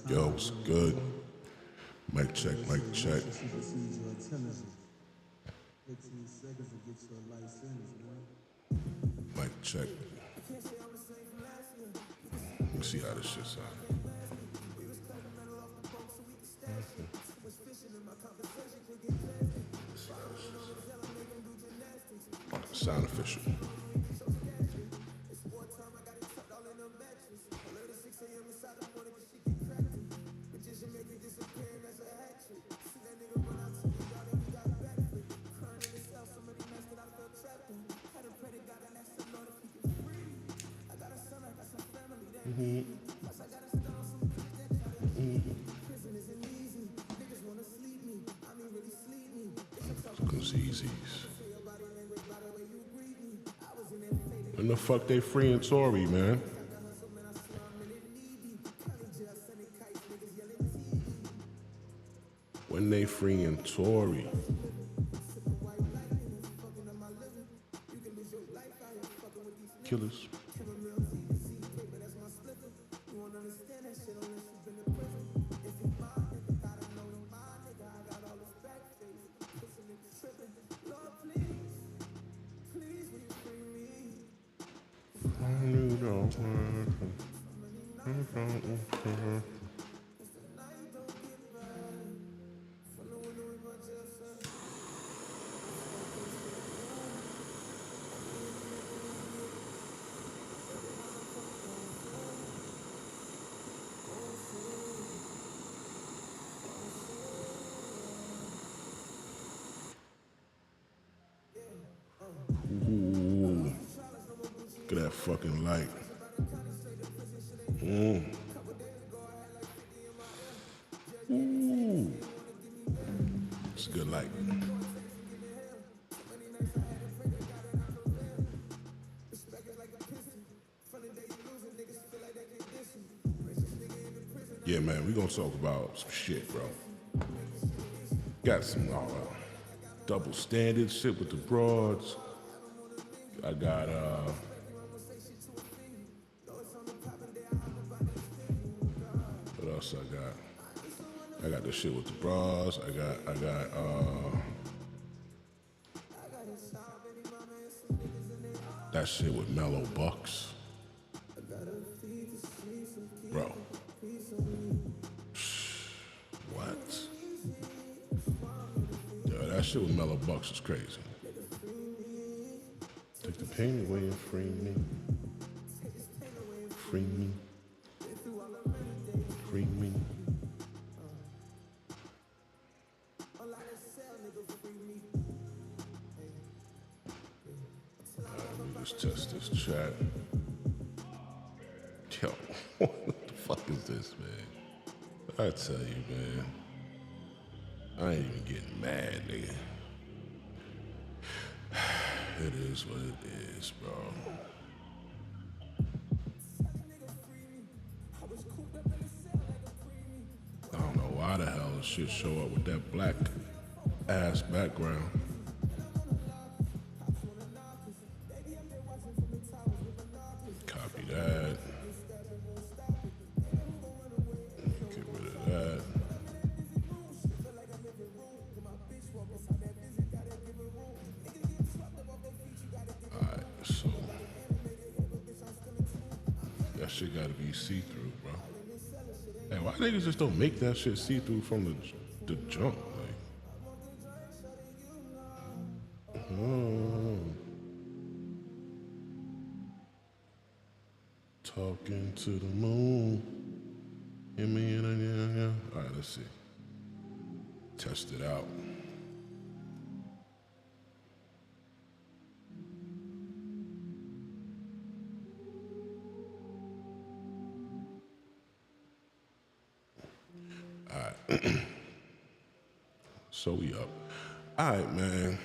Yo, it's good. Mic check, mic check. 15 seconds to get you a life sentence, man. Mic check. Let me see how this shit sounds. Sound official. When the fuck they freeing Tory, man? When they freeing Tory? Killers. Ooh. Look at that fucking light. Ooh. It's a good light. Yeah, man, we gonna talk about some shit, bro. Got some double standard shit with the broads. I got what else I got? I got the shit with the bras. I got that shit with Mellow Bucks. Bro. What? Yo, that shit with Mellow Bucks is crazy. Take the pain away and free me. Free me. Free me. Let me just test this chat. Yo, what the fuck is this, man? I tell you, man. I ain't even getting mad, nigga. It is what it is, bro. I don't know why the hell this shit show up with that black ass background. Copy that. Get rid of that. Alright, so that shit gotta be see-through, bro. Hey, why niggas just don't make that shit see-through from the jump? Like, talking to the moon. Hear me in a All right, let's see. Test it out. All right. So we up. All right, man.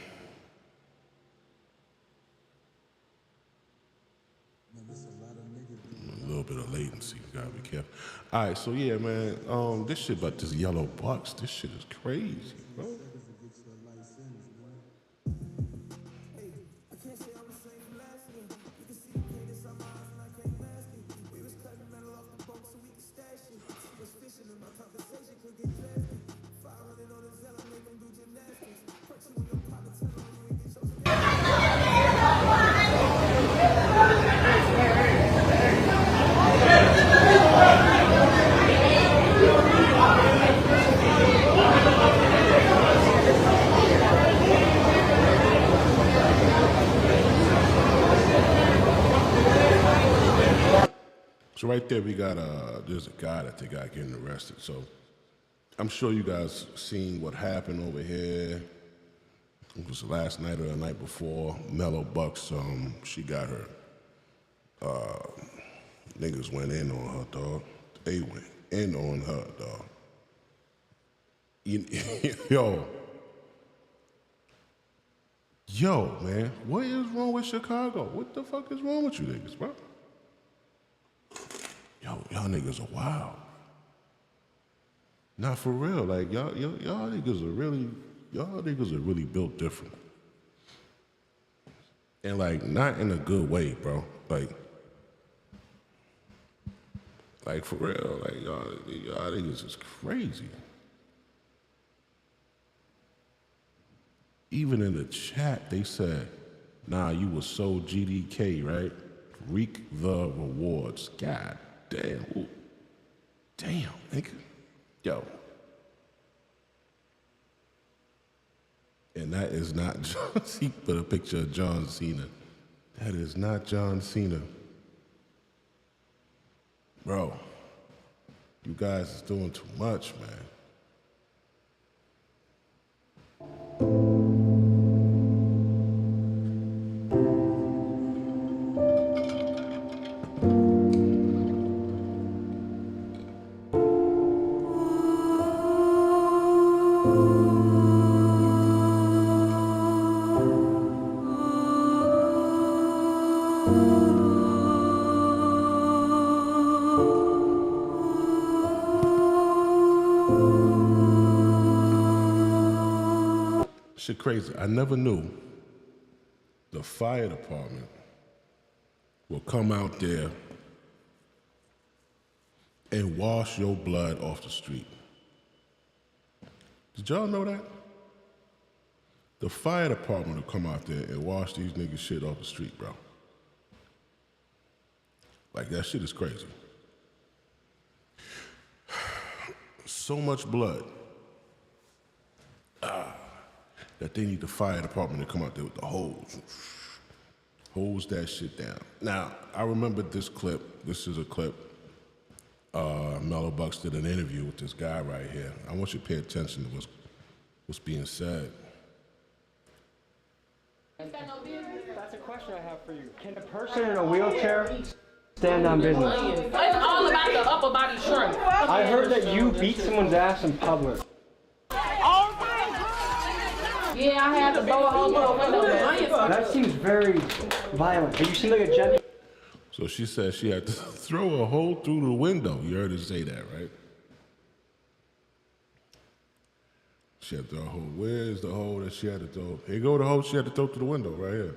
A little bit of latency. You gotta be careful. All right, so yeah, man. This shit about this yellow bucks. This shit is crazy, bro. So right there, we got there's a guy that they got getting arrested. So I'm sure you guys seen what happened over here. It was last night or the night before. Mellow Bucks, she got her. Niggas went in on her, dog. They went in on her, dog. Yo, man, what is wrong with Chicago? What the fuck is wrong with you niggas, bro? Y'all niggas are wild. Not for real. Like y'all niggas are really built different. And like not in a good way, bro. Like for real. Like y'all niggas is crazy. Even in the chat, they said, nah, you was so GDK, right? Reap the rewards. God damn. Ooh. Damn, nigga. Yo. And that is not John Cena. Put a picture of John Cena. That is not John Cena. Bro, you guys is doing too much, man. Shit crazy. I never knew the fire department will come out there and wash your blood off the street. Did y'all know that? The fire department will come out there and wash these niggas shit off the street, bro. Like, that shit is crazy. So much blood. That they need the fire department to come out there with the hose. Hose that shit down. Now, I remember this clip. This is a clip. Mellow Bucks did an interview with this guy right here. I want you to pay attention to what's being said. That's a question I have for you. Can a person in a wheelchair stand on business? It's all about the upper body strength. I heard that you beat someone's ass in public. Yeah, I had to blow a hole through a window. That seems very violent. You seem like a gentle. So she said she had to throw a hole through the window. You heard her say that, right? She had to throw a hole. Where's the hole that she had to throw? Here go the hole she had to throw through the window, right here.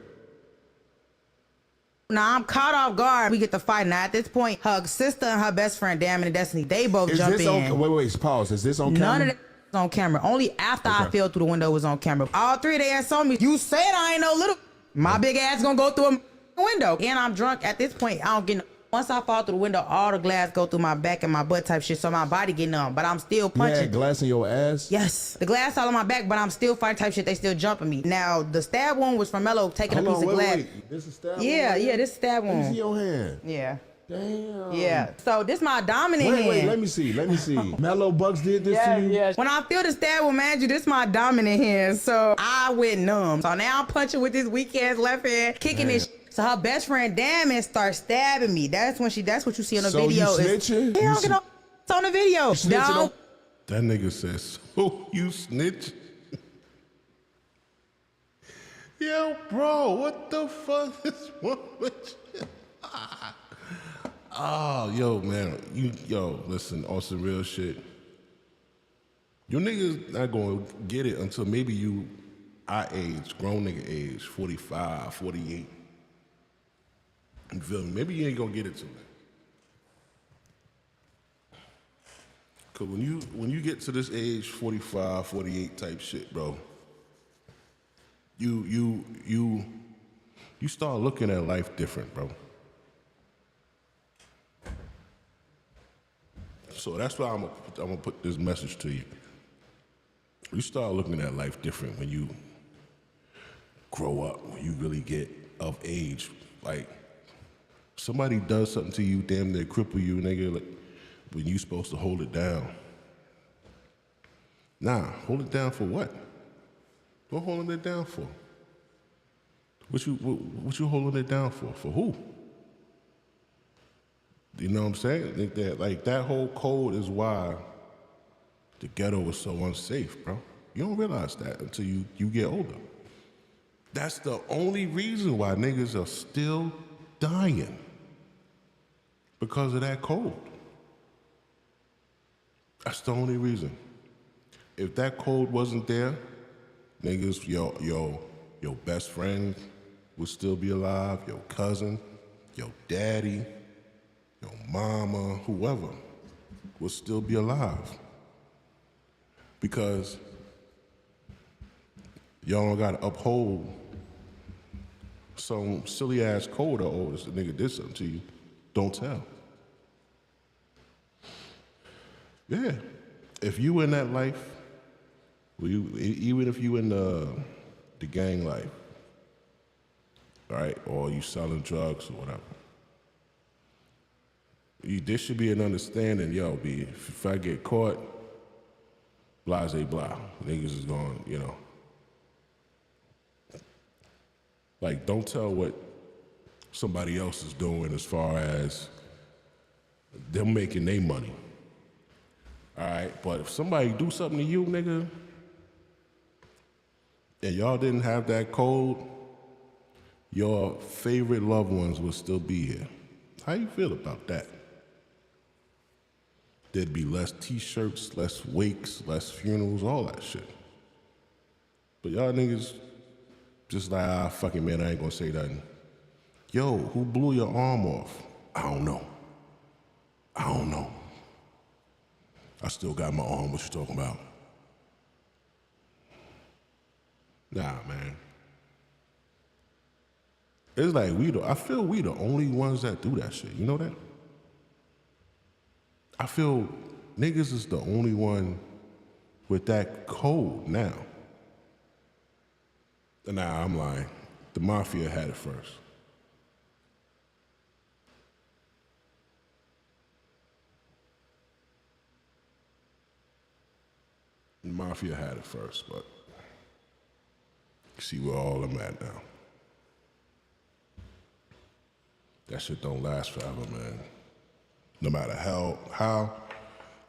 Now I'm caught off guard. We get to fight. Now at this point, her sister and her best friend, Damon and Destiny, they both jump in. Wait, pause. Is this on camera? None of that on camera. Only after I fell through the window was on camera. All three of their ass saw me. You said I ain't no little. My big ass gonna go through a window. And I'm drunk. At this point, I don't get no. Once I fall through the window, all the glass go through my back and my butt type shit, so my body get numb. But I'm still punching. You had glass in your ass? Yes. The glass all on my back, but I'm still fighting type shit. They still jumping me. Now, the stab wound was from Mello taking a piece of glass. Wait. This is stab wound? Yeah, this is stab wound. Let me see your hand. Yeah. Damn. Yeah. So this my dominant hand. Wait, let me see. Mellow Bucks did this to you? Yeah. When I feel the stab wound, man, this my dominant hand. So I went numb. So now I'm punching with this weak ass left hand, kicking this. So her best friend Damon starts stabbing me. That's what you see on the video. So you snitching? Yeah, I don't get no it's on the video. No. That nigga says, so you snitch? Yo, bro, what the fuck is wrong with you? Oh, yo, man. Listen, on some real shit. You niggas not gonna get it until maybe you our age, grown nigga age, 45, 48. You feel me? Maybe you ain't gonna get it till then. Cause when you get to this age, 45, 48 type shit, bro, you start looking at life different, bro. So that's why I'm gonna put this message to you. You start looking at life different when you grow up, when you really get of age. Like, somebody does something to you, damn near cripple you, nigga, like, when you supposed to hold it down. Nah, hold it down for what? What holding it down for? What you holding it down for? For who? You know what I'm saying? Like that whole code is why the ghetto is so unsafe, bro. You don't realize that until you get older. That's the only reason why niggas are still dying. Because of that code. That's the only reason. If that code wasn't there, niggas, your best friend would still be alive, your cousin, your daddy, your mama, whoever would still be alive. Because y'all don't gotta uphold some silly ass code or this nigga did something to you. Don't tell. Yeah. If you in that life, even if you in the gang life, right, or you selling drugs or whatever, there should be an understanding, if I get caught, blase blah, niggas is going, like, don't tell what somebody else is doing as far as them making their money. All right, but if somebody do something to you, nigga, and y'all didn't have that code, your favorite loved ones will still be here. How you feel about that? There'd be less t-shirts, less wakes, less funerals, all that shit. But y'all niggas just like, fucking man, I ain't gonna say nothing. Yo, who blew your arm off? I don't know. I still got my arm, what you talking about? Nah, man. It's like I feel we the only ones that do that shit, you know that? I feel niggas is the only one with that code now. Nah, I'm lying. The mafia had it first. The mafia had it first, but you see where all I'm at now. That shit don't last forever, man. No matter how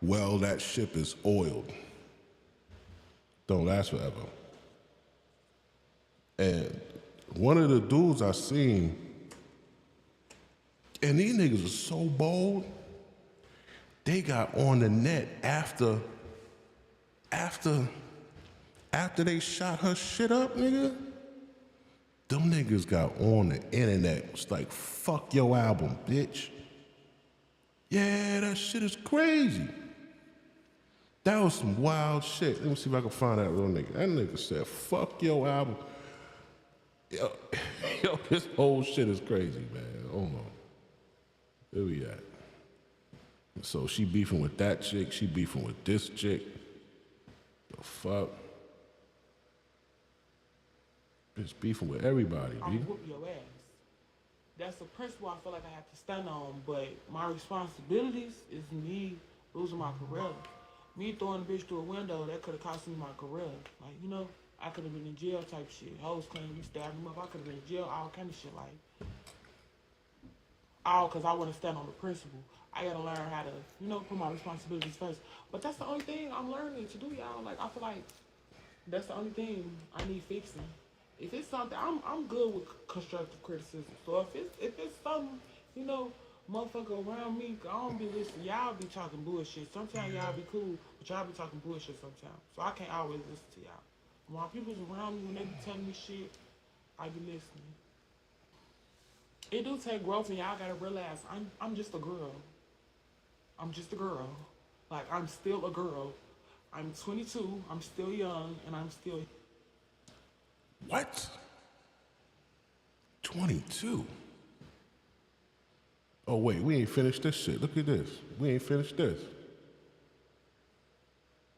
well that ship is oiled, don't last forever. And one of the dudes I seen, and these niggas are so bold, they got on the net after they shot her shit up, nigga. Them niggas got on the internet. It's like, fuck your album, bitch. Yeah, that shit is crazy. That was some wild shit. Let me see if I can find that real nigga. That nigga said, fuck your album. Yo, this whole shit is crazy, man. Hold on. Where we at? So she beefing with that chick. She beefing with this chick. The fuck? Bitch beefing with everybody, B. I'll whoop your ass. That's the principle I feel like I have to stand on, but my responsibilities is me losing my career. Me throwing a bitch through a window, that could have cost me my career. Like, I could have been in jail type shit. Hoes claim we stabbed him up. I could have been in jail, all kind of shit. Like, all because I want to stand on the principle. I got to learn how to, put my responsibilities first. But that's the only thing I'm learning to do, y'all. Like, I feel like that's the only thing I need fixing. If it's something, I'm good with constructive criticism. So if it's something, motherfucker around me, I don't be listening. Y'all be talking bullshit. Sometimes y'all be cool, but y'all be talking bullshit sometimes. So I can't always listen to y'all. When people's around me, when they be telling me shit, I be listening. It do take growth, and y'all gotta realize I'm just a girl. I'm just a girl. Like, I'm still a girl. I'm 22, I'm still young, and I'm still... What? 22? Oh, wait, we ain't finished this shit. Look at this. We ain't finished this.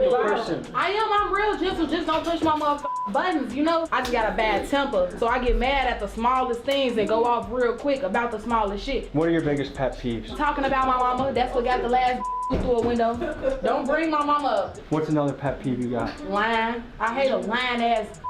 I'm real gentle, just don't push my motherfucking buttons, you know? I just got a bad temper, so I get mad at the smallest things and go off real quick about the smallest shit. What are your biggest pet peeves? Talking about my mama, that's what got the last through a window. Don't bring my mama up. What's another pet peeve you got? Lying. I hate a lying ass.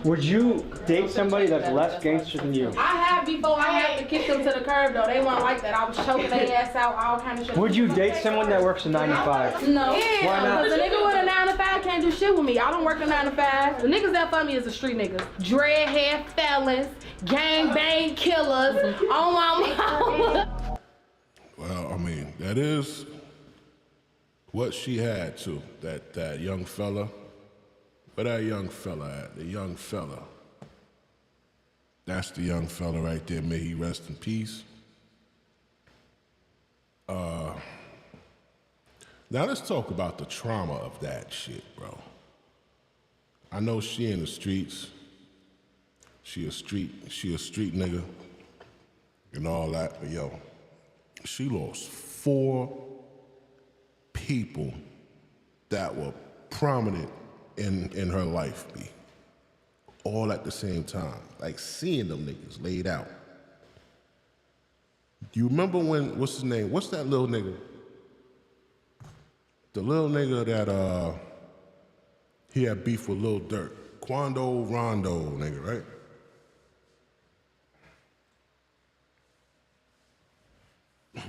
Would you date somebody that's less gangster than you? I have before I had to kick them to the curb though. They weren't like that. I was choking their ass out, all kind of shit. Would you date someone that works a 9 to 5? No. Why not? Because a nigga with a 9 to 5 can't do shit with me. I don't work a 9 to 5. The niggas that fuck me is the street niggas. Dreadhead felons, gang bang killers, on my mama. Well, I mean, that is what she had to, that young fella. Where that young fella at? The young fella. That's the young fella right there. May he rest in peace. Now let's talk about the trauma of that shit, bro. I know she in the streets. She a street nigga and all that, but yo, she lost 4 people that were prominent in her life, B. All at the same time. Like seeing them niggas laid out. Do you remember when, what's his name? What's that little nigga? The little nigga that he had beef with Lil Durk. Quando Rondo nigga, right?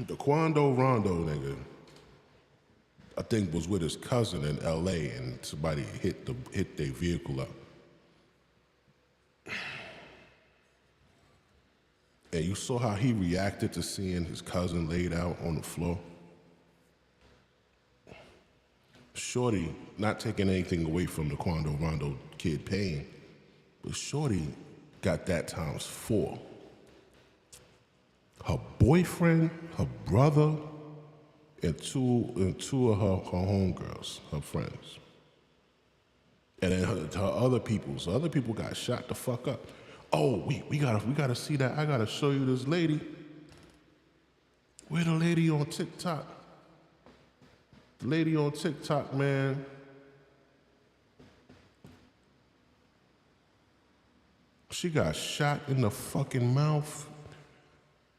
The Quando Rondo nigga, I think, was with his cousin in LA and somebody hit their vehicle up. And you saw how he reacted to seeing his cousin laid out on the floor. Shorty, not taking anything away from the Quando Rondo kid pain, but Shorty got that times 4. Her boyfriend, her brother, and two of her homegirls, her friends. And then her other people. So other people got shot the fuck up. Oh, we gotta see that. I gotta show you this lady. Where the lady on TikTok? The lady on TikTok, man. She got shot in the fucking mouth.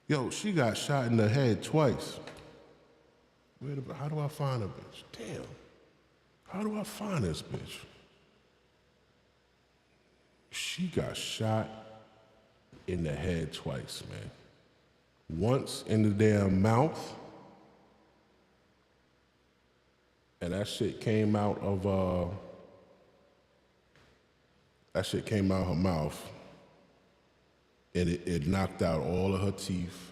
Yo, she got shot in the head twice. How do I find a bitch? Damn. How do I find this bitch? She got shot in the head twice, man. Once in the damn mouth, and that shit came out of her mouth, and it knocked out all of her teeth.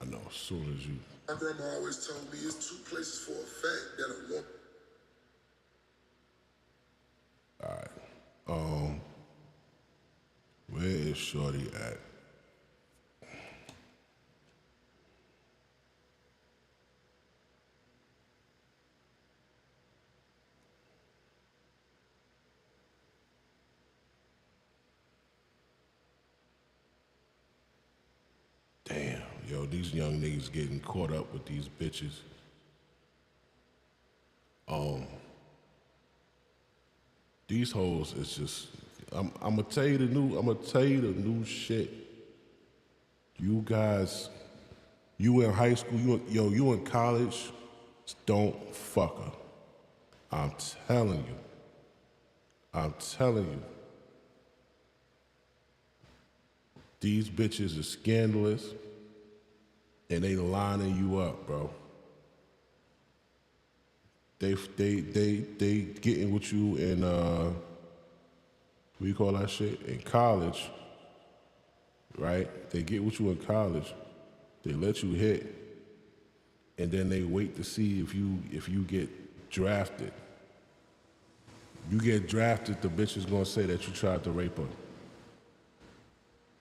I know, as soon as you... My grandma always told me it's 2 places for a fact that a woman... All right. Where is Shorty at? Damn, yo, these young niggas getting caught up with these bitches. These hoes is just, I'm gonna tell you the new shit. You guys, you in high school, you in college, don't fuck her. I'm telling you. These bitches are scandalous, and they lining you up, bro. They getting with you in what do you call that shit? In college, right? They get with you in college. They let you hit, and then they wait to see if you get drafted. You get drafted, the bitch is gonna say that you tried to rape her.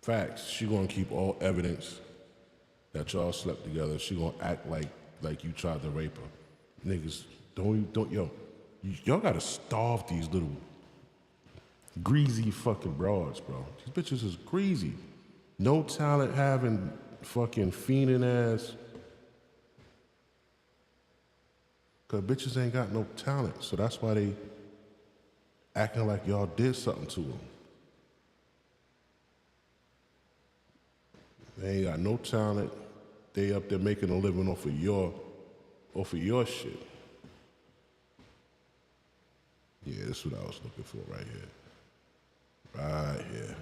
Facts. She gonna keep all evidence that y'all slept together. She gonna act like you tried to rape her. Niggas, y'all gotta starve these little greasy fucking broads, bro. These bitches is greasy. No talent having fucking fiending ass. Cause bitches ain't got no talent. So that's why they acting like y'all did something to them. They ain't got no talent. They up there making a living off of your shit. Yeah, that's what I was looking for right here. Right here.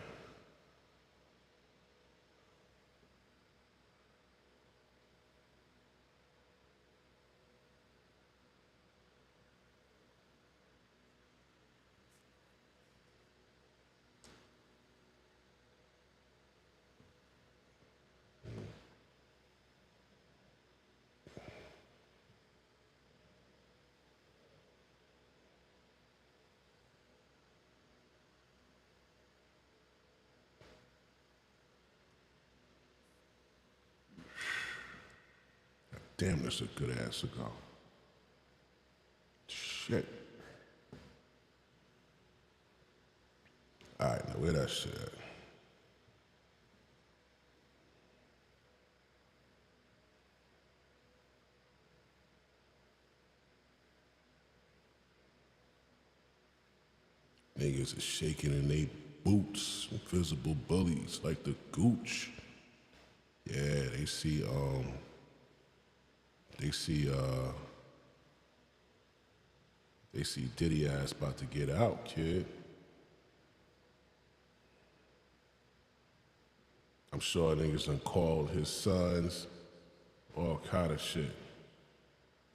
Damn, that's a good ass cigar. Shit. All right, now where that shit at? Niggas is shaking in they boots, invisible bullies like the gooch. Yeah, they see Diddy ass about to get out, kid. I'm sure niggas done called his sons, all kind of shit.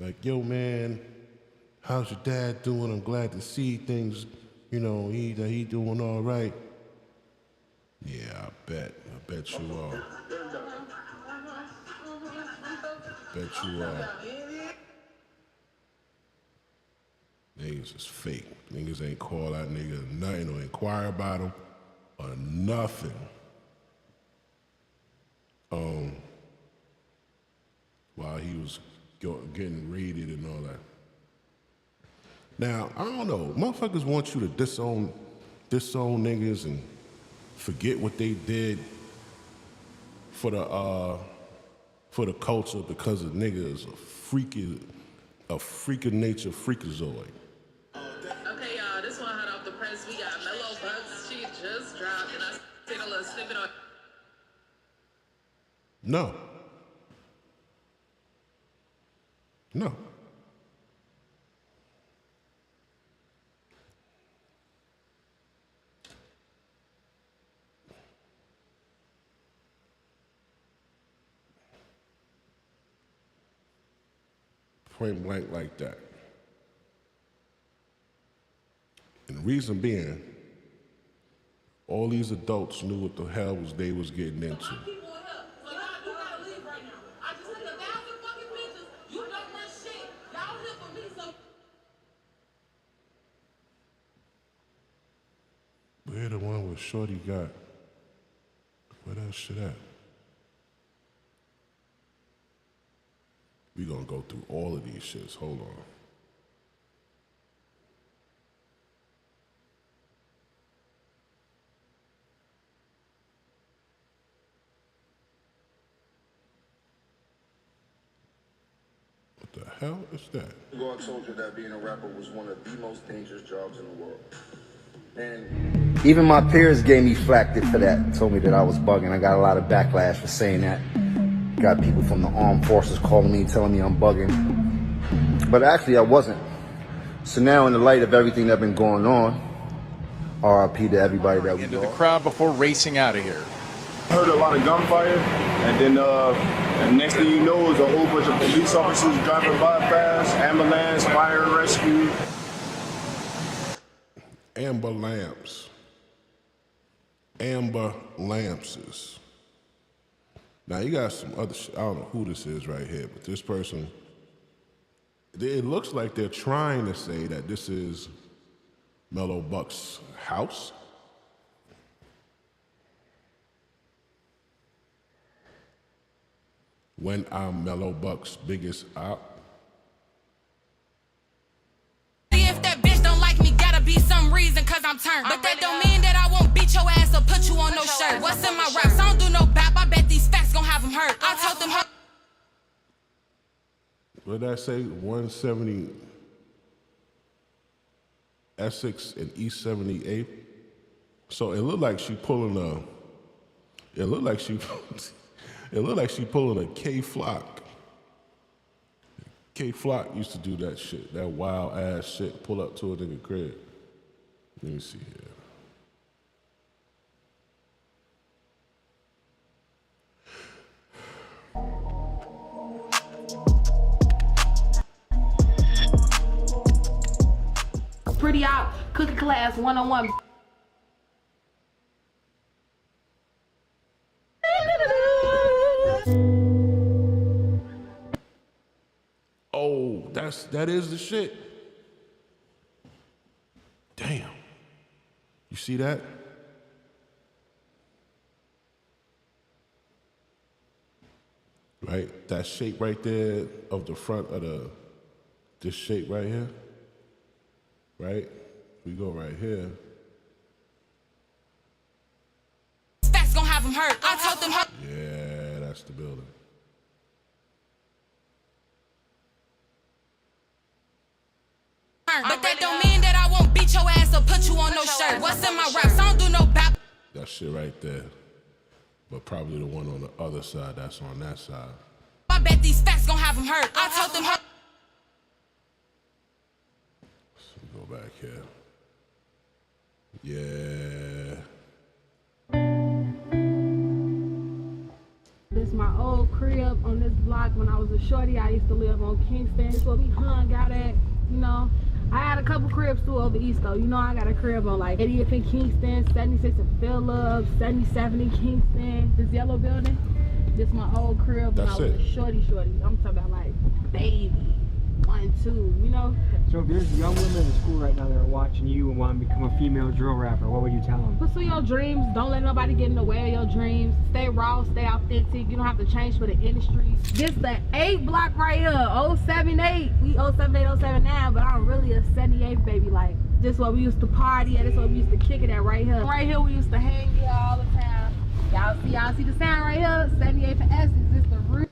Like, yo man, how's your dad doing? I'm glad to see things, you know, he doing all right. Yeah, I bet you are. Bet you are. Niggas is fake. Niggas ain't call that nigga nothing or inquire about him or nothing. While he was getting raided and all that. Now, I don't know. Motherfuckers want you to disown niggas and forget what they did for the culture because a nigga is a freak of nature freakazoid. Okay, y'all, this one hot off the press. We got Mellow Bucks. She just dropped, and I take a little snippet on. No. Point blank like that. And the reason being, all these adults knew what the hell they was getting into. Where the one with Shorty got? Where that shit at? We gonna go through all of these shits. Hold on. What the hell is that? God told you that being a rapper was one of the most dangerous jobs in the world. And even my peers gave me flack for that, told me that I was bugging. I got a lot of backlash for saying that. Got people from the armed forces calling me, telling me I'm bugging. But actually I wasn't. So now in the light of everything that's been going on, RIP to everybody that we into lost. the crowd before racing out of here. Heard a lot of gunfire, and then the next thing you know is a whole bunch of police officers driving by fast, ambulance, fire and rescue. Amber lamps. Amber lampses. Now you got some other I don't know who this is right here, but this person, it looks like they're trying to say that this is Mellow Buck's house. When I'm Mellow Buck's biggest op. If that bitch don't like me, gotta be some reason, cause I'm turned. But that don't mean that I won't beat your ass or put you on no shirt. What's in my raps? I don't do no bap, I bet these facts gon' have them hurt. I told them hurt. What did I say? 170 Essex and East 78th. So it looked like she pulling a. It looked like she. It looked like she pulling a K Flock. K Flock used to do that shit, that wild ass shit. Pull up to a nigga crib. Let me see here. Pretty out, cooking class 101. Oh, that is the shit. Damn. You see that? Right? That shape right there of the front of this shape right here. Right? We go right here. Facts gon' have them hurt. I told them hurt. Yeah, that's the building. But that don't mean that I won't beat your ass or put you on no shirt. What's in my raps? I don't do no bap. That shit right there. But probably the one on the other side, that's on that side. I bet these facts gon' have them hurt. I told them hurt. Let's go back here. Yeah. This is my old crib on this block. When I was a shorty, I used to live on Kingston. That's where we hung out at, you know. I had a couple cribs too over east though. You know, I got a crib on like 80th in Kingston, 76 in Phillips, 77 in Kingston. This yellow building, this is my old crib when I was a shorty. I'm talking about like baby, 1, 2, you know. So if there's young women in school right now that are watching you and want to become a female drill rapper, what would you tell them? Pursue your dreams. Don't let nobody get in the way of your dreams. Stay raw, stay authentic. You don't have to change for the industry. This the 8 block right here, 078. We 078, 079, but I'm really a 78 baby. Like, this is where we used to party at. This is where we used to kick it at right here. Right here, we used to hang here all the time. Y'all see the sound right here? 78 for Essex. This the real.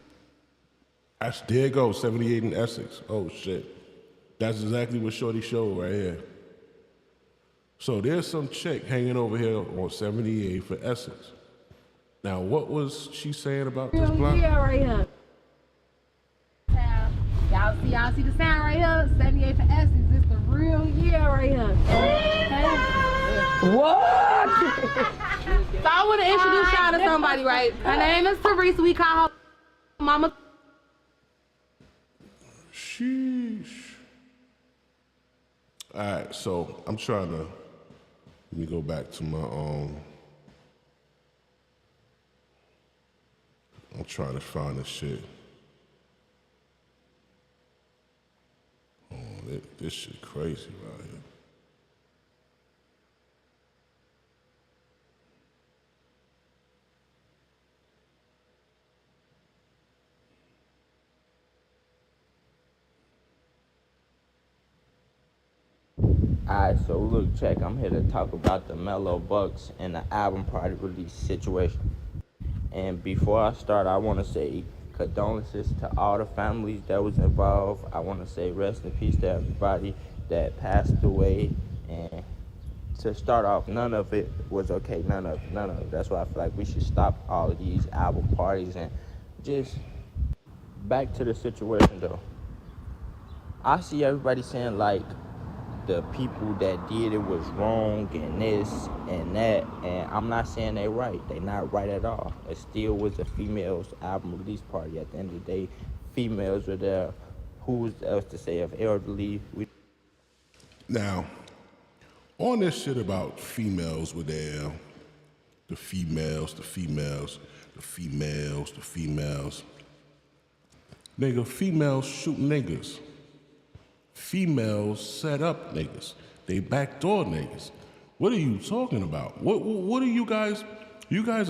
There it goes, 78 in Essex. Oh shit. That's exactly what Shorty showed right here. So there's some chick hanging over here on 78 for Essex. Now what was she saying about this block? Yeah, right here. Y'all see the sound right here? 78 for Essex. This the real year right here. What? So I want to introduce y'all to somebody, right? Her name is Teresa. We call her Mama. Sheesh. All right, so I'm trying to, let me go back to my I'm trying to find this shit. Oh, this shit crazy right here. Alright, so look, check, I'm here to talk about the Mellow Bucks and the album party release situation. And before I start, I want to say condolences to all the families that was involved. I want to say rest in peace to everybody that passed away. And to start off, none of it was okay, none of it. That's why I feel like we should stop all of these album parties and just back to the situation though. I see everybody saying like, the people that did it was wrong and this and that, and I'm not saying they right. They not right at all. It still was a females album release party. At the end of the day, females were there. Who's else to say if elderly? Now, on this shit about females were there, the females. Nigga, females shoot niggas. Females set up niggas. They backdoor niggas. What are you talking about? What are you guys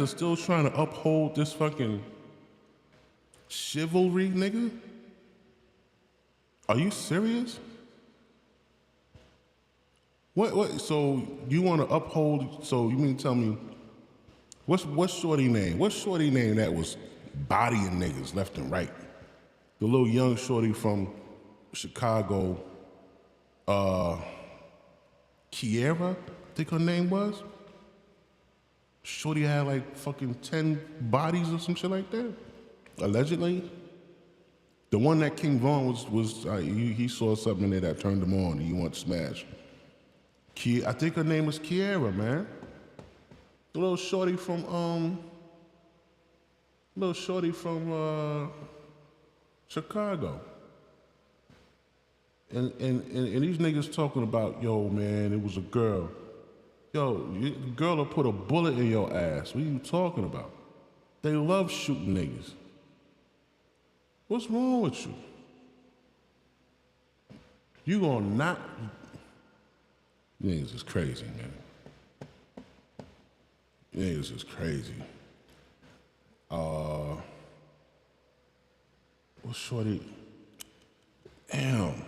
are still trying to uphold this fucking chivalry, nigga? Are you serious? What so you wanna uphold, so you mean tell me what's shorty name? What's shorty name that was bodying niggas left and right? The little young shorty from Chicago, Kiera, I think her name was. Shorty had like fucking 10 bodies or some shit like that, allegedly. The one that King Von was he saw something in there that turned him on and he wanted to smash. I think her name was Kiera, man. The little shorty from Chicago. And these niggas talking about, yo, man, it was a girl. Yo, the girl will put a bullet in your ass. What are you talking about? They love shooting niggas. What's wrong with you? You gonna not... Niggas is crazy, man. Niggas is crazy. What's shorty? Damn.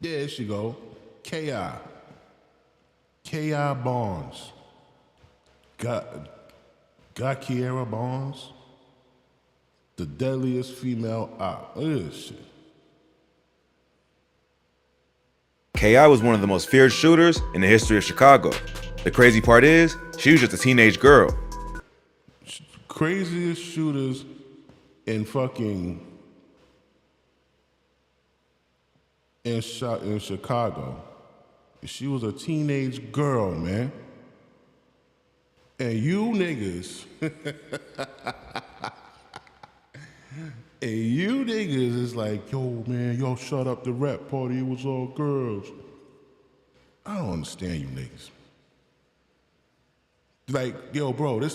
Yeah, there she go. K.I. K.I. Barnes. Got Kiera Barnes. The deadliest female op. Look at this shit. K.I. was one of the most feared shooters in the history of Chicago. The crazy part is, she was just a teenage girl. Craziest shooters in fucking... in Chicago. She was a teenage girl, man. And you niggas... And you niggas is like, yo, man, y'all shut up the rap party, it was all girls. I don't understand you niggas. Like, yo, bro, the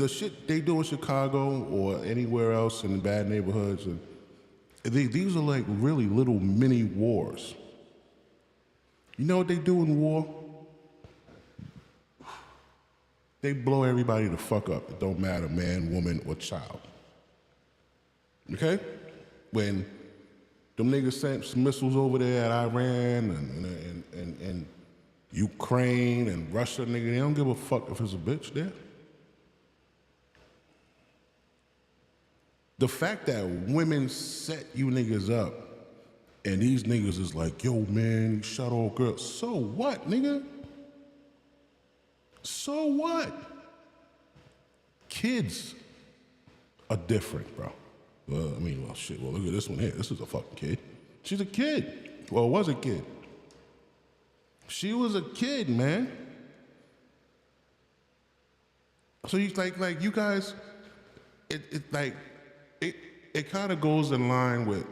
shit they do in Chicago or anywhere else in bad neighborhoods, these are like really little mini wars. You know what they do in war? They blow everybody the fuck up. It don't matter, man, woman, or child. Okay? When them niggas sent some missiles over there at Iran and Ukraine and Russia, nigga, they don't give a fuck if it's a bitch there. The fact that women set you niggas up and these niggas is like, yo, man, you shot all girls. So what, nigga? So what? Kids are different, bro. Well, shit. Well, look at this one here. This is a fucking kid. She's a kid. Well, was a kid. She was a kid, man. So you like you guys, it kind of goes in line with,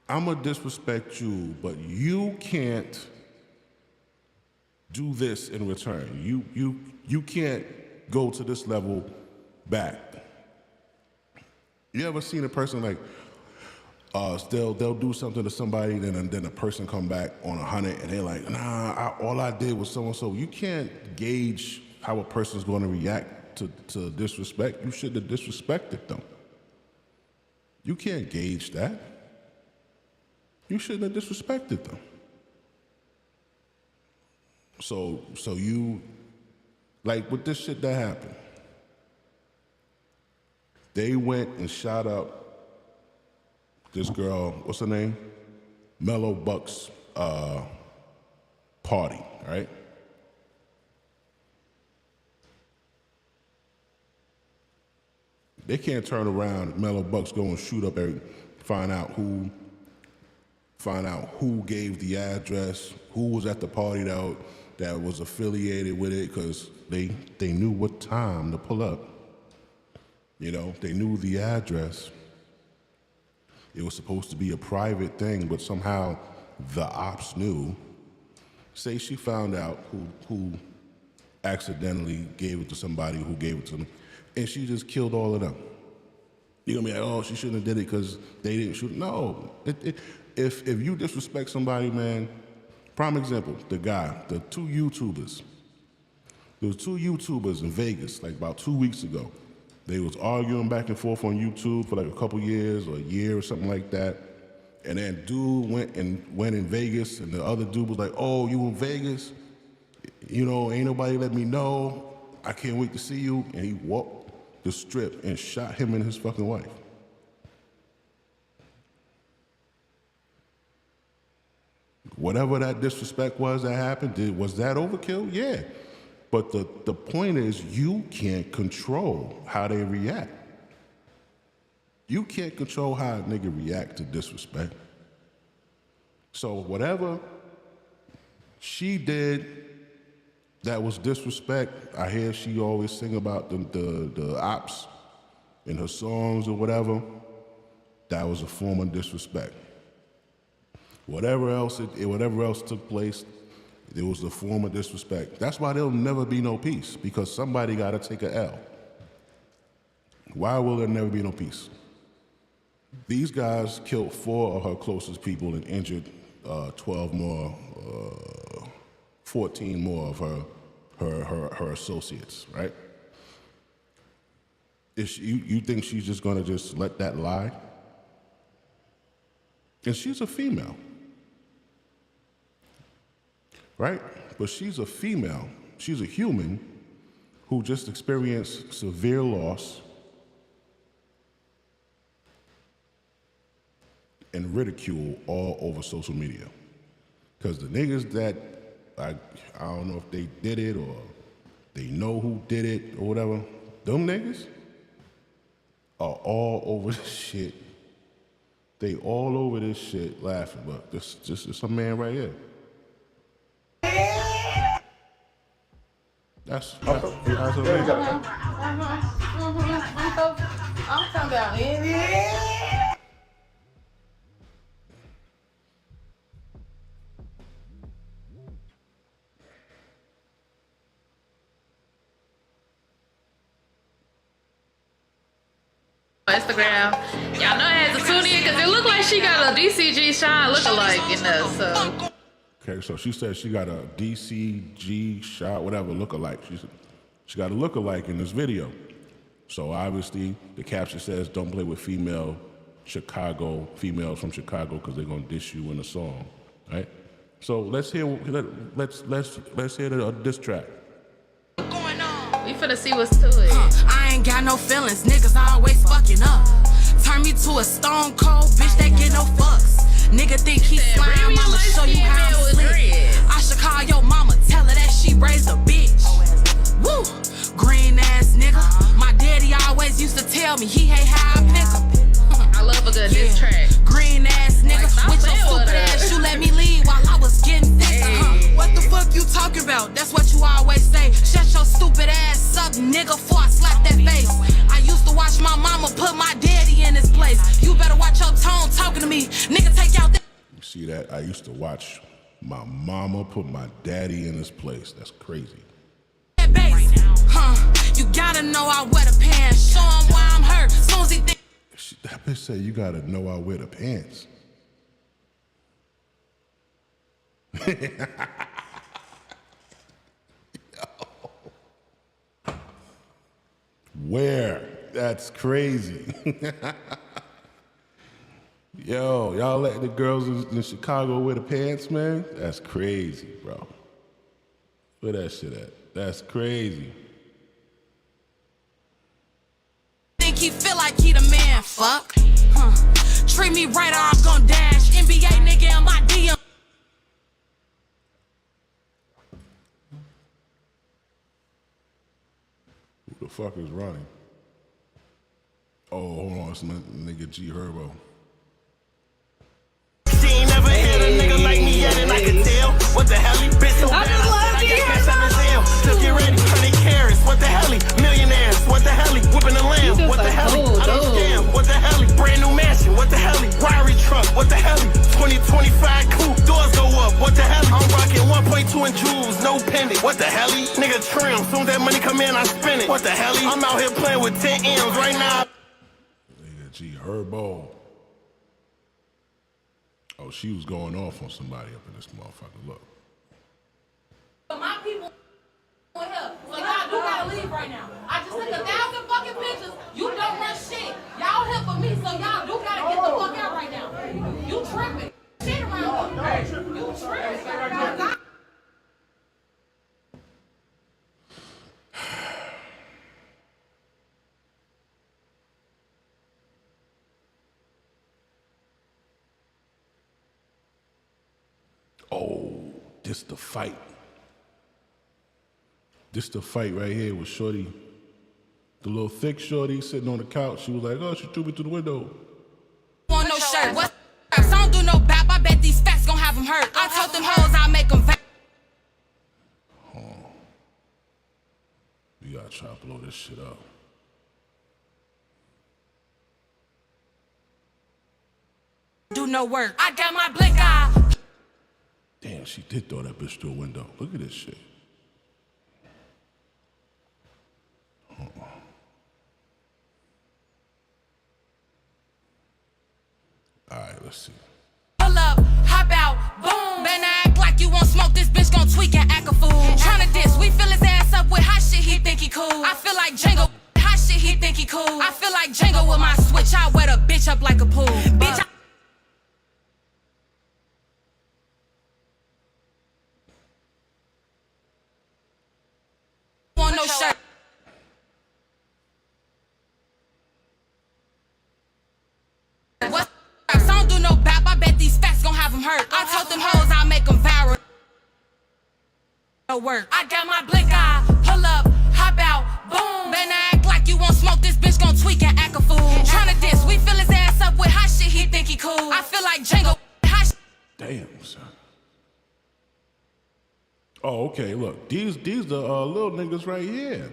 I'm gonna disrespect you, but you can't do this in return. You can't go to this level back. You ever seen a person like they'll do something to somebody, then a person come back on 100 and they're like, nah, all I did was so and so. You can't gauge how a person's going to react to disrespect. You shouldn't have disrespected them. You can't gauge that. You shouldn't have disrespected them. So you, like with this shit that happened, they went and shot up this girl, what's her name? Mellow Buck's party, right? They can't turn around, Mellow Bucks go and shoot up find out who gave the address, who was at the party that was affiliated with it, because they knew what time to pull up. You know, they knew the address. It was supposed to be a private thing, but somehow the ops knew. Say she found out who accidentally gave it to somebody who gave it to them, and she just killed all of them. You're gonna be like, oh, she shouldn't have did it because they didn't shoot. No, if you disrespect somebody, man, prime example, the two YouTubers. There was two YouTubers in Vegas, like about 2 weeks ago. They was arguing back and forth on YouTube for like a couple years or a year or something like that. And then dude went in Vegas, and the other dude was like, oh, you in Vegas? You know, ain't nobody let me know. I can't wait to see you. And he walked the strip and shot him and his fucking wife. Whatever that disrespect was that happened, was that overkill? Yeah. But the point is, you can't control how they react. You can't control how a nigga react to disrespect. So whatever she did that was disrespect, I hear she always sing about the ops in her songs or whatever, that was a form of disrespect. Whatever else took place, it was a form of disrespect. That's why there'll never be no peace, because somebody gotta take a L. Why will there never be no peace? These guys killed 4 of her closest people and injured 12 more, 14 more of her associates, right? You think she's just gonna just let that lie? And she's a female, right? But she's a female, she's a human who just experienced severe loss and ridicule all over social media. Because the niggas that, I don't know if they did it or they know who did it or whatever, them niggas are all over this shit. They all over this shit laughing, but this is some man right here. That's I'm talking about it. Instagram. Y'all know I had to tune in because it looked like she got a DCG Shine lookalike in there, so. Okay, so she said she got a DCG shot, whatever, lookalike. She got a lookalike in this video. So obviously the caption says, don't play with females from Chicago, because they're gonna diss you in the song, right? So let's hear the diss track. We finna see what's to it. I ain't got no feelings, niggas always fucking up. Turn me to a stone cold bitch that get no fucks. Nigga think he slime, I'ma show you how I'm slick. I should call your mama, tell her that she raised a bitch. Woo, green ass nigga. My daddy always used to tell me he hate how I pick up. I love a good diss track. Green ass nigga, with your stupid ass, you let me leave while I was getting thick. What the fuck you talking about? That's what you always say. Shut your stupid ass up, nigga, before I slap that face. I used to watch my mama put my daddy in his place. You better watch your tone talking to me, nigga. Take out that. You see that? I used to watch my mama put my daddy in his place. That's crazy. You gotta know I wear the pants. Show him why I'm hurt. Soon as he think. That bitch said you gotta know I wear the pants. Where? That's crazy. Yo, y'all let the girls in Chicago wear the pants, man? That's crazy, bro. Where that shit at? That's crazy. Think he feel like he the man, fuck. Treat me right or I'm gon' dash. NBA nigga in my DM. Who the fuck is running? hold on, it's my nigga G Herbo. She ain't never hit a nigga like me yet, and I can tell. What the hell, he bitch so bad, I got cash on his L. Just get ready, 100 carats. What the hell, he millionaires. What the hell, he whipping the lamb. What the hell, he I don't scam. What the hell, he brand new mansion. What the hell, he Rari truck. What the hell, he 2025 coupe. Doors go up. What the hell, I'm rocking 1.2 in jewels, no pendant. What the hell, he nigga trim. Soon as that money come in, I spend it. What the hell, he I'm out here playing with 10 M's right now. Nigga G Herbo. Oh, she was going off on somebody up in this motherfucker. Look. My people will help. So y'all do gotta leave right now. I just took 1,000 fucking pictures. You don't run shit. Y'all here for me, so y'all do gotta get the fuck out right now. You tripping. Shit around me. You tripping. Oh, this the fight. This the fight right here with Shorty. The little thick Shorty sitting on the couch. She was like, oh, she threw me through the window. Want no shirt. What? I don't do no bap. I bet these facts gon' have them hurt. I told them hoes I'll make them We gotta try to blow this shit up. do no work. I got my blick eye. Damn, she did throw that bitch through a window. Look at this shit. All right, let's see. Pull up, hop out, boom. Better act like you won't smoke. This bitch gon' tweak and act a fool. Tryna diss, we fill his ass up with hot shit. He think he cool. I feel like Django. Hot shit, he think he cool. I feel like Django with my switch. I wet a bitch up like a pool. Bitch, I want no shirt. What? I don't do no bap. I bet these facts gon' have them hurt. I told them hoes I'll make them viral. No work. I got my blick eye. Pull up, hop out, boom. Better act like you won't smoke. This bitch gon' tweak and act a fool. Tryna diss, we fill his ass up with hot shit. He think he cool. I feel like Django. Hot shit. Damn, son. Oh, okay, look. These the little niggas right here.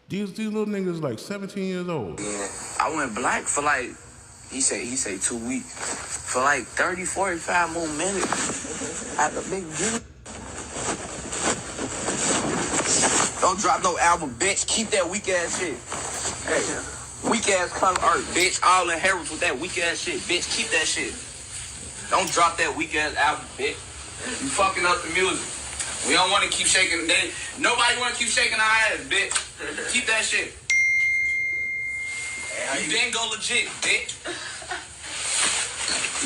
These little niggas like 17 years old. Yeah, I went black for like, he say 2 weeks. For like 30, 45 more minutes. At the big dude. Don't drop no album, bitch. Keep that weak ass shit. Hey, weak ass color art, bitch. All inherits with that weak ass shit, bitch. Keep that shit. Don't drop that weak ass album, bitch. You fucking up the music. We don't want to keep shaking. Nobody want to keep shaking our ass, bitch. Keep that shit. You didn't go legit, bitch.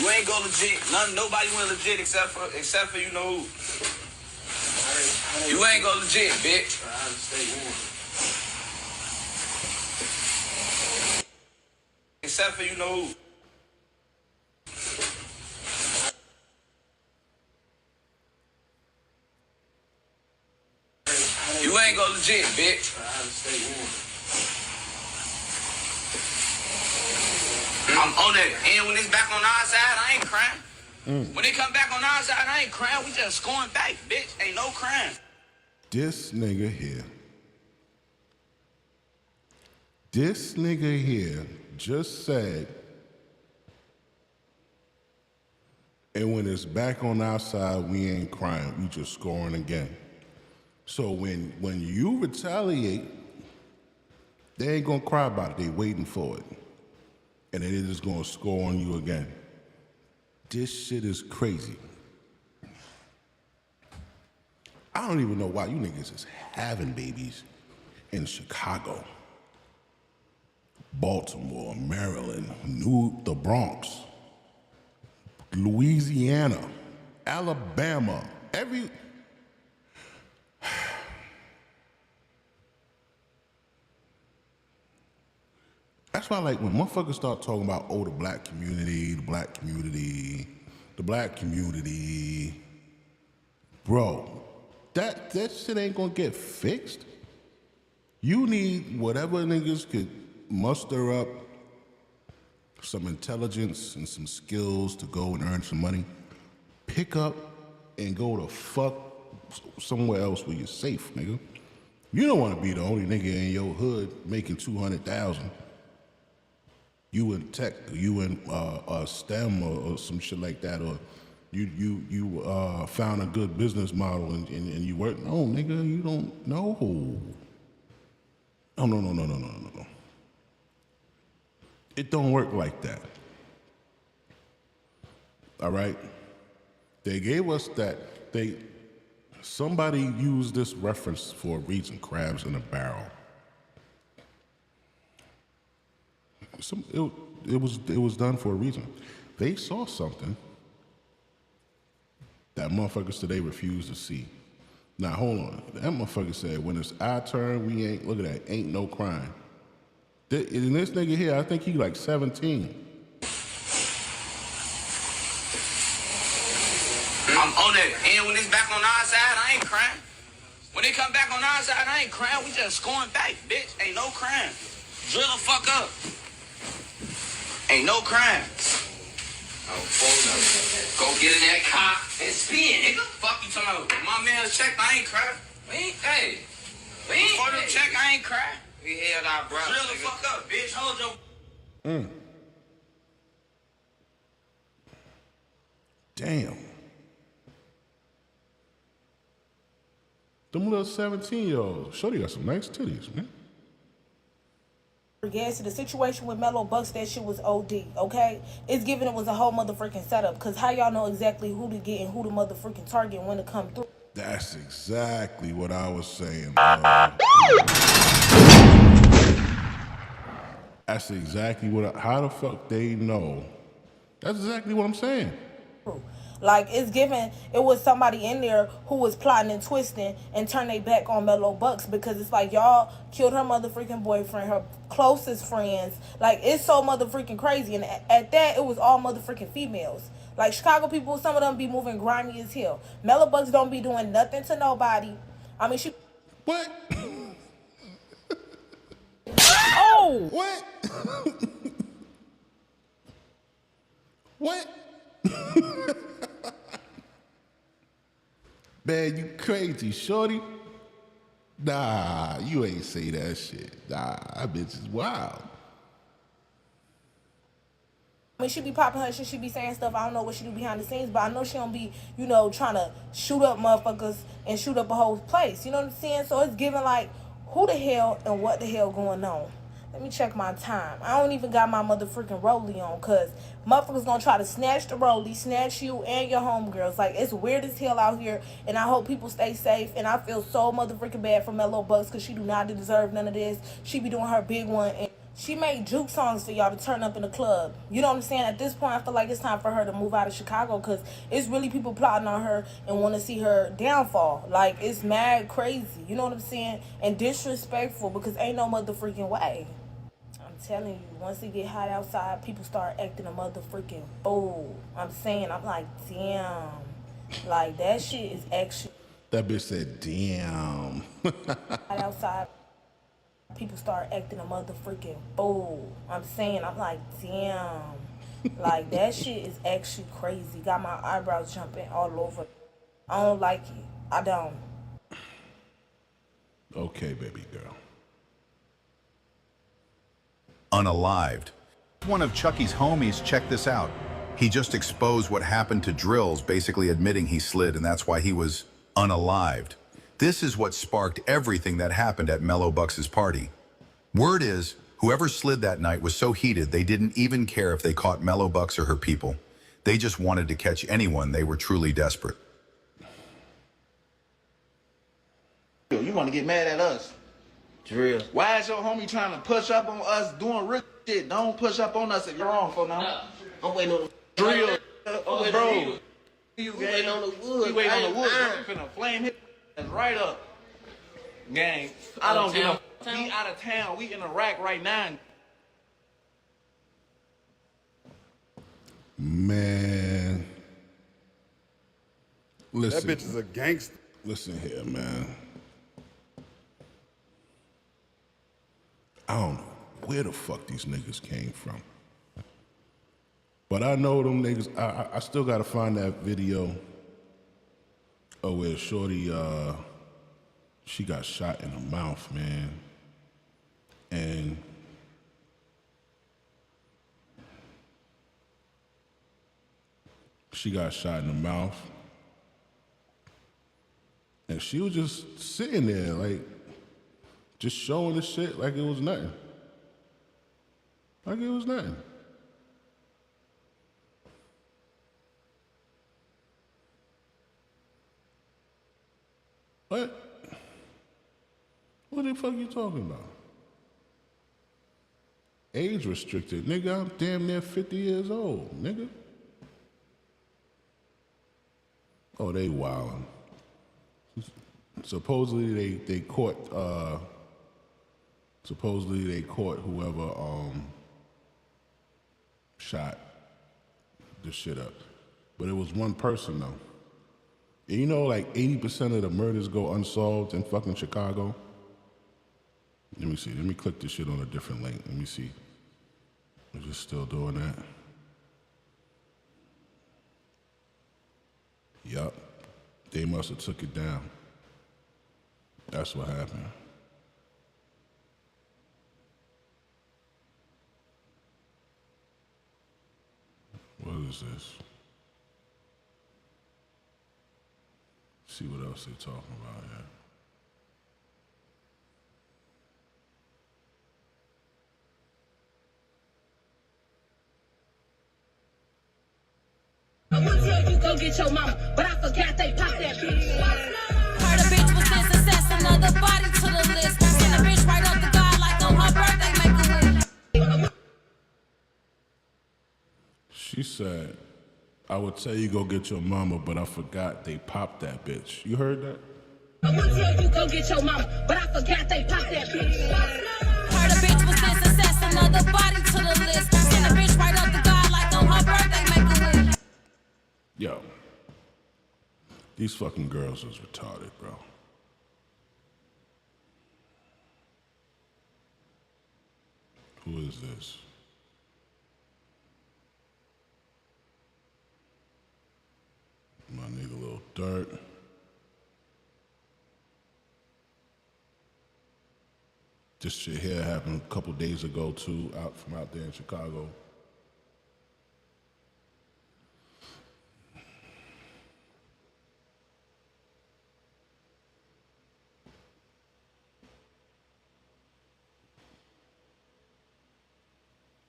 You ain't go legit. Nobody went legit except for you know who. You ain't go legit, bitch. Except for you know who. You ain't go legit, bitch. I'm on that. And when it's back on our side, I ain't crying. When they come back on our side, I ain't crying. We just scoring back, bitch. Ain't no crying. This nigga here just said, and when it's back on our side, we ain't crying. We just scoring again. So when you retaliate, they ain't gonna cry about it. They waiting for it. And then they're just gonna score on you again. This shit is crazy. I don't even know why you niggas is having babies in Chicago, Baltimore, Maryland, the Bronx, Louisiana, Alabama, That's why, like, when motherfuckers start talking about, oh, the black community, bro, that shit ain't gonna get fixed. You need whatever niggas could muster up some intelligence and some skills to go and earn some money, pick up and go to fuck somewhere else where you're safe, nigga. You don't want to be the only nigga in your hood making 200,000. You in tech, you in STEM or some shit like that, or you found a good business model and you work. No, nigga, you don't know. No. It don't work like that. All right? They gave us that. Somebody used this reference for a reason, crabs in a barrel. It was done for a reason. They saw something that motherfuckers today refuse to see. Now hold on. That motherfucker said, when it's our turn, we ain't, look at that, ain't no crime. And this nigga here, I think he like 17. I'm on that. And when it's back on our side, I ain't crying. When they come back on our side, I ain't crying. We just scoring back, bitch. Ain't no crime. Drill the fuck up. Ain't no crime. Oh, go get in that car and spin, nigga. Fuck you talking about. My man's check, I ain't crying. We ain't for the check, I ain't crying. We held our brother. Drill the fuck up, bitch. Hold your. Damn. Them little 17-year-olds. Shorty got some nice titties, man. Regards to the situation with Mellow Bucks, that shit was OD, okay? It's given it was a whole motherfucking setup, because how y'all know exactly who to get and who to motherfucking target when it come through? That's exactly what I was saying. That's exactly what how the fuck they know? That's exactly what I'm saying. Like, it's given, it was somebody in there who was plotting and twisting and turned their back on Mellow Bucks, because it's like y'all killed her motherfucking boyfriend, her closest friends. Like, it's so motherfucking crazy. And at that, it was all motherfucking females. Like, Chicago people, some of them be moving grimy as hell. Mellow Bucks don't be doing nothing to nobody. I mean, she... What? Oh! What? What? Man, you crazy, shorty. Nah, you ain't say that shit. Nah, that bitch is wild. I mean, she be popping her shit, she be saying stuff. I don't know what she do behind the scenes, but I know she don't be, you know, trying to shoot up motherfuckers and shoot up a whole place. You know what I'm saying? So it's giving like, who the hell and what the hell going on? Let me check my time. I don't even got my motherfucking rollie on, because motherfuckers gonna try to snatch the rollie, snatch you and your homegirls. Like, it's weird as hell out here, and I hope people stay safe. And I feel so motherfucking bad for Mellow Bucks, because she do not deserve none of this. She be doing her big one, and she made juke songs for y'all to turn up in the club. You know what I'm saying? At this point, I feel like it's time for her to move out of Chicago, because it's really people plotting on her and want to see her downfall. Like, it's mad crazy. You know what I'm saying? And disrespectful, because ain't no motherfucking way. I'm telling you, once it get hot outside, people start acting a motherfucking fool. I'm saying, I'm like, damn. Like, that shit is actually... That bitch said, damn. Hot outside, people start acting a motherfucking fool. I'm saying, I'm like, damn. Like, that shit is actually crazy. Got my eyebrows jumping all over. I don't like it. I don't. Okay, baby girl. Unalived. One of Chucky's homies checked this out. He just exposed what happened to Drills, basically admitting he slid, and that's why he was unalived. This is what sparked everything that happened at Mellow Bucks' party. Word is, whoever slid that night was so heated they didn't even care if they caught Mellow Bucks or her people. They just wanted to catch anyone. They were truly desperate. You want to get mad at us? Drill. Why is your homie trying to push up on us doing real shit? Don't push up on us if you're wrong for now. I'm waiting on the Drill. I'm Bro. You waiting on the wood. We waiting on the wood. We finna flame hit right up. Gang. I don't get no. We out of town. We in Iraq right now. Man. Listen. That bitch is a gangster. Listen here, man. I don't know. where the fuck these niggas came from. But I know them niggas, I still gotta find that video of where Shorty, she got shot in the mouth, man. And she got shot in the mouth. And she was just sitting there, like, just showing the shit like it was nothing. Like it was nothing. What? What the fuck you talking about? Age restricted. Nigga, I'm damn near 50 years old, nigga. Oh, they wildin'. Supposedly they caught whoever shot the shit up. But it was one person though. And you know, like 80% of the murders go unsolved in fucking Chicago. Let me see. Let me click this shit on a different link. Let me see. We're just still doing that. Yup. They must have took it down. That's what happened. What is this? See what else they're talking about here. I want to tell you go get your mama, but I forgot they popped that bitch. Heard a bitch was in success, another body to the list. Send a bitch right up to God like on her birthday, make a wish. She said, I would tell you go get your mama, but I forgot they popped that bitch. You heard that? I want to tell you go get your mama, but I forgot they popped that bitch. Heard a bitch was in success, another body to the list. Send a bitch right up to God like on her birthday, make a wish. Yo, these fucking girls is retarded, bro. Who is this? My nigga Lil Dirt. This shit here happened a couple days ago too, from out there in Chicago.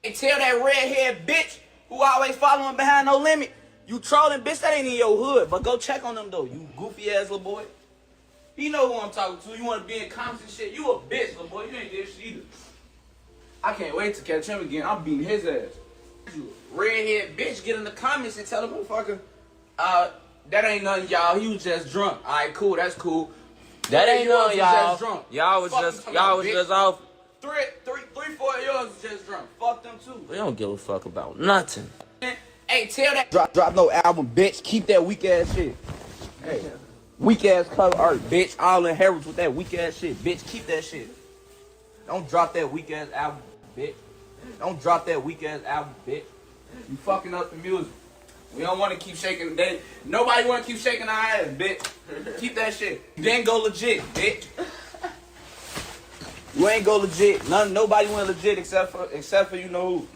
Hey, tell that redhead bitch who always following behind no limit. You trolling, bitch, that ain't in your hood. But go check on them, though, you goofy ass little boy. You know who I'm talking to. You want to be in comments and shit. You a bitch, little boy. You ain't did shit either. I can't wait to catch him again. I'm beating his ass. You redhead bitch, get in the comments and tell the motherfucker, that ain't nothing, y'all. He was just drunk. All right, cool. That's cool. That ain't nothing, y'all. Y'all was just off. 4 of yours was just drunk. Fuck them too. We don't give a fuck about nothing. Hey, tell that drop no album, bitch. Keep that weak ass shit. Hey, weak ass cover art, bitch. All inheritance with that weak ass shit, bitch. Keep that shit. Don't drop that weak ass album, bitch. Don't drop that weak ass album, bitch. You fucking up the music. We don't want to keep shaking. Nobody want to keep shaking our ass, bitch. Keep that shit. Then go legit, bitch. You ain't go legit. Nobody went legit except for you know who.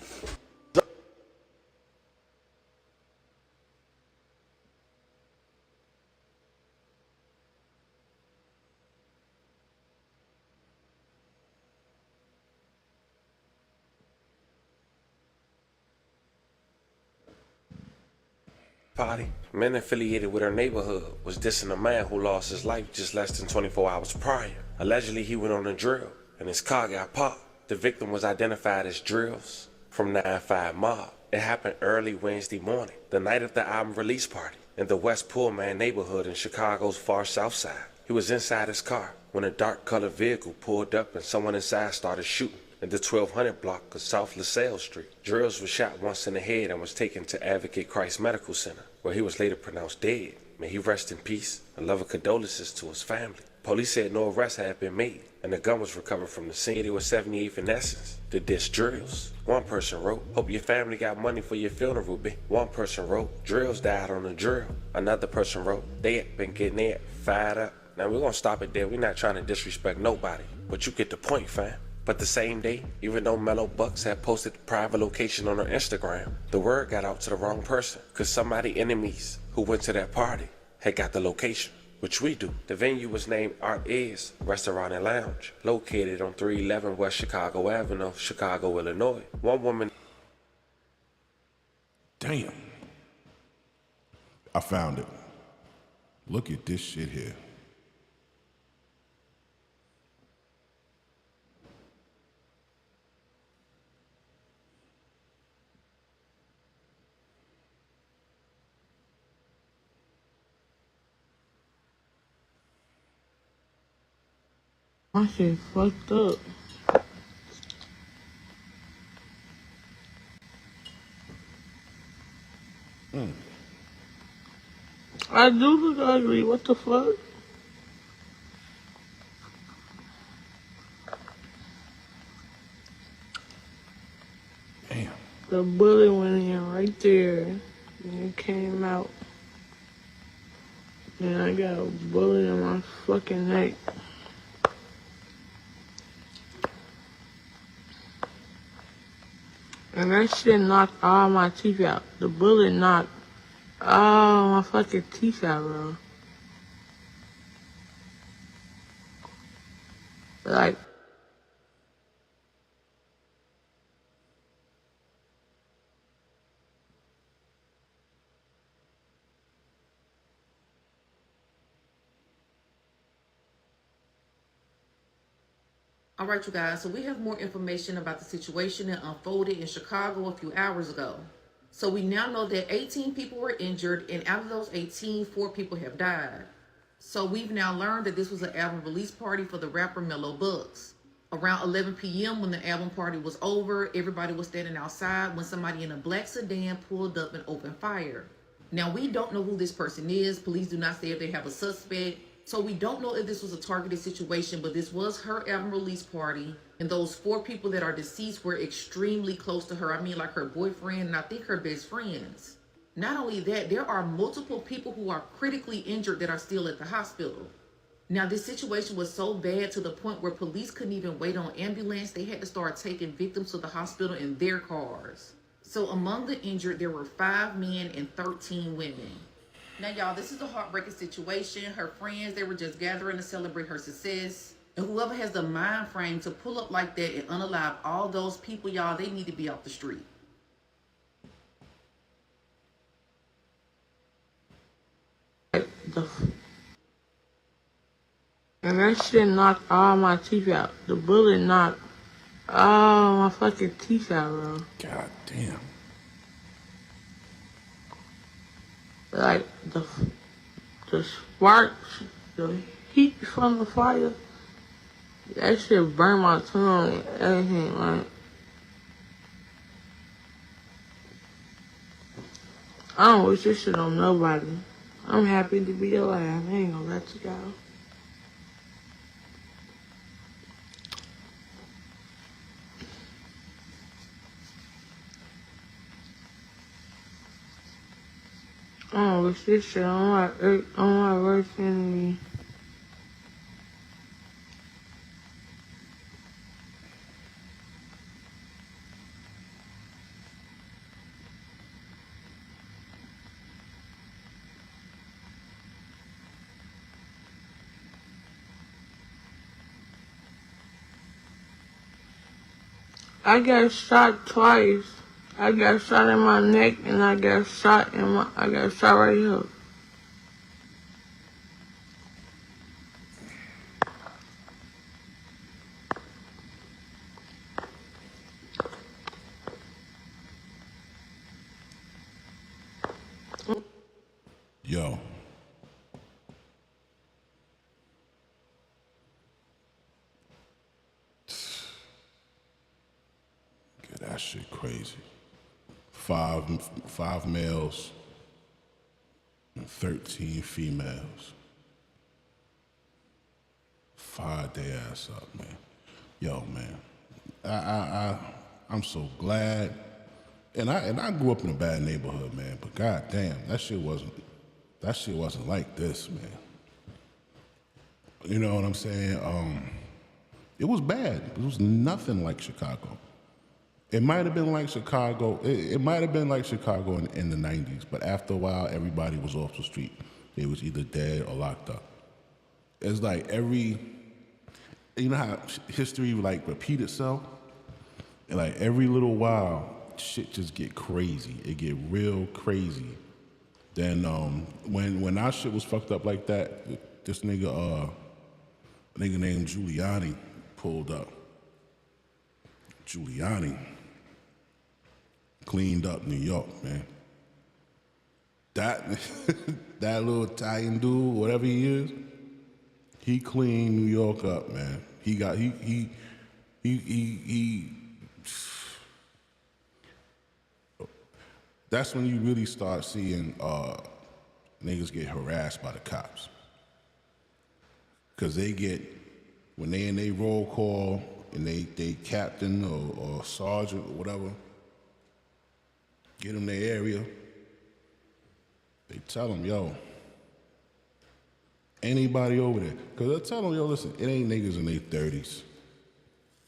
Party. Men affiliated with her neighborhood was dissing a man who lost his life just less than 24 hours prior. Allegedly, he went on a drill and his car got popped. The victim was identified as Drills from 9-5 Mob. It happened early Wednesday morning, the night of the album release party, in the West Pullman neighborhood in Chicago's far south side. He was inside his car when a dark-colored vehicle pulled up and someone inside started shooting in the 1200 block of South LaSalle Street. Drills was shot once in the head and was taken to Advocate Christ Medical Center, where he was later pronounced dead. May he rest in peace and love and condolences to his family. Police said no arrests had been made, and the gun was recovered from the scene. It was 78 in essence. The disc drills. One person wrote, hope your family got money for your funeral, B. One person wrote, drills died on the drill. Another person wrote, they had been getting it fired up. Now we're gonna stop it there. We're not trying to disrespect nobody, but you get the point, fam. But the same day, even though Mellow Bucks had posted the private location on her Instagram, the word got out to the wrong person, cause somebody enemies who went to that party had got the location. Which we do. The venue was named Art Is Restaurant and Lounge, located on 311 West Chicago Avenue, Chicago, Illinois. One woman. Damn. I found it. Look at this shit here. My shit fucked up. I do look ugly. What the fuck? Damn. The bullet went in right there, and it came out. And I got a bullet in my fucking neck. And that shit knocked all my teeth out. The bullet knocked all my fucking teeth out, bro. Like, All right, you guys, so we have more information about the situation that unfolded in Chicago a few hours ago. So we now know that 18 people were injured, and out of those 18, 4 people have died. So we've now learned that this was an album release party for the rapper Mellow Bucks. Around 11 p.m. when the album party was over, everybody was standing outside when somebody in a black sedan pulled up and opened fire. Now, we don't know who this person is. Police do not say if they have a suspect. So we don't know if this was a targeted situation, but this was her album release party. And those 4 people that are deceased were extremely close to her. I mean, like her boyfriend and I think her best friends. Not only that, there are multiple people who are critically injured that are still at the hospital. Now, this situation was so bad to the point where police couldn't even wait on ambulance. They had to start taking victims to the hospital in their cars. So among the injured, there were 5 men and 13 women. Now, y'all, this is a heartbreaking situation. Her friends, they were just gathering to celebrate her success. And whoever has the mind frame to pull up like that and unalive all those people, y'all, they need to be off the street. and that shit knocked all my teeth out. The bullet knocked all my fucking teeth out, bro. God damn. Like, the sparks, the heat from the fire, that shit burned my tongue and everything, like. I don't wish this shit on nobody. I'm happy to be alive. I ain't gonna let you go. I don't wish this shit on my worst enemy. I got shot twice. I got shot in my neck and I got shot right here. Yo. Get that shit crazy. Five males and 13 females. fired their ass up, man. Yo, man, I'm so glad. And I grew up in a bad neighborhood, man. But goddamn, that shit wasn't like this, man. You know what I'm saying? It was bad. It was nothing like Chicago. It might have been like Chicago. It might have been like Chicago in the 90s, but after a while, everybody was off the street. They was either dead or locked up. It's like you know how history like repeat itself? And like every little while, shit just get crazy. It get real crazy. Then when our shit was fucked up like that, this nigga named Giuliani pulled up. Giuliani cleaned up New York, man. That little Italian dude, whatever he is, he cleaned New York up, man. That's when you really start seeing niggas get harassed by the cops. Cause when they in their roll call and they captain or sergeant or whatever, get them their area, they tell them, yo, anybody over there. Cause they'll tell them, yo, listen, it ain't niggas in their 30s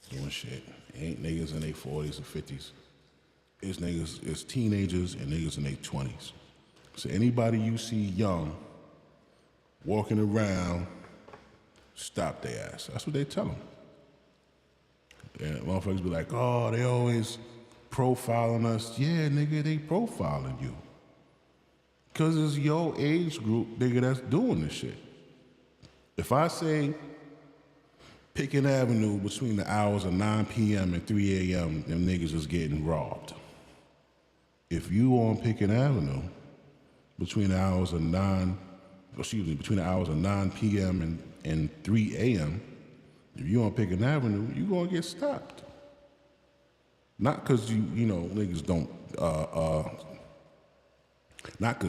doing shit. It ain't niggas in their 40s or 50s. It's niggas, it's teenagers and niggas in their 20s. So anybody you see young, walking around, stop their ass. That's what they tell them. And motherfuckers be like, oh, they always profiling us. Yeah, nigga, they profiling you. Cause it's your age group, nigga, that's doing this shit. If I say Pickett Avenue between the hours of 9 p.m. and 3 a.m., them niggas is getting robbed. If you on Pickett Avenue between the hours of 9 p.m. and 3 a.m., if you on Pickett Avenue, you gonna get stopped. Not cause you know, niggas don't, not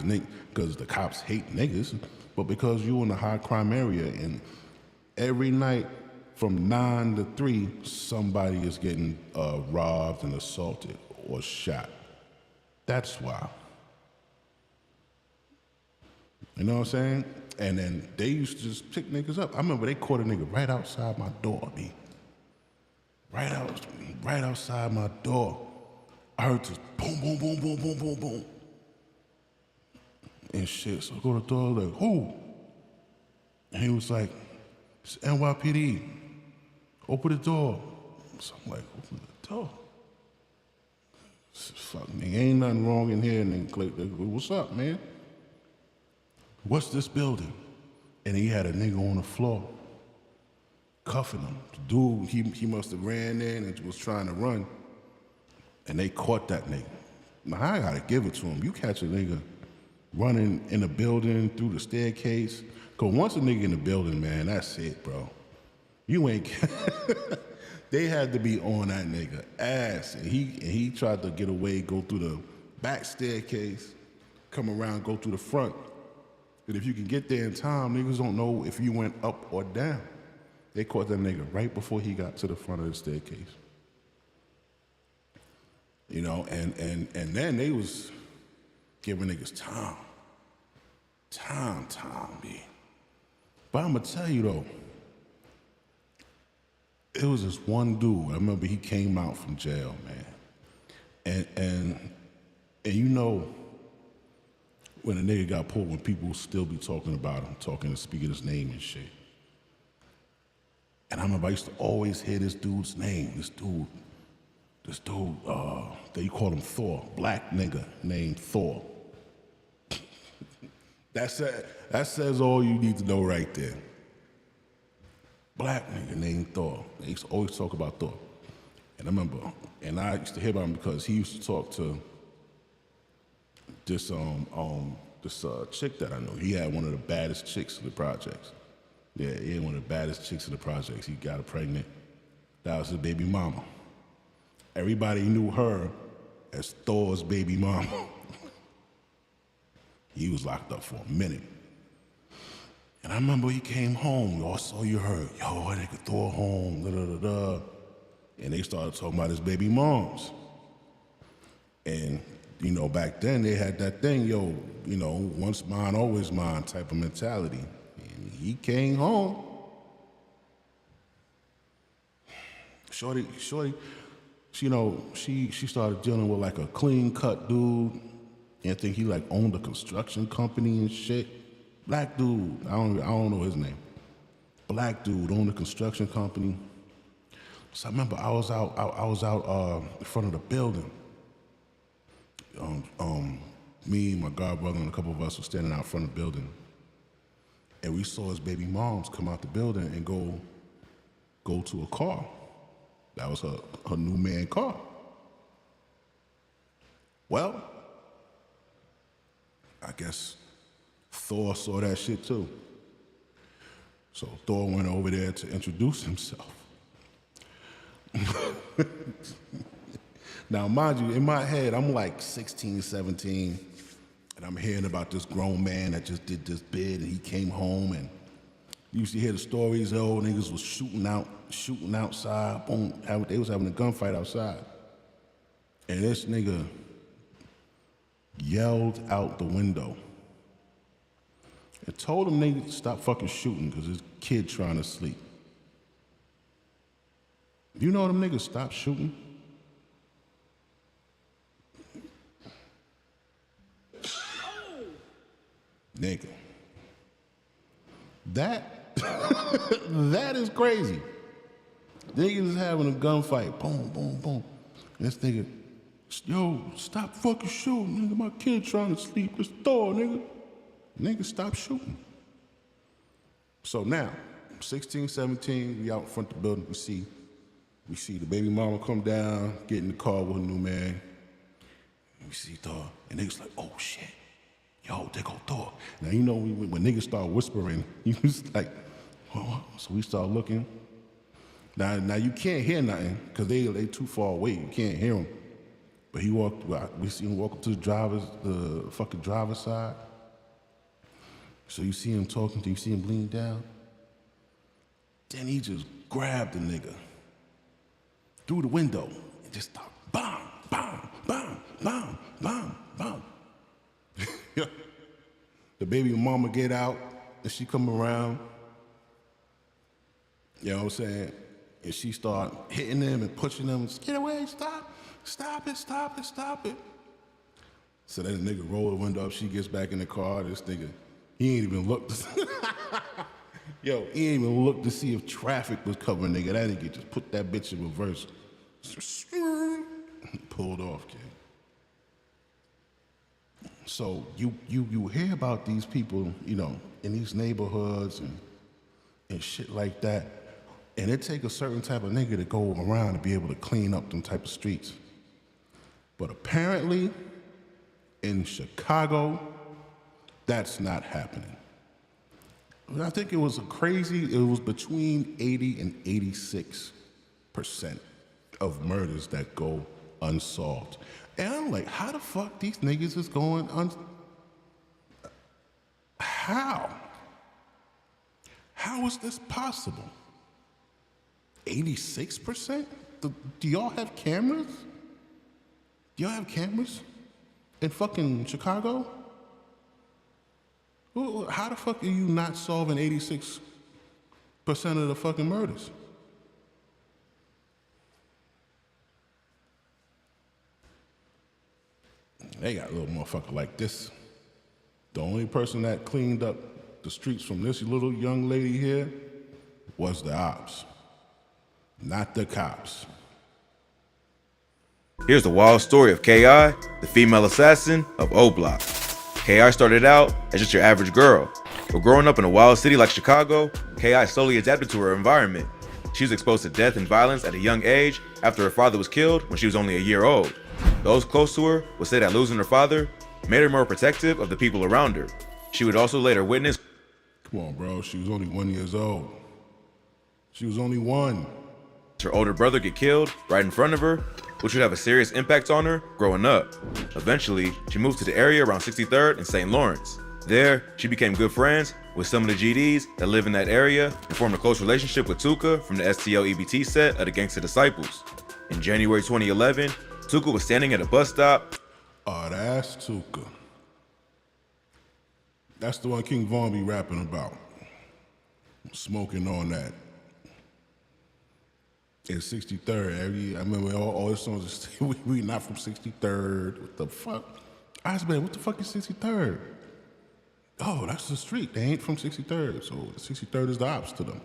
cause the cops hate niggas, but because you in a high crime area and every night from 9 to 3, somebody is getting robbed and assaulted or shot. That's why. You know what I'm saying? And then they used to just pick niggas up. I remember they caught a nigga right outside my door, B. Right outside my door. I heard this boom, boom, boom, boom, boom, boom, boom. And shit, so I go to the door, like, who? And he was like, it's NYPD. Open the door. So I'm like, open the door. Fuck, nigga, ain't nothing wrong in here. And then click, what's up, man? What's this building? And he had a nigga on the floor, cuffing him. The dude, he must have ran in and was trying to run. And they caught that nigga. Now, I gotta give it to him. You catch a nigga running in a building through the staircase. Cause once a nigga in the building, man, that's it, bro. You ain't, they had to be on that nigga ass. And he tried to get away, go through the back staircase, come around, go through the front. And if you can get there in time, niggas don't know if you went up or down. They caught that nigga right before he got to the front of the staircase. You know, and then they was giving niggas time, B. But I'm gonna tell you though, it was this one dude, I remember he came out from jail, man. And you know, when a nigga got pulled, when people still be talking about him, talking and speaking his name and shit. And I remember I used to always hear this dude's name, this dude, they call him Thor, black nigga named Thor. That says all you need to know right there. Black nigga named Thor. They used to always talk about Thor. And I remember, and I used to hear about him because he used to talk to this chick that I know. He had one of the baddest chicks in the projects. Yeah, he had one of the baddest chicks in the projects. He got her pregnant. That was his baby mama. Everybody knew her as Thor's baby mama. He was locked up for a minute. And I remember he came home, that's all you heard. Yo, they could throw her home, da-da-da-da. And they started talking about his baby moms. And, you know, back then they had that thing, yo, you know, once mine, always mine type of mentality. And he came home. Shorty, you know, she started dealing with like a clean-cut dude. And I think he like owned a construction company and shit. Black dude, I don't know his name. Black dude owned a construction company. So I remember I was out in front of the building. Me, my godbrother, and a couple of us were standing out front of the building. And we saw his baby moms come out the building and go to a car. That was her new man car. Well, I guess Thor saw that shit too. So Thor went over there to introduce himself. Now, mind you, in my head, I'm like 16, 17, and I'm hearing about this grown man that just did this bid, and he came home, and you used to hear the stories, old niggas was shooting outside, boom, they was having a gunfight outside. And this nigga yelled out the window and told them niggas to stop fucking shooting because his kid trying to sleep. You know them niggas stopped shooting? Nigga. That is crazy. Niggas is having a gunfight. Boom, boom, boom. This nigga, yo, stop fucking shooting, nigga. My kid trying to sleep. This door, nigga. Nigga, stop shooting. So now, 16, 17, we out in front of the building. We see the baby mama come down, get in the car with a new man. We see Thor, and niggas like, oh shit. Yo, there go Thor. Now, you know, when niggas start whispering, you just like, oh. So we start looking. Now you can't hear nothing because they too far away. You can't hear them. But we see him walk up to the fucking driver's side. So you see him talking to you, see him lean down. Then he just grabbed the nigga through the window and just start bam, bam, bam, bam, bam, bam. The baby mama get out and she come around. You know what I'm saying? And she start hitting them and pushing them. Get away, stop it. So then the nigga roll the window up. She gets back in the car. This nigga, he ain't even looked. Yo, he ain't even looked to see if traffic was covering, nigga. That nigga just put that bitch in reverse. Pulled off, kid. So you hear about these people, you know, in these neighborhoods and shit like that, and it take a certain type of nigga to go around to be able to clean up them type of streets. But apparently, in Chicago, that's not happening. I think it was between 80 and 86% of murders that go unsolved. And I'm like, how the fuck these niggas is going How? How is this possible? 86%? Do y'all have cameras? Do y'all have cameras in fucking Chicago? How the fuck are you not solving 86% of the fucking murders? They got a little motherfucker like this. The only person that cleaned up the streets from this little young lady here was the ops, not the cops. Here's the wild story of K.I., the female assassin of O Block. K.I. started out as just your average girl, but growing up in a wild city like Chicago, K.I. slowly adapted to her environment. She was exposed to death and violence at a young age after her father was killed when she was only a year old. Those close to her would say that losing her father made her more protective of the people around her. She would also later witness— Come on, bro, she was only 1 year old. She was only one. Her older brother get killed right in front of her, which would have a serious impact on her growing up. Eventually, she moved to the area around 63rd and St. Lawrence. There, she became good friends with some of the GDs that live in that area and formed a close relationship with Tuka from the STL EBT set of the Gangsta Disciples. In January 2011, Tuka was standing at a bus stop. Oh, that's Tuka. That's the one King Von be rapping about. Smoking on that. In 63rd, I remember all his songs, we not from 63rd. What the fuck? I was like, what the fuck is 63rd? Oh, that's the street. They ain't from 63rd, so 63rd is the ops to them.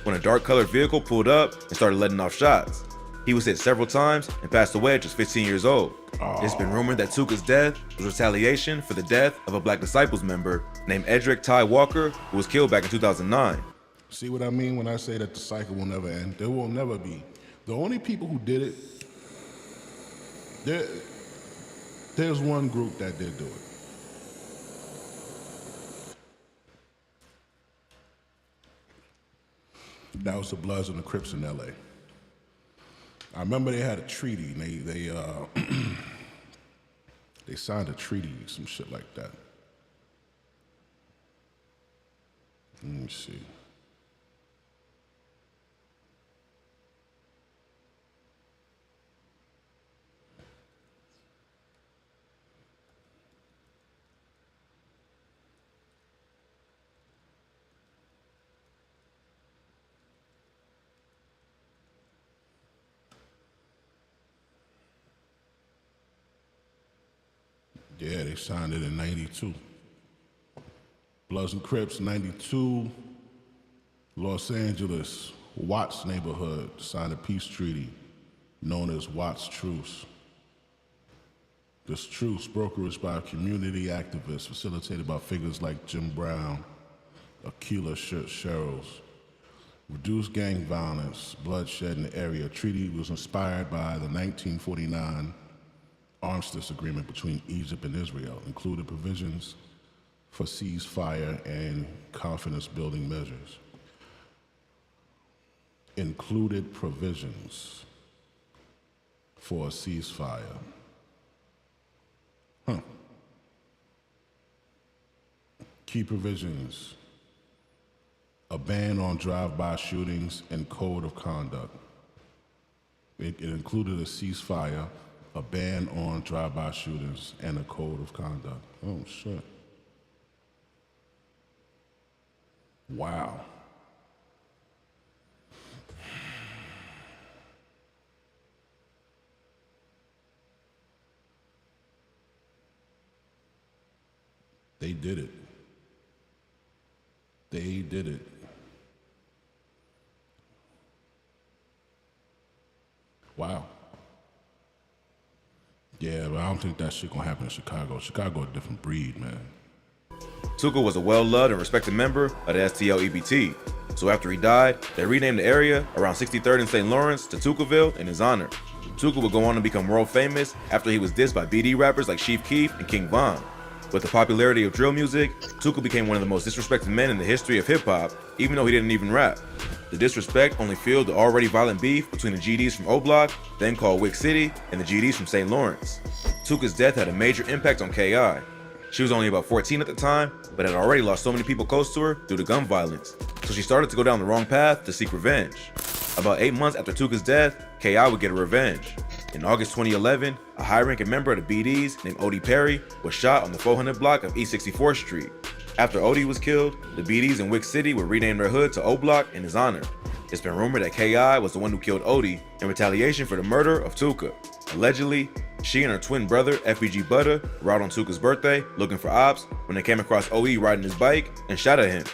When a dark colored vehicle pulled up and started letting off shots. He was hit several times and passed away at just 15 years old. It's been rumored that Tuka's death was retaliation for the death of a Black Disciples member named Edric Ty Walker, who was killed back in 2009. See what I mean when I say that the cycle will never end? There will never be. The only people who did it, there's one group that did do it. That was the Bloods and the Crips in LA. I remember they had a treaty, and they signed a treaty, some shit like that. Let me see. Yeah, they signed it in 92. Bloods and Crips, 92. Los Angeles, Watts neighborhood signed a peace treaty known as Watts Truce. This truce, brokered by community activists, facilitated by figures like Jim Brown, Aquila Sherrills, reduced gang violence, bloodshed in the area. Treaty was inspired by the 1949 armistice agreement between Egypt and Israel, included provisions for ceasefire and confidence-building measures. Included provisions for a ceasefire. Key provisions: a ban on drive-by shootings and code of conduct. It included a ceasefire, a ban on drive-by shootings, and a code of conduct. Oh, shit. Wow. They did it. They did it. Wow. Yeah, but I don't think that shit gonna happen in Chicago. Chicago a different breed, man. Tuka was a well-loved and respected member of the STL EBT. So after he died, they renamed the area around 63rd and St. Lawrence to Tukaville in his honor. Tuka would go on to become world famous after he was dissed by BD rappers like Chief Keef and King Von. With the popularity of drill music, Tuka became one of the most disrespected men in the history of hip-hop, even though he didn't even rap. The disrespect only fueled the already violent beef between the GDs from O Block, then called Wick City, and the GDs from St. Lawrence. Tuka's death had a major impact on KI. She was only about 14 at the time, but had already lost so many people close to her due to gun violence, so she started to go down the wrong path to seek revenge. About 8 months after Tuka's death, KI would get a revenge. In August 2011, a high-ranking member of the BDs named Odie Perry was shot on the 400 block of East 64th Street. After Odie was killed, the BDs in Wick City would rename their hood to O Block in his honor. It's been rumored that KI was the one who killed Odie in retaliation for the murder of Tuka. Allegedly, she and her twin brother, FBG Butter, were out on Tuka's birthday looking for ops when they came across Odie riding his bike and shot at him.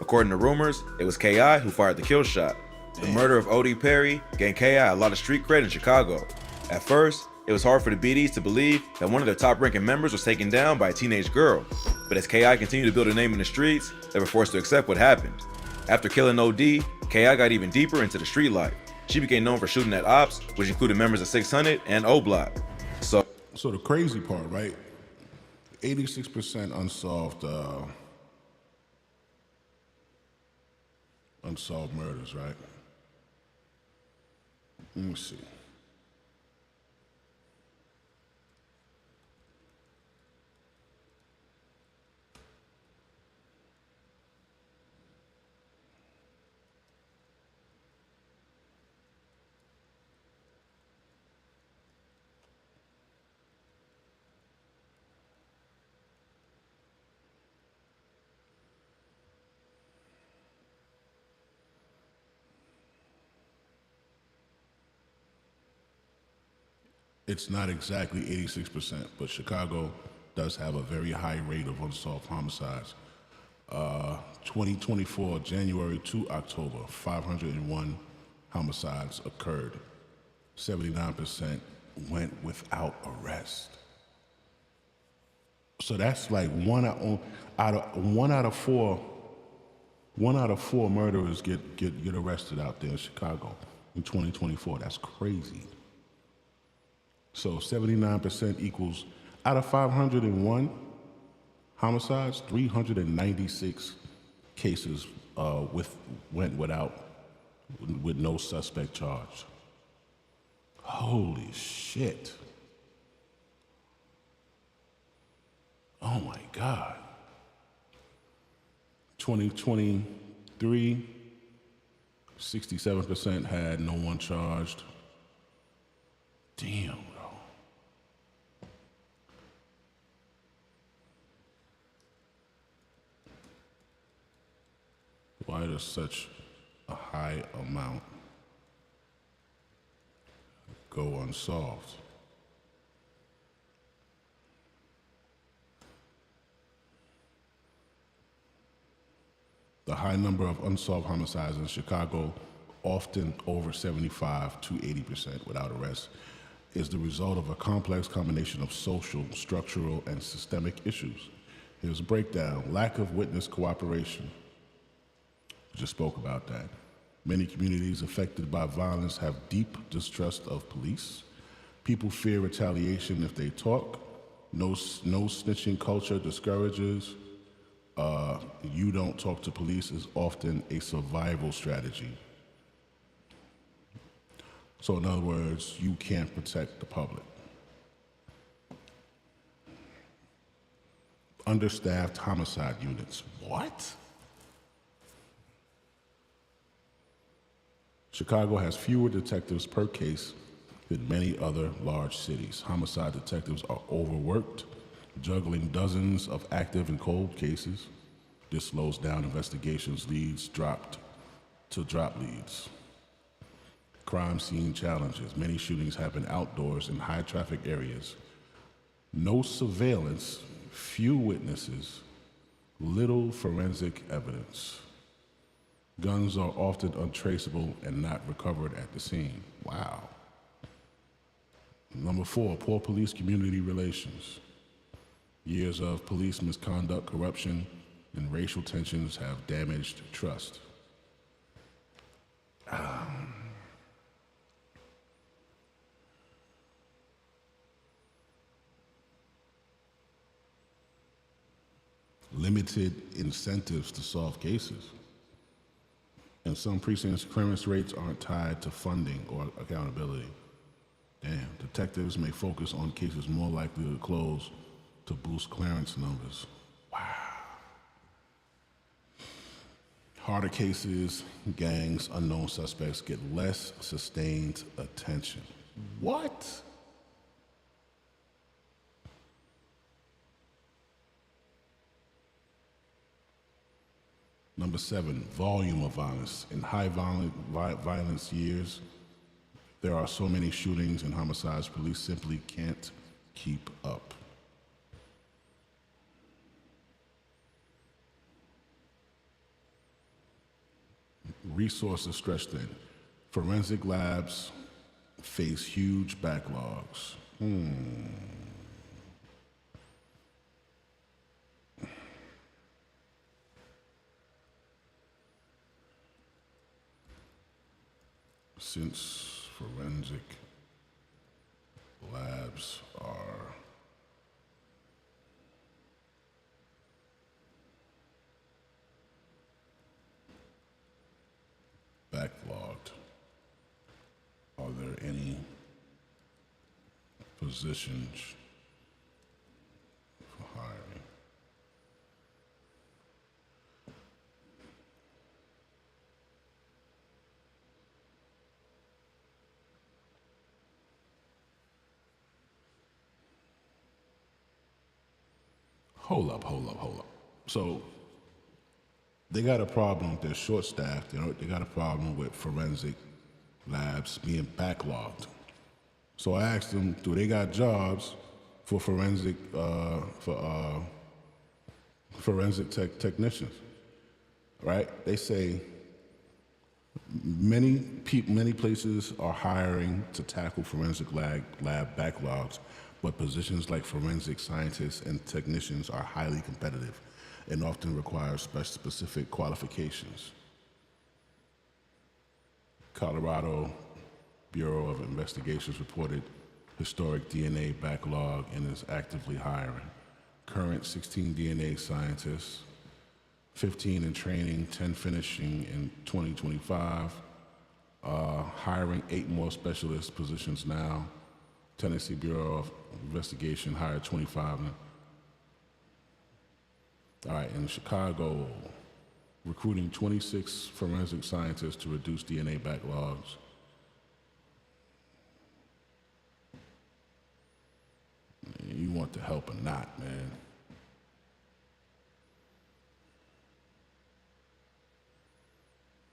According to rumors, it was KI who fired the kill shot. The murder of Odie Perry gained KI a lot of street cred in Chicago. At first, it was hard for the BDs to believe that one of their top-ranking members was taken down by a teenage girl. But as KI continued to build a name in the streets, they were forced to accept what happened. After killing OD, KI got even deeper into the street life. She became known for shooting at ops, which included members of 600 and O Block. So the crazy part, right? 86% unsolved murders, right? Let me see. It's not exactly 86%, but Chicago does have a very high rate of unsolved homicides. 2024, January to October, 501 homicides occurred. 79% went without arrest. So that's like one out of four murderers get arrested out there in Chicago in 2024. That's crazy. So 79% equals, out of 501 homicides, 396 cases went with no suspect charged. Holy shit. Oh my God. 2023, 67% had no one charged. Damn, bro. Why does such a high amount go unsolved? The high number of unsolved homicides in Chicago, often over 75 to 80% without arrest, is the result of a complex combination of social, structural, and systemic issues. Here's a breakdown. Lack of witness cooperation. Just spoke about that. Many communities affected by violence have deep distrust of police. People fear retaliation if they talk. No snitching culture discourages. You don't talk to police is often a survival strategy. So in other words, you can't protect the public. Understaffed homicide units. What? Chicago has fewer detectives per case than many other large cities. Homicide detectives are overworked, juggling dozens of active and cold cases. This slows down investigations, leads drop leads. Crime scene challenges. Many shootings happen outdoors in high traffic areas. No surveillance, few witnesses, little forensic evidence. Guns are often untraceable and not recovered at the scene. Wow. Number 4, poor police community relations. Years of police misconduct, corruption, and racial tensions have damaged trust. Limited incentives to solve cases. In some precincts, clearance rates aren't tied to funding or accountability. Damn, detectives may focus on cases more likely to close to boost clearance numbers. Wow. Harder cases, gangs, unknown suspects get less sustained attention. What? Number 7, volume of violence. In high violence years, there are so many shootings and homicides, police simply can't keep up. Resources stretched thin. Forensic labs face huge backlogs. Since forensic labs are backlogged, are there any positions for hiring? Hold up. So they got a problem, they're short-staffed, they got a problem with forensic labs being backlogged. So I asked them, do they got jobs for forensic technicians? Right? They say many places are hiring to tackle forensic lab backlogs, but positions like forensic scientists and technicians are highly competitive and often require specific qualifications. Colorado Bureau of Investigations reported historic DNA backlog and is actively hiring. Current 16 DNA scientists, 15 in training, 10 finishing in 2025. Hiring 8 more specialist positions now. Tennessee Bureau of Investigation hired 25. All right, in Chicago, recruiting 26 forensic scientists to reduce DNA backlogs. You want the help or not, man?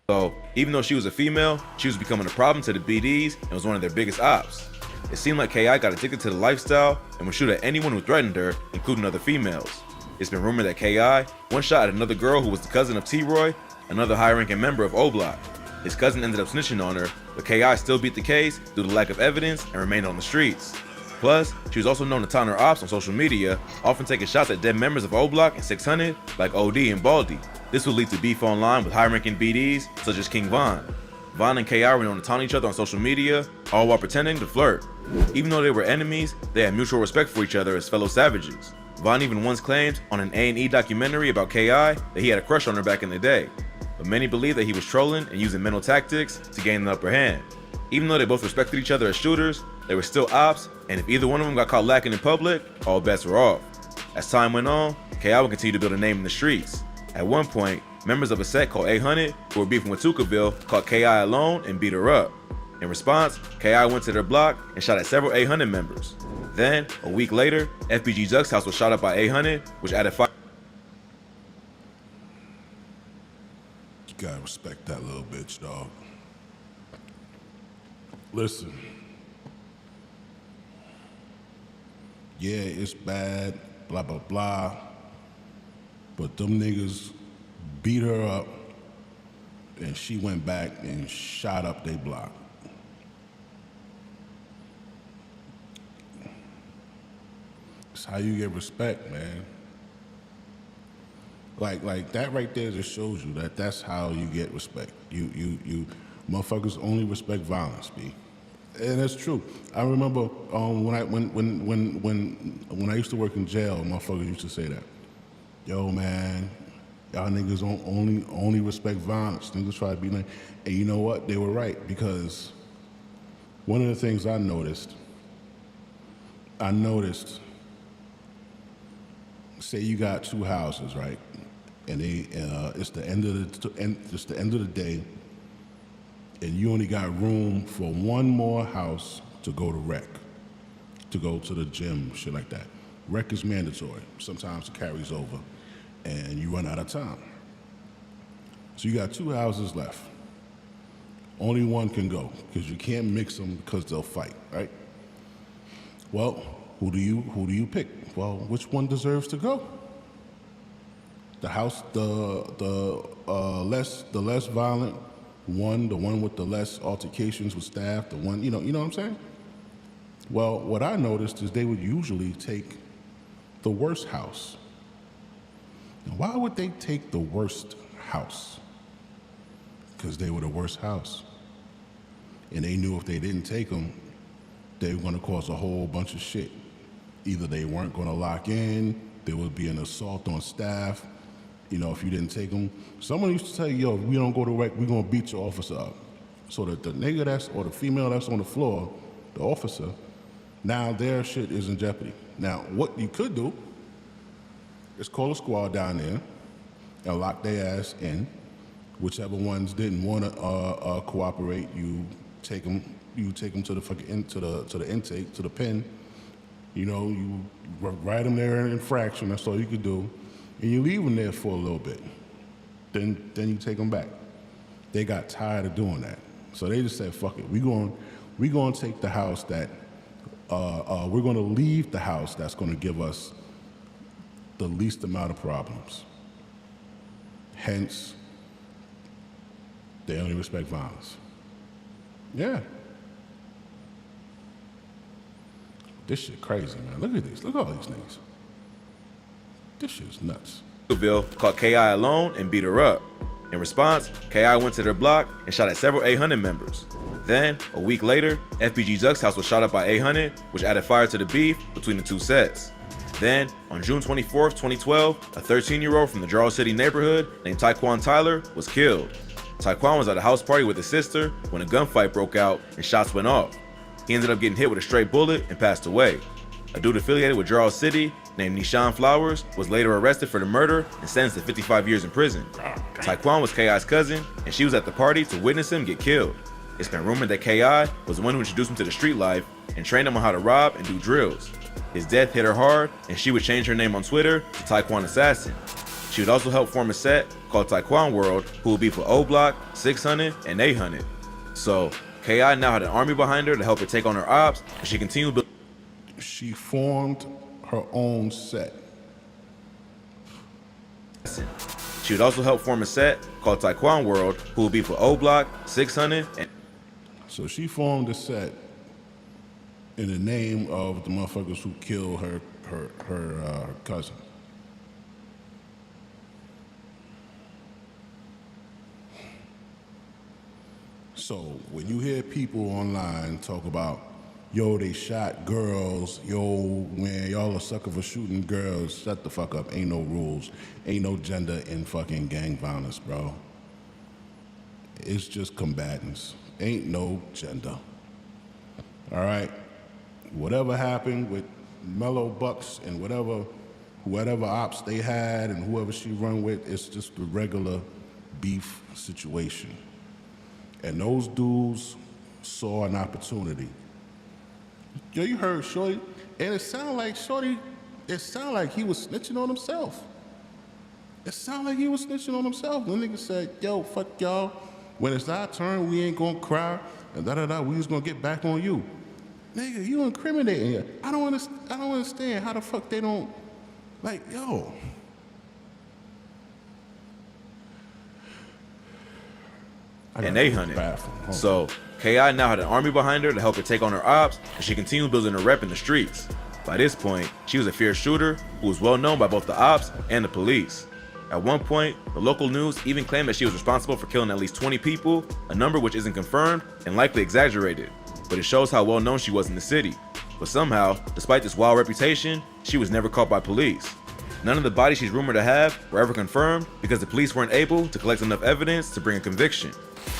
So, even though she was a female, she was becoming a problem to the BDs and was one of their biggest ops. It seemed like KI got addicted to the lifestyle and would shoot at anyone who threatened her, including other females. It's been rumored that KI one shot at another girl who was the cousin of T-Roy, another high-ranking member of O-Block. His cousin ended up snitching on her, but KI still beat the case due to lack of evidence and remained on the streets. Plus, she was also known to taunt her ops on social media, often taking shots at dead members of O-Block and 600 like OD and Baldy. This would lead to beef online with high-ranking BDs such as King Von. Von and KI were known to taunt each other on social media, all while pretending to flirt. Even though they were enemies, they had mutual respect for each other as fellow savages. Von even once claimed on an A&E documentary about KI that he had a crush on her back in the day, but many believe that he was trolling and using mental tactics to gain the upper hand. Even though they both respected each other as shooters, they were still ops, and if either one of them got caught lacking in public, all bets were off. As time went on, KI would continue to build a name in the streets. At one point, members of a set called 800, who were beefing with Tukaville, caught KI alone and beat her up. In response, KI went to their block and shot at several 800 members. Then, a week later, FBG Zuck's house was shot up by 800, which added fire. You gotta respect that little bitch, dog. Listen. Yeah, it's bad, blah, blah, blah. But them niggas beat her up and she went back and shot up their block. It's how you get respect, man. Like that right there just shows you that that's how you get respect. You motherfuckers only respect violence, B. And that's true. I remember when I used to work in jail, motherfuckers used to say that. Yo, man, y'all niggas only respect violence. Niggas try to be nice. And you know what? They were right, because one of the things I noticed, say you got 2 houses, right? And it's the end of the day, and you only got room for one more house to go to rec, to go to the gym, shit like that. Rec is mandatory. Sometimes it carries over, and you run out of time. So you got 2 houses left. Only one can go, because you can't mix them because they'll fight, right? Well, who do you pick? Well, which one deserves to go? The house, the less violent one, the one with the less altercations with staff, the one, you know what I'm saying? Well, what I noticed is they would usually take the worst house. Now, why would they take the worst house? Because they were the worst house. And they knew if they didn't take them, they were gonna cause a whole bunch of shit. Either they weren't gonna lock in, there would be an assault on staff, you know, if you didn't take them. Someone used to tell you, yo, if we don't go to rec, we're gonna beat your officer up. So that the nigga or the female that's on the floor, the officer, now their shit is in jeopardy. Now, what you could do is call a squad down there and lock their ass in. Whichever ones didn't want to cooperate, you take them to the fucking to the intake, to the pen. You know, you write them there in infraction. That's all you could do, and you leave them there for a little bit. Then you take them back. They got tired of doing that, so they just said, "Fuck it, we going to take the house that we're going to leave the house that's going to give us the least amount of problems. Hence, they only respect violence. Yeah. This shit crazy, man. Look at this. Look at all these niggas. This shit is nuts. Bill caught K.I. alone and beat her up. In response, K.I. went to their block and shot at several 800 members. Then, a week later, FBG Zuck's house was shot up by 800, which added fire to the beef between the two sets. Then, on June 24th, 2012, a 13-year-old from the Jarrell City neighborhood named Taekwon Tyler was killed. Taekwon was at a house party with his sister when a gunfight broke out and shots went off. He ended up getting hit with a stray bullet and passed away. A dude affiliated with Jarrell City named Nishan Flowers was later arrested for the murder and sentenced to 55 years in prison. Taekwon was K.I.'s cousin, and she was at the party to witness him get killed. It's been rumored that K.I. was the one who introduced him to the street life and trained him on how to rob and do drills. His death hit her hard, and she would change her name on Twitter to Taekwon Assassin. She would also help form a set called Taekwon World, who would be for O Block, 600, and 800. So, K.I. now had an army behind her to help her take on her ops, and she continued building. She formed her own set. She would also help form a set called Taekwon World, who would be for O Block, 600, and... So she formed a set in the name of the motherfuckers who killed her cousin. So when you hear people online talk about, yo, they shot girls, yo, man, y'all a sucker for shooting girls, shut the fuck up. Ain't no rules. Ain't no gender in fucking gang violence, bro. It's just combatants. Ain't no gender. All right? Whatever happened with Mellow Bucks and whatever ops they had and whoever she run with, it's just a regular beef situation. And those dudes saw an opportunity. Yo, you heard Shorty, and it sounded like he was snitching on himself. It sounded like he was snitching on himself. The nigga said, yo, fuck y'all. When it's our turn, we ain't gonna cry, and da-da-da, we just gonna get back on you. Nigga, you incriminating her. I don't understand how the fuck they don't, like, yo. And 800. So, K.I. now had an army behind her to help her take on her ops, and she continued building her rep in the streets. By this point, she was a fierce shooter who was well known by both the ops and the police. At one point, the local news even claimed that she was responsible for killing at least 20 people, a number which isn't confirmed and likely exaggerated, but it shows how well known she was in the city. But somehow, despite this wild reputation, she was never caught by police. None of the bodies she's rumored to have were ever confirmed because the police weren't able to collect enough evidence to bring a conviction.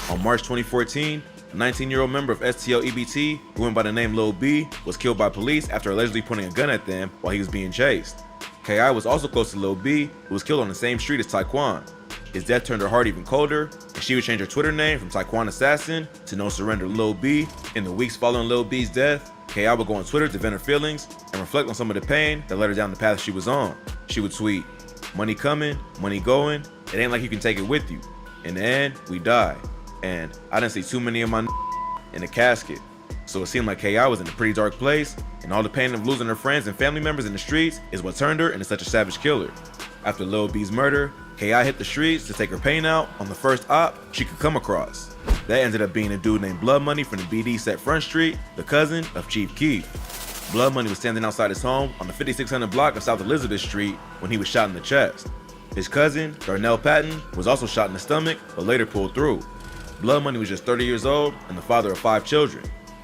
On March 2014, a 19-year-old member of STL EBT, who went by the name Lil B, was killed by police after allegedly pointing a gun at them while he was being chased. K.I. was also close to Lil B, who was killed on the same street as Taekwon. His death turned her heart even colder, and she would change her Twitter name from Taekwon Assassin to No Surrender Lil B. In the weeks following Lil B's death, K.I. would go on Twitter to vent her feelings and reflect on some of the pain that led her down the path she was on. She would tweet, "Money coming, money going, it ain't like you can take it with you. In the end, we die. And I didn't see too many of my in a casket." So it seemed like K.I. was in a pretty dark place, and all the pain of losing her friends and family members in the streets is what turned her into such a savage killer. After Lil B's murder, K.I. hit the streets to take her pain out on the first op she could come across. That ended up being a dude named Blood Money from the BD set Front Street, the cousin of Chief Keef. Blood Money was standing outside his home on the 5600 block of South Elizabeth Street when he was shot in the chest. His cousin, Darnell Patton, was also shot in the stomach, but later pulled through. Blood Money was just 30 years old and the father of 5 children.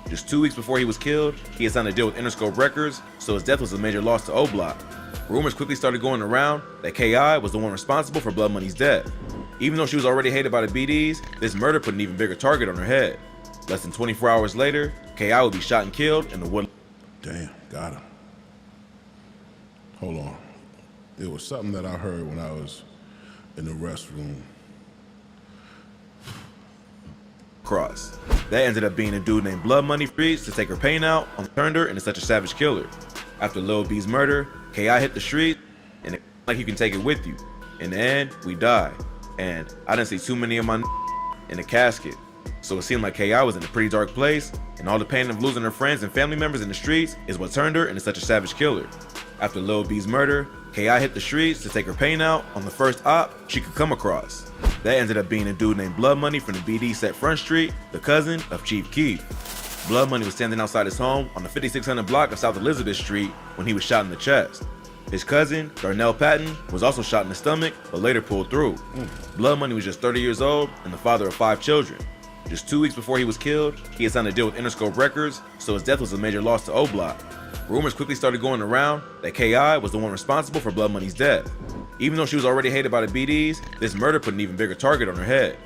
Just 2 weeks before he was killed, he had signed a deal with Interscope Records, so his death was a major loss to O Block. Rumors quickly started going around that K.I. was the one responsible for Blood Money's death. Even though she was already hated by the BDs, this murder put an even bigger target on her head. Less than 24 hours later, K.I. would be shot and killed in the wood. Damn, got him. Hold on. It was something that I heard when I was in the restroom. Cross. That ended up being a dude named Blood Money Streets to take her pain out and turned her into such a savage killer. After Lil B's murder, K.I. hit the street, and it like you can take it with you. In the end, we die. And I didn't see too many of my in a casket. So it seemed like KI was in a pretty dark place, and all the pain of losing her friends and family members in the streets is what turned her into such a savage killer. After Lil B's murder, KI hit the streets to take her pain out on the first op she could come across. That ended up being a dude named Blood Money from the BD set Front Street, the cousin of Chief Keef. Blood Money was standing outside his home on the 5600 block of South Elizabeth Street when he was shot in the chest. His cousin, Darnell Patton, was also shot in the stomach, but later pulled through. Blood Money was just 30 years old and the father of 5 children. Just 2 weeks before he was killed, he had signed a deal with Interscope Records, so his death was a major loss to O-Block. Rumors quickly started going around that KI was the one responsible for Blood Money's death. Even though she was already hated by the BDs, this murder put an even bigger target on her head.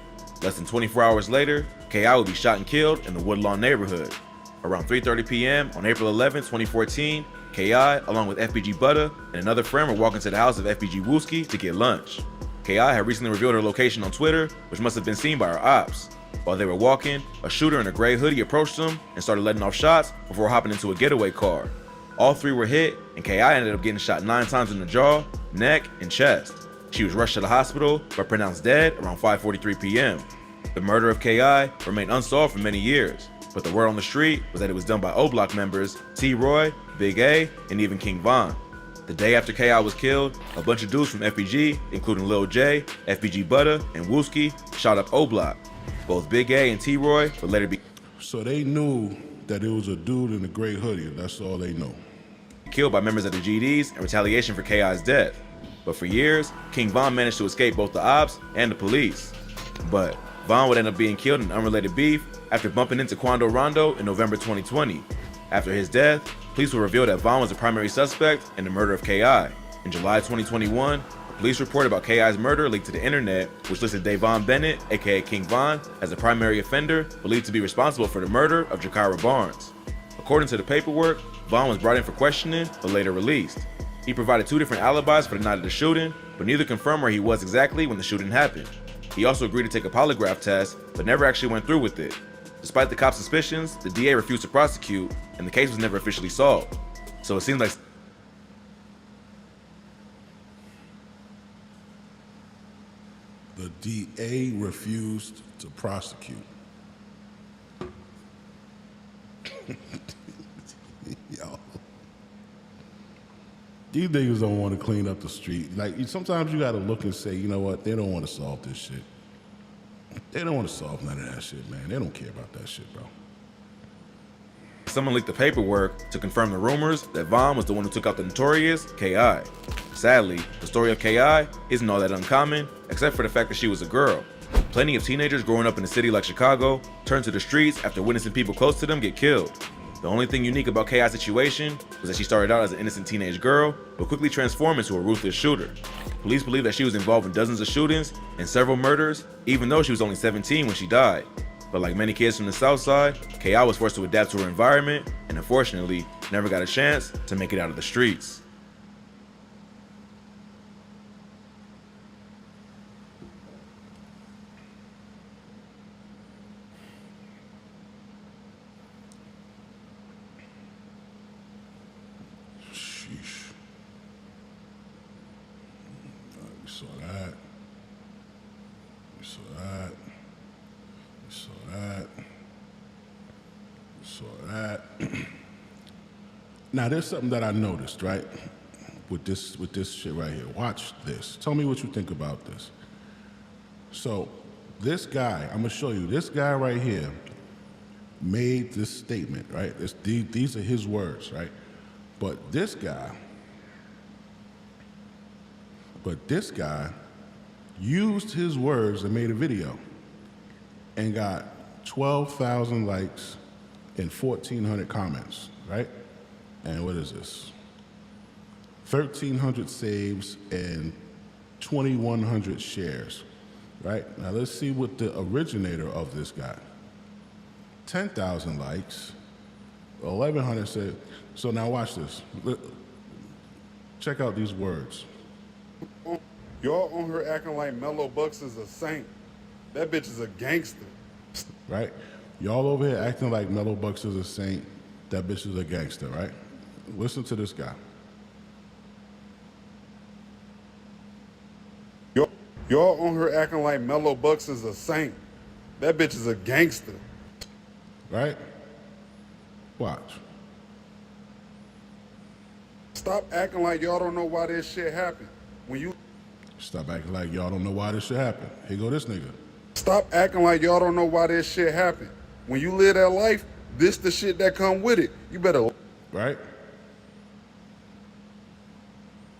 Less than 24 hours later, KI would be shot and killed in the Woodlawn neighborhood. Around 3:30 p.m. on April 11, 2014, KI, along with FBG Butter and another friend, were walking to the house of FBG Wooski to get lunch. KI had recently revealed her location on Twitter, which must have been seen by her ops. While they were walking, a shooter in a gray hoodie approached them and started letting off shots before hopping into a getaway car. All 3 were hit, and KI ended up getting shot 9 times in the jaw, neck, and chest. She was rushed to the hospital, but pronounced dead around 5:43 p.m. The murder of KI remained unsolved for many years, but the word on the street was that it was done by O-Block members T-Roy, Big A, and even King Von. The day after KI was killed, a bunch of dudes from FBG, including Lil J, FBG Butter, and Wooski, shot up O-Block. Both Big A and T-Roy would later be So they knew that it was a dude in a gray hoodie. That's all they know. Killed by members of the GDs in retaliation for KI's death. But for years, King Von managed to escape both the ops and the police. But Von would end up being killed in unrelated beef after bumping into Quando Rondo in November 2020. After his death, police would reveal that Von was the primary suspect in the murder of KI. In July 2021, a police report about KI's murder leaked to the internet, which listed Davon Bennett, aka King Von, as the primary offender believed to be responsible for the murder of Jakira Barnes. According to the paperwork, Von was brought in for questioning, but later released. He provided 2 different alibis for the night of the shooting, but neither confirmed where he was exactly when the shooting happened. He also agreed to take a polygraph test, but never actually went through with it. Despite the cops' suspicions, the DA refused to prosecute, and the case was never officially solved. So it seems like The DA refused to prosecute. Yo. These niggas don't want to clean up the street. Like, sometimes you gotta look and say, you know what, they don't want to solve this shit. They don't want to solve none of that shit, man. They don't care about that shit, bro. someone leaked the paperwork to confirm the rumors that Von was the one who took out the notorious KI. Sadly, the story of KI isn't all that uncommon, except for the fact that she was a girl. Plenty of teenagers growing up in a city like Chicago turn to the streets after witnessing people close to them get killed. The only thing unique about KI's situation was that she started out as an innocent teenage girl, but quickly transformed into a ruthless shooter. Police believe that she was involved in dozens of shootings and several murders, even though she was only 17 when she died. But like many kids from the South Side, KI was forced to adapt to her environment and unfortunately never got a chance to make it out of the streets. Sheesh. We saw that. We saw that. We saw that. We saw that. Now, there's something that I noticed, right? With this shit right here. Watch this. Tell me what you think about this. So, this guy, I'm gonna show you. This guy right here made this statement, right? These are his words, right? But this guy used his words and made a video and got 12,000 likes and 1,400 comments, right? And what is this? 1,300 saves and 2,100 shares, right? Now let's see what the originator of this got. 10,000 likes, 1,100 saves. So now watch this. Check out these words. Y'all on her acting like Mellow Bucks is a saint. That bitch is a gangster. Right? Y'all over here acting like Mellow Bucks is a saint. That bitch is a gangster, right? Listen to this guy. Y'all on her acting like Mellow Bucks is a saint. That bitch is a gangster. Right? Watch. Stop acting like y'all don't know why this shit happened. When you Stop acting like y'all don't know why this shit happened. Here go this nigga. Stop acting like y'all don't know why this shit happened. When you live that life, this the shit that come with it. You better right?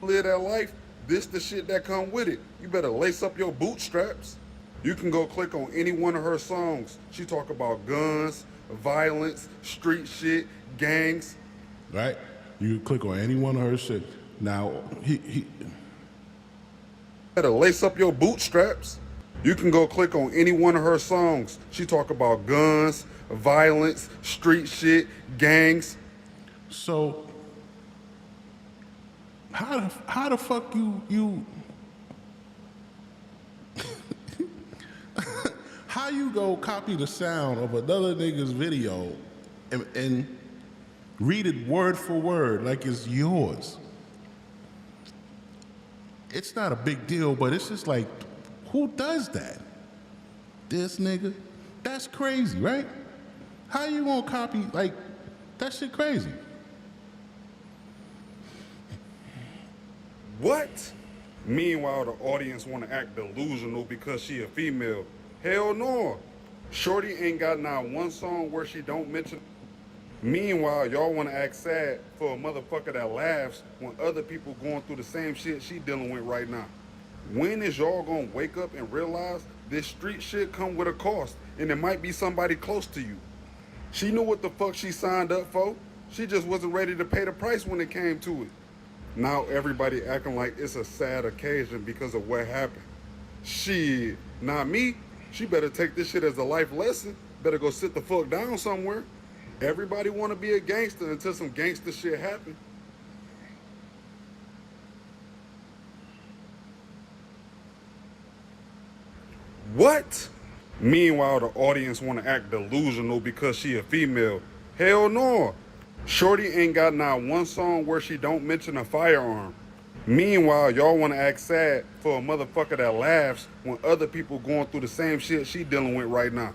Live that life, this the shit that come with it. You better lace up your bootstraps. You can go click on any one of her songs. She talk about guns, violence, street shit, gangs. Right? You click on any one of her shit. Now, he better lace up your bootstraps. You can go click on any one of her songs. She talk about guns, violence, street shit, gangs. So, how the fuck you how you go copy the sound of another nigga's video and read it word for word like it's yours? It's not a big deal, but it's just like, who does that? This nigga? That's crazy, right? How you gonna copy, like, that shit crazy. What? Meanwhile, the audience want to act delusional because she a female. Hell no. Shorty ain't got not one song where she don't mention. Meanwhile, y'all want to act sad for a motherfucker that laughs when other people going through the same shit she dealing with right now. When is y'all gonna wake up and realize this street shit come with a cost and it might be somebody close to you? She knew what the fuck she signed up for. She just wasn't ready to pay the price when it came to it. Now everybody acting like it's a sad occasion because of what happened. Shit, not me. She better take this shit as a life lesson. Better go sit the fuck down somewhere. Everybody want to be a gangster until some gangster shit happen. What? Meanwhile, the audience want to act delusional because she a female. Hell no. Shorty ain't got not one song where she don't mention a firearm. Meanwhile, y'all want to act sad for a motherfucker that laughs when other people going through the same shit she dealing with right now.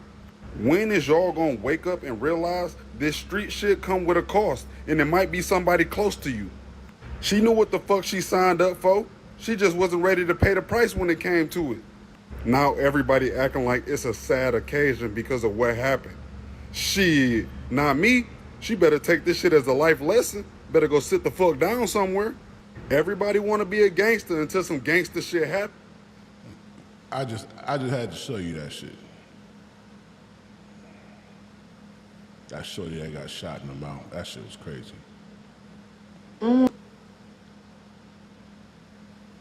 When is y'all gonna wake up and realize this street shit come with a cost and it might be somebody close to you? She knew what the fuck she signed up for. She just wasn't ready to pay the price when it came to it. Now everybody acting like it's a sad occasion because of what happened. Shit, not me. She better take this shit as a life lesson. Better go sit the fuck down somewhere. Everybody want to be a gangster until some gangster shit happen. I just had to show you that shit. That shorty that got shot in the mouth. That shit was crazy.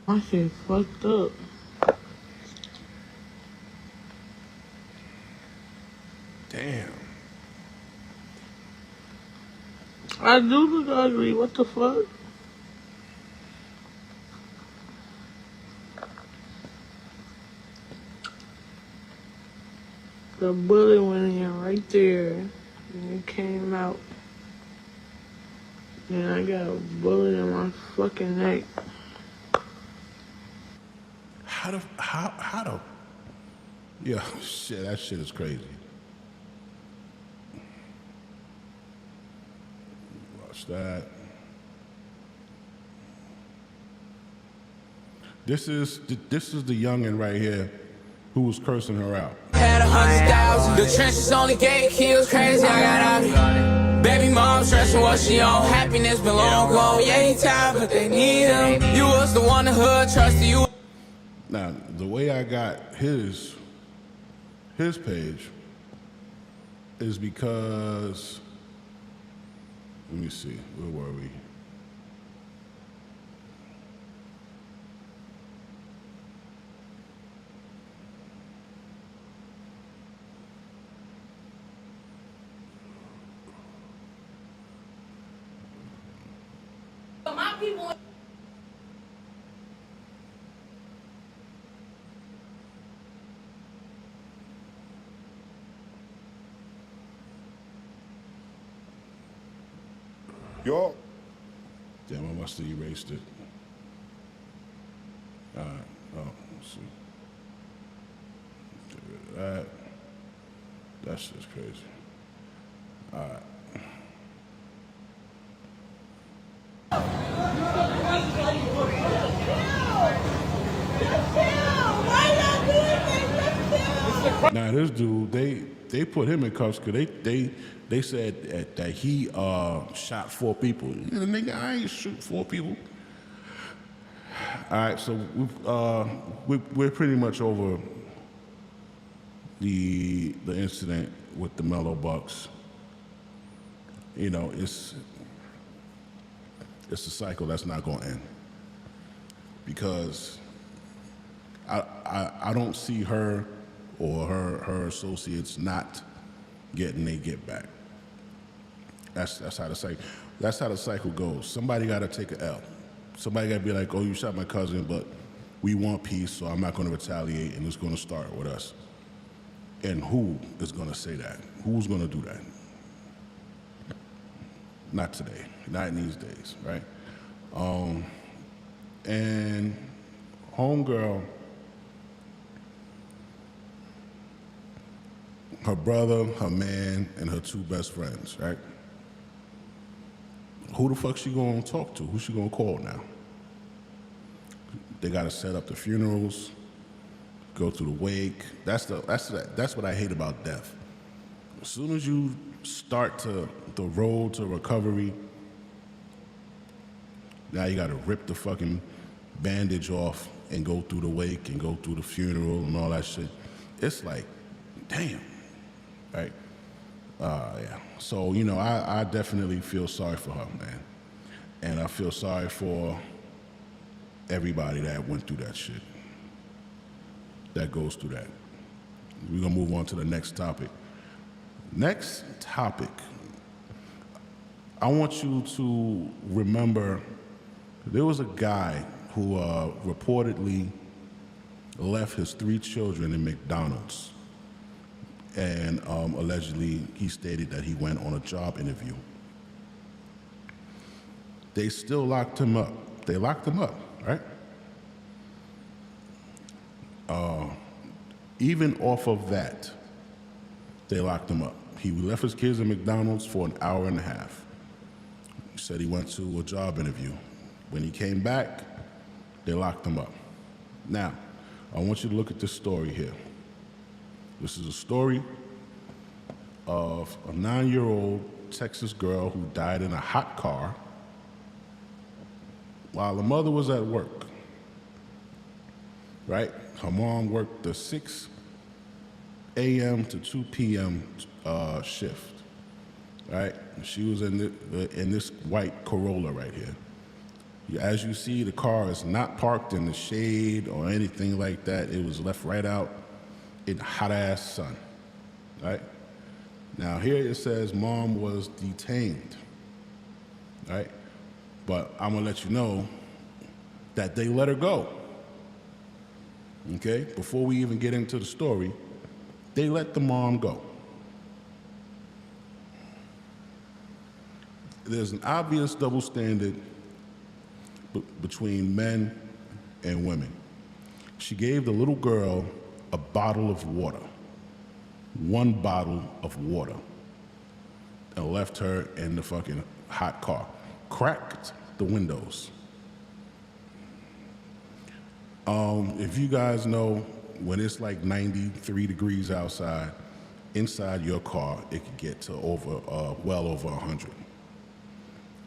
My shit fucked up. Damn. I do look ugly. What the fuck? The bullet went in right there, and it came out. And I got a bullet in my fucking neck. How the? Yeah, shit, that shit is crazy. Watch that. This is the youngin' right here who was cursing her out. Had 100,000. The trenches only gave kills. Crazy, I got out. Baby mom stressing what she on. Happiness been long gone. Yeah, ain't time, but they need him. You was the one the hood trusted you. Now, the way I got his page is because, let me see, where were we? My people. Y'all. Damn, I must have erased it. All right. Oh, let's see. Get rid of that. That's just crazy. All right. Now this dude, they put him in cuffs because they said that he shot 4 people. The nigga, I ain't shoot 4 people. All right, so we're pretty much over the incident with the Mellow Bucks. You know, it's a cycle that's not going to end because I don't see her or her associates not getting they get back. That's how the cycle goes. Somebody got to take an L. Somebody got to be like, oh, you shot my cousin, but we want peace, so I'm not going to retaliate, and it's going to start with us. And who is going to say that? Who's going to do that? Not today, not in these days, right? And homegirl, her brother, her man, and her 2 best friends, right? Who the fuck she gonna talk to? Who she gonna call now? They gotta set up the funerals, go through the wake. That's what I hate about death. As soon as you start the road to recovery, now you gotta rip the fucking bandage off and go through the wake and go through the funeral and all that shit. It's like, damn, right? Yeah. So, you know, I definitely feel sorry for her, man. And I feel sorry for everybody that went through that shit, that goes through that. We're gonna move on to the next topic. Next topic, I want you to remember there was a guy who reportedly left his 3 children in McDonald's. And allegedly, he stated that he went on a job interview. They still locked him up. They locked him up, right? Even off of that, they locked him up. He left his kids at McDonald's for an hour and a half. He said he went to a job interview. When he came back, they locked him up. Now, I want you to look at this story here. This is a story of a 9-year-old Texas girl who died in a hot car while the mother was at work, right? Her mom worked the 6 a.m. to 2 p.m. Shift, right? She was in this white Corolla right here. As you see, the car is not parked in the shade or anything like that. It was left right out in hot-ass sun, right? Now here it says mom was detained, right? But I'm gonna let you know that they let her go, okay? Before we even get into the story, they let the mom go. There's an obvious double standard between men and women. She gave the little girl a bottle of water, 1 bottle of water, and left her in the fucking hot car. Cracked the windows. If you guys know, when it's like 93 degrees outside, inside your car, it could get to well over 100.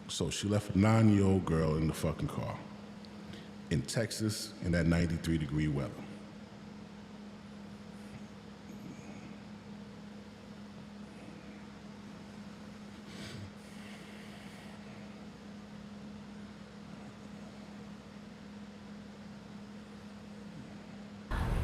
So she left a 9-year-old girl in the fucking car in Texas in that 93-degree weather.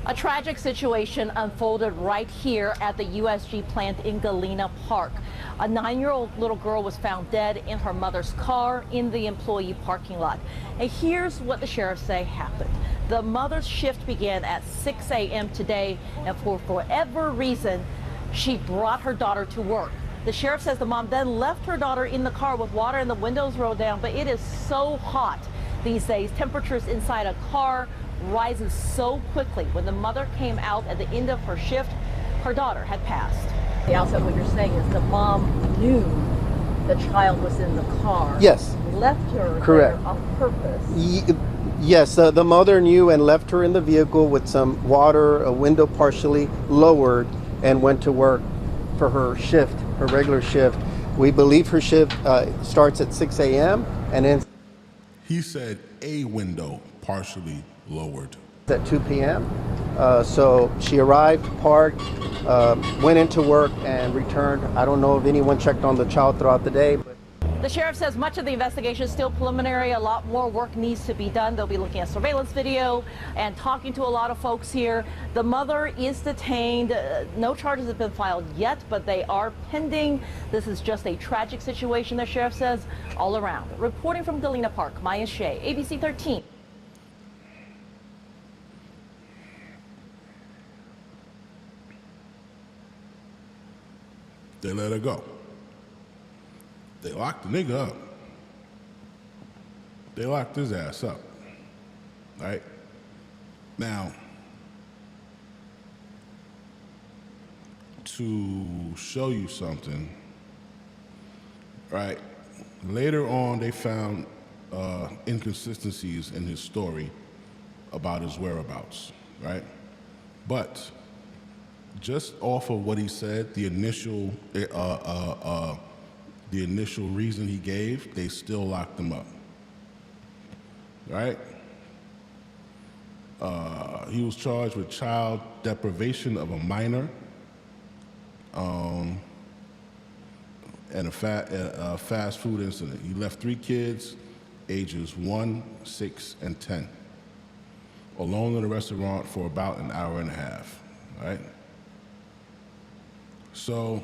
A tragic situation unfolded right here at the USG plant in Galena Park. A 9-year-old little girl was found dead in her mother's car in the employee parking lot. And here's what the sheriffs say happened. The mother's shift began at 6 a.m. today, and for whatever reason, she brought her daughter to work. The sheriff says the mom then left her daughter in the car with water and the windows rolled down, but it is so hot these days. Temperatures inside a car rises so quickly. When the mother came out at the end of her shift, her daughter had passed. The outset, what you're saying is the mom knew the child was in the car. Yes. Left her Correct. there on purpose. Yes, the mother knew and left her in the vehicle with some water, a window partially lowered, and went to work for her shift, her regular shift. We believe her shift starts at 6 a.m. and ends. He said a window partially lowered. At 2 p.m. So she arrived, parked, went into work, and returned. I don't know if anyone checked on the child throughout the day. But The sheriff says much of the investigation is still preliminary. A lot more work needs to be done. They'll be looking at surveillance video and talking to a lot of folks here. The mother is detained. No charges have been filed yet, but they are pending. This is just a tragic situation, the sheriff says, all around. Reporting from Galena Park, Maya Shea, ABC 13. They let her go. They locked the nigga up. They locked his ass up. Right? Now, to show you something, right? Later on, they found inconsistencies in his story about his whereabouts, right? But just off of what he said, the initial reason he gave, they still locked him up, right? He was charged with child deprivation of a minor, and a fast food incident. He left 3 kids, ages 1, 6, and 10, alone in a restaurant for about an hour and a half, right? So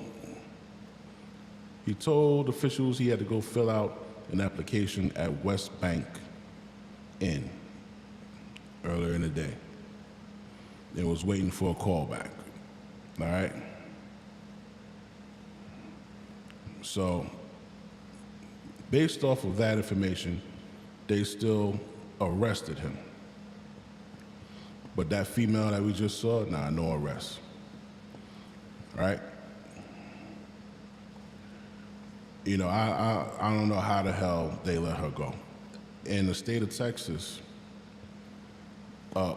he told officials he had to go fill out an application at West Bank Inn earlier in the day. They was waiting for a call back, all right? So based off of that information, they still arrested him. But that female that we just saw, nah, no arrest, right? You know, I don't know how the hell they let her go. In the state of Texas,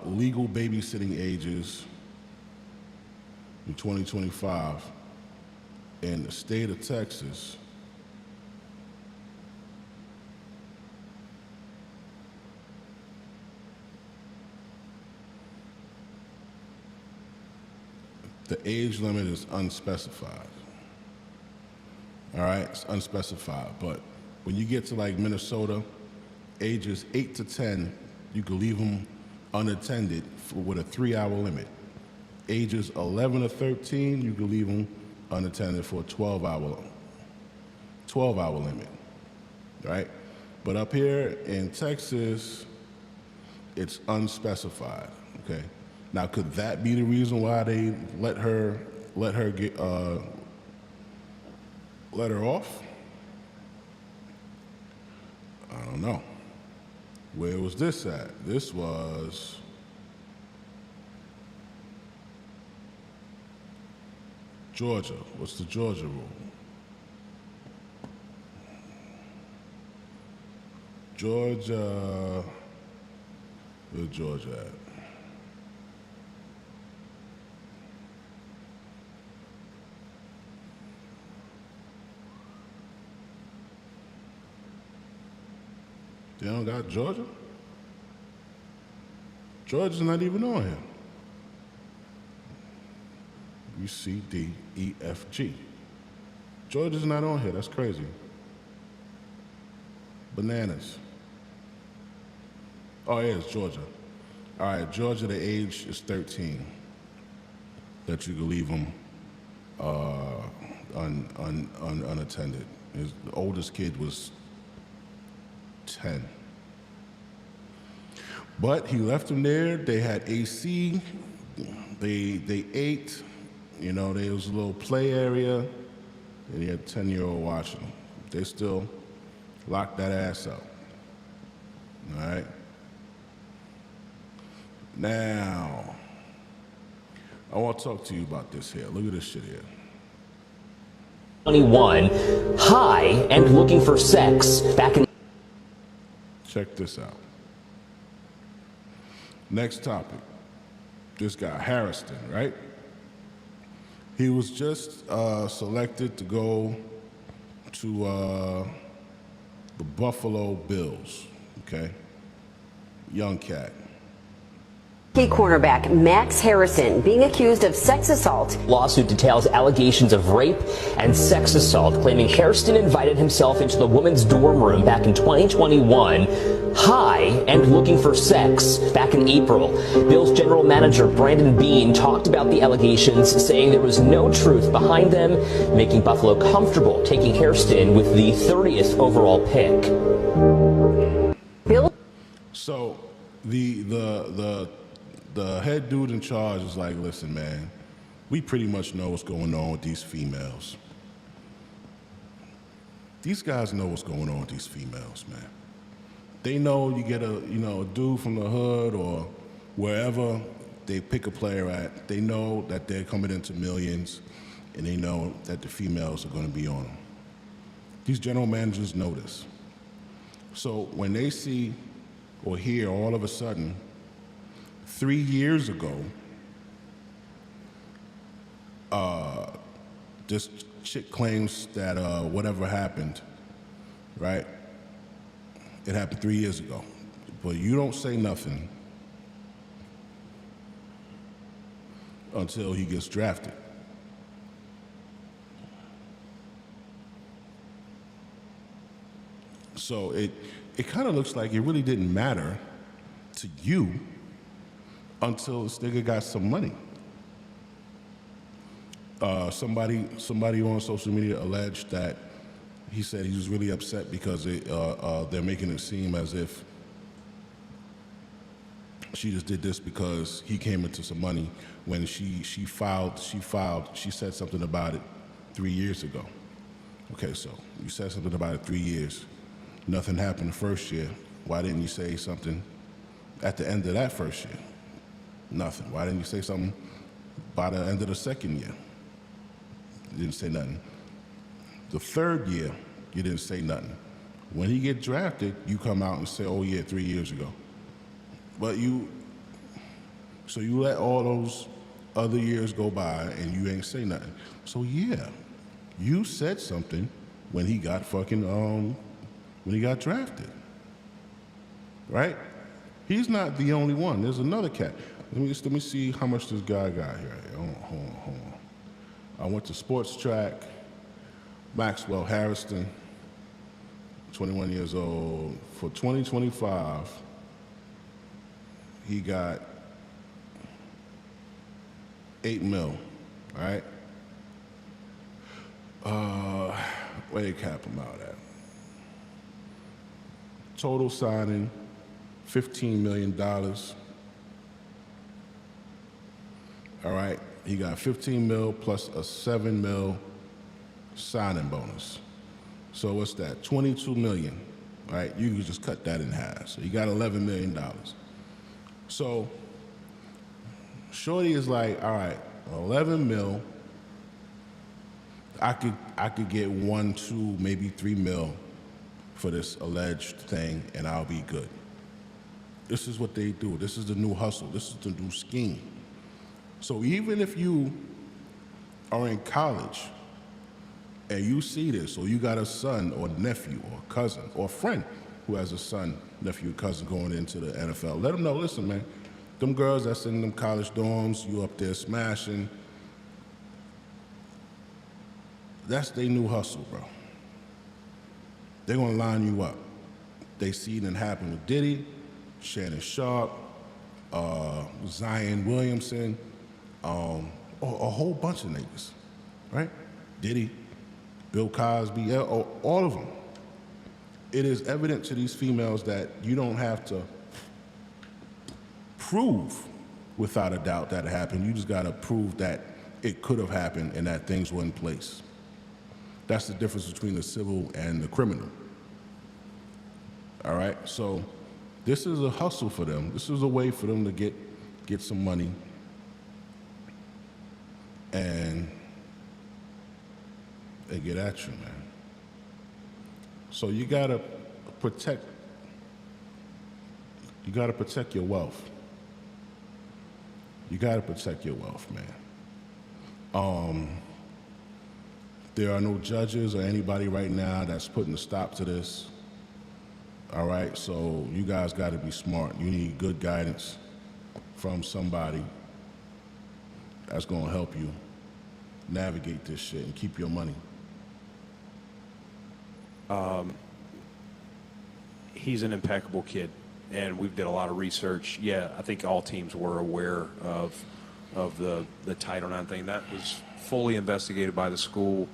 legal babysitting ages in 2025 in the state of Texas the age limit is unspecified. All right, it's unspecified, but when you get to like Minnesota, ages 8 to 10, you can leave them unattended with a 3-hour limit. Ages 11 to 13, you can leave them unattended for a 12-hour limit, right? But up here in Texas, it's unspecified, okay? Now, could that be the reason why they let her off? I don't know. Where was this at? This was Georgia. What's the Georgia rule? Georgia, where's Georgia at? They don't got Georgia? Georgia's not even on here. U, C, D, E, F, G. Georgia's not on here, that's crazy. Bananas. Oh yeah, it's Georgia. All right, Georgia, the age is 13. That you can leave them unattended. The oldest kid was 10. But he left them there. They had AC. They ate. You know, there was a little play area. And he had a 10-year-old watching them. They still locked that ass up. All right? Now, I want to talk to you about this here. Look at this shit here. 21, high and looking for sex back in. Check this out. Next topic. This guy, Harrison, right? He was just selected to go to the Buffalo Bills, okay? Young cat. Key cornerback Max Harrison being accused of sex assault. Lawsuit details allegations of rape and sex assault, claiming Hairston invited himself into the woman's dorm room back in 2021, high and looking for sex back in April. Bill's general manager Brandon Bean talked about the allegations, saying there was no truth behind them, making Buffalo comfortable taking Hairston with the 30th overall pick. Bill. So the head dude in charge is like, listen, man, we pretty much know what's going on with these females. These guys know what's going on with these females, man. They know you get a dude from the hood or wherever they pick a player at, they know that they're coming into millions and they know that the females are going to be on them. These general managers know this. So when they see or hear all of a sudden 3 years ago, this chick claims that whatever happened, right? It happened 3 years ago. But you don't say nothing until he gets drafted. So it kind of looks like it really didn't matter to you until this nigga got some money. Somebody on social media alleged that he said he was really upset because they're making it seem as if she just did this because he came into some money when she said something about it 3 years ago. Okay, so you said something about it 3 years. Nothing happened the first year. Why didn't you say something at the end of that first year? Nothing. Why didn't you say something by the end of the second year? You didn't say nothing. The third year, you didn't say nothing. When he get drafted, you come out and say, oh yeah, 3 years ago. But so you let all those other years go by and you ain't say nothing. So yeah, you said something when he got when he got drafted, right? He's not the only one. There's another cat. Let me see how much this guy got here. Hold on. I went to Sports Track. Maxwell Harrison, 21 years old. For 2025, he got $8 million, all right? Where they cap him out at? Total signing, $15 million. All right, he got $15 million plus a $7 million signing bonus. So what's that? $22 million. All right, you can just cut that in half. So you got $11 million. So Shorty is like, all right, 11 mil. I could get 1, 2, maybe 3 mil for this alleged thing, and I'll be good. This is what they do. This is the new hustle. This is the new scheme. So even if you are in college and you see this, or you got a son or nephew or cousin or friend who has a son, nephew, cousin going into the NFL, let them know, listen, man, them girls that's in them college dorms, you up there smashing, that's their new hustle, bro. They're gonna line you up. They seen it happen with Diddy, Shannon Sharp, Zion Williamson, a whole bunch of niggas, right? Diddy, Bill Cosby, all of them. It is evident to these females that you don't have to prove without a doubt that it happened. You just gotta prove that it could have happened and that things were in place. That's the difference between the civil and the criminal. All right, so this is a hustle for them. This is a way for them to get some money. And and get at you, man. So you gotta protect your wealth. You gotta protect your wealth, man. There are no judges or anybody right now that's putting a stop to this. All right, so you guys gotta be smart. You need good guidance from somebody that's gonna help you navigate this shit and keep your money. He's an impeccable kid, and we've did a lot of research. Yeah, I think all teams were aware of the Title IX thing. That was fully investigated by the school.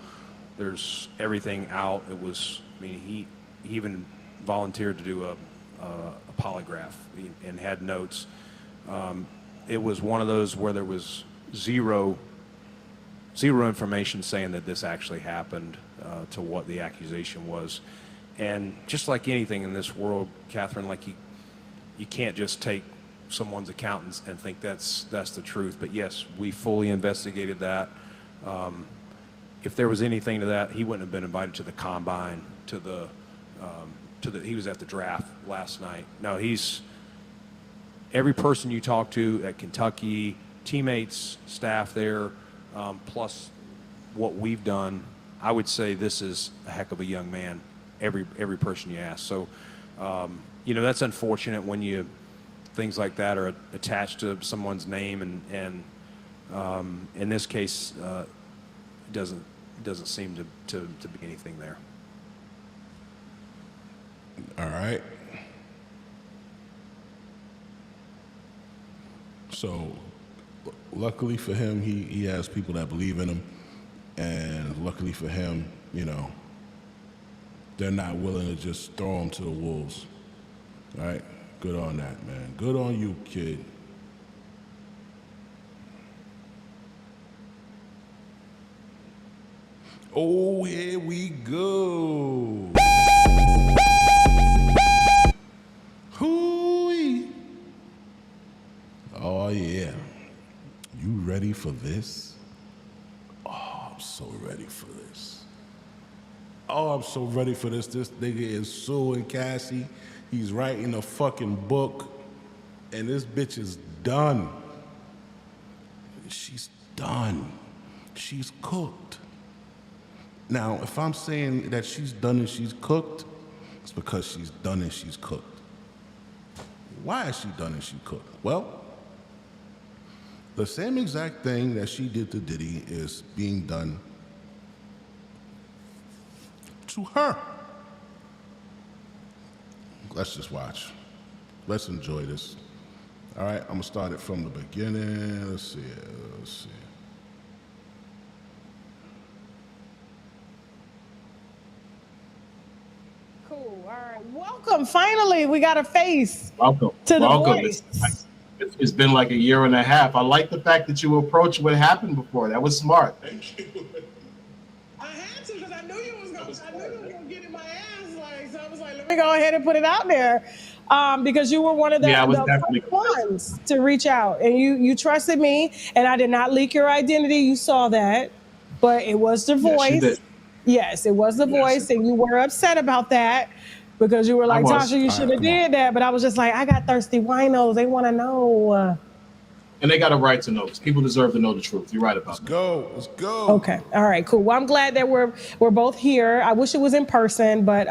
There's everything out. It was, I mean, he even volunteered to do a polygraph and had notes. It was one of those where there was zero information saying that this actually happened to what the accusation was. And just like anything in this world, Catherine, like you can't just take someone's accountants and think that's the truth. But yes, we fully investigated that. If there was anything to that, he wouldn't have been invited to the combine, he was at the draft last night. No, every person you talk to at Kentucky, teammates, staff there, plus what we've done, I would say this is a heck of a young man, every person you ask. So, that's unfortunate when things like that are attached to someone's name, and in this case, it doesn't seem to be anything there. All right. So, luckily for him, he has people that believe in him, and luckily for him, they're not willing to just throw him to the wolves. All right? Good on that, man. Good on you, kid. Oh, here we go. Hooey. Oh, yeah. You ready for this? Oh, I'm so ready for this. Oh, I'm so ready for this. This nigga is suing Cassie. He's writing a fucking book. And this bitch is done. She's done. She's cooked. Now, if I'm saying that she's done and she's cooked, it's because she's done and she's cooked. Why is she done and she cooked? Well, the same exact thing that she did to Diddy is being done to her. Let's just watch. Let's enjoy this. All right, I'm gonna start it from the beginning. Let's see. Cool. All right. Welcome. Finally, we got a face. Welcome. To the Welcome. voice. It's been like a year and a half. I like the fact that you approached what happened before. That was smart. Thank you. I had to because I knew you was gonna get in my ass. So I was like, let me go ahead and put it out there. Because you were one of the first ones to reach out, and you trusted me, and I did not leak your identity. You saw that, but it was the voice. Yes, it was the voice, and you were upset about that because you were like, Tasha, you should have did that. But I was just like, I got thirsty winos. They want to know. And they got a right to know, because people deserve to know the truth. You're right about that. Let's go. Okay. All right, cool. Well, I'm glad that we're both here. I wish it was in person, but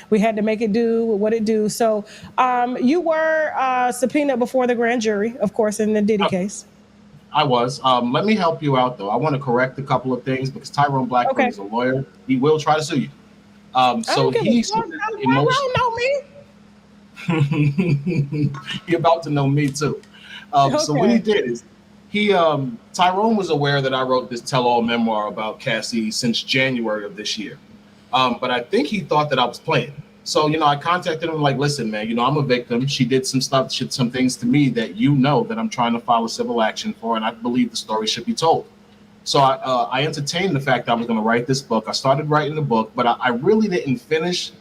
we had to make it do what it do. So you were subpoenaed before the grand jury, of course, in the Diddy case. I was. Let me help you out, though. I want to correct a couple of things, because Tyrone Blackburn is a lawyer. He will try to sue you. So he's don't know me. You're about to know me, too. So what he did is Tyrone was aware that I wrote this tell-all memoir about Cassie since January of this year. But I think he thought that I was playing. So, I contacted him like, listen, man, I'm a victim. She did some things to me that that I'm trying to file a civil action for, and I believe the story should be told. So I entertained the fact that I was going to write this book. I started writing the book, but I really didn't finish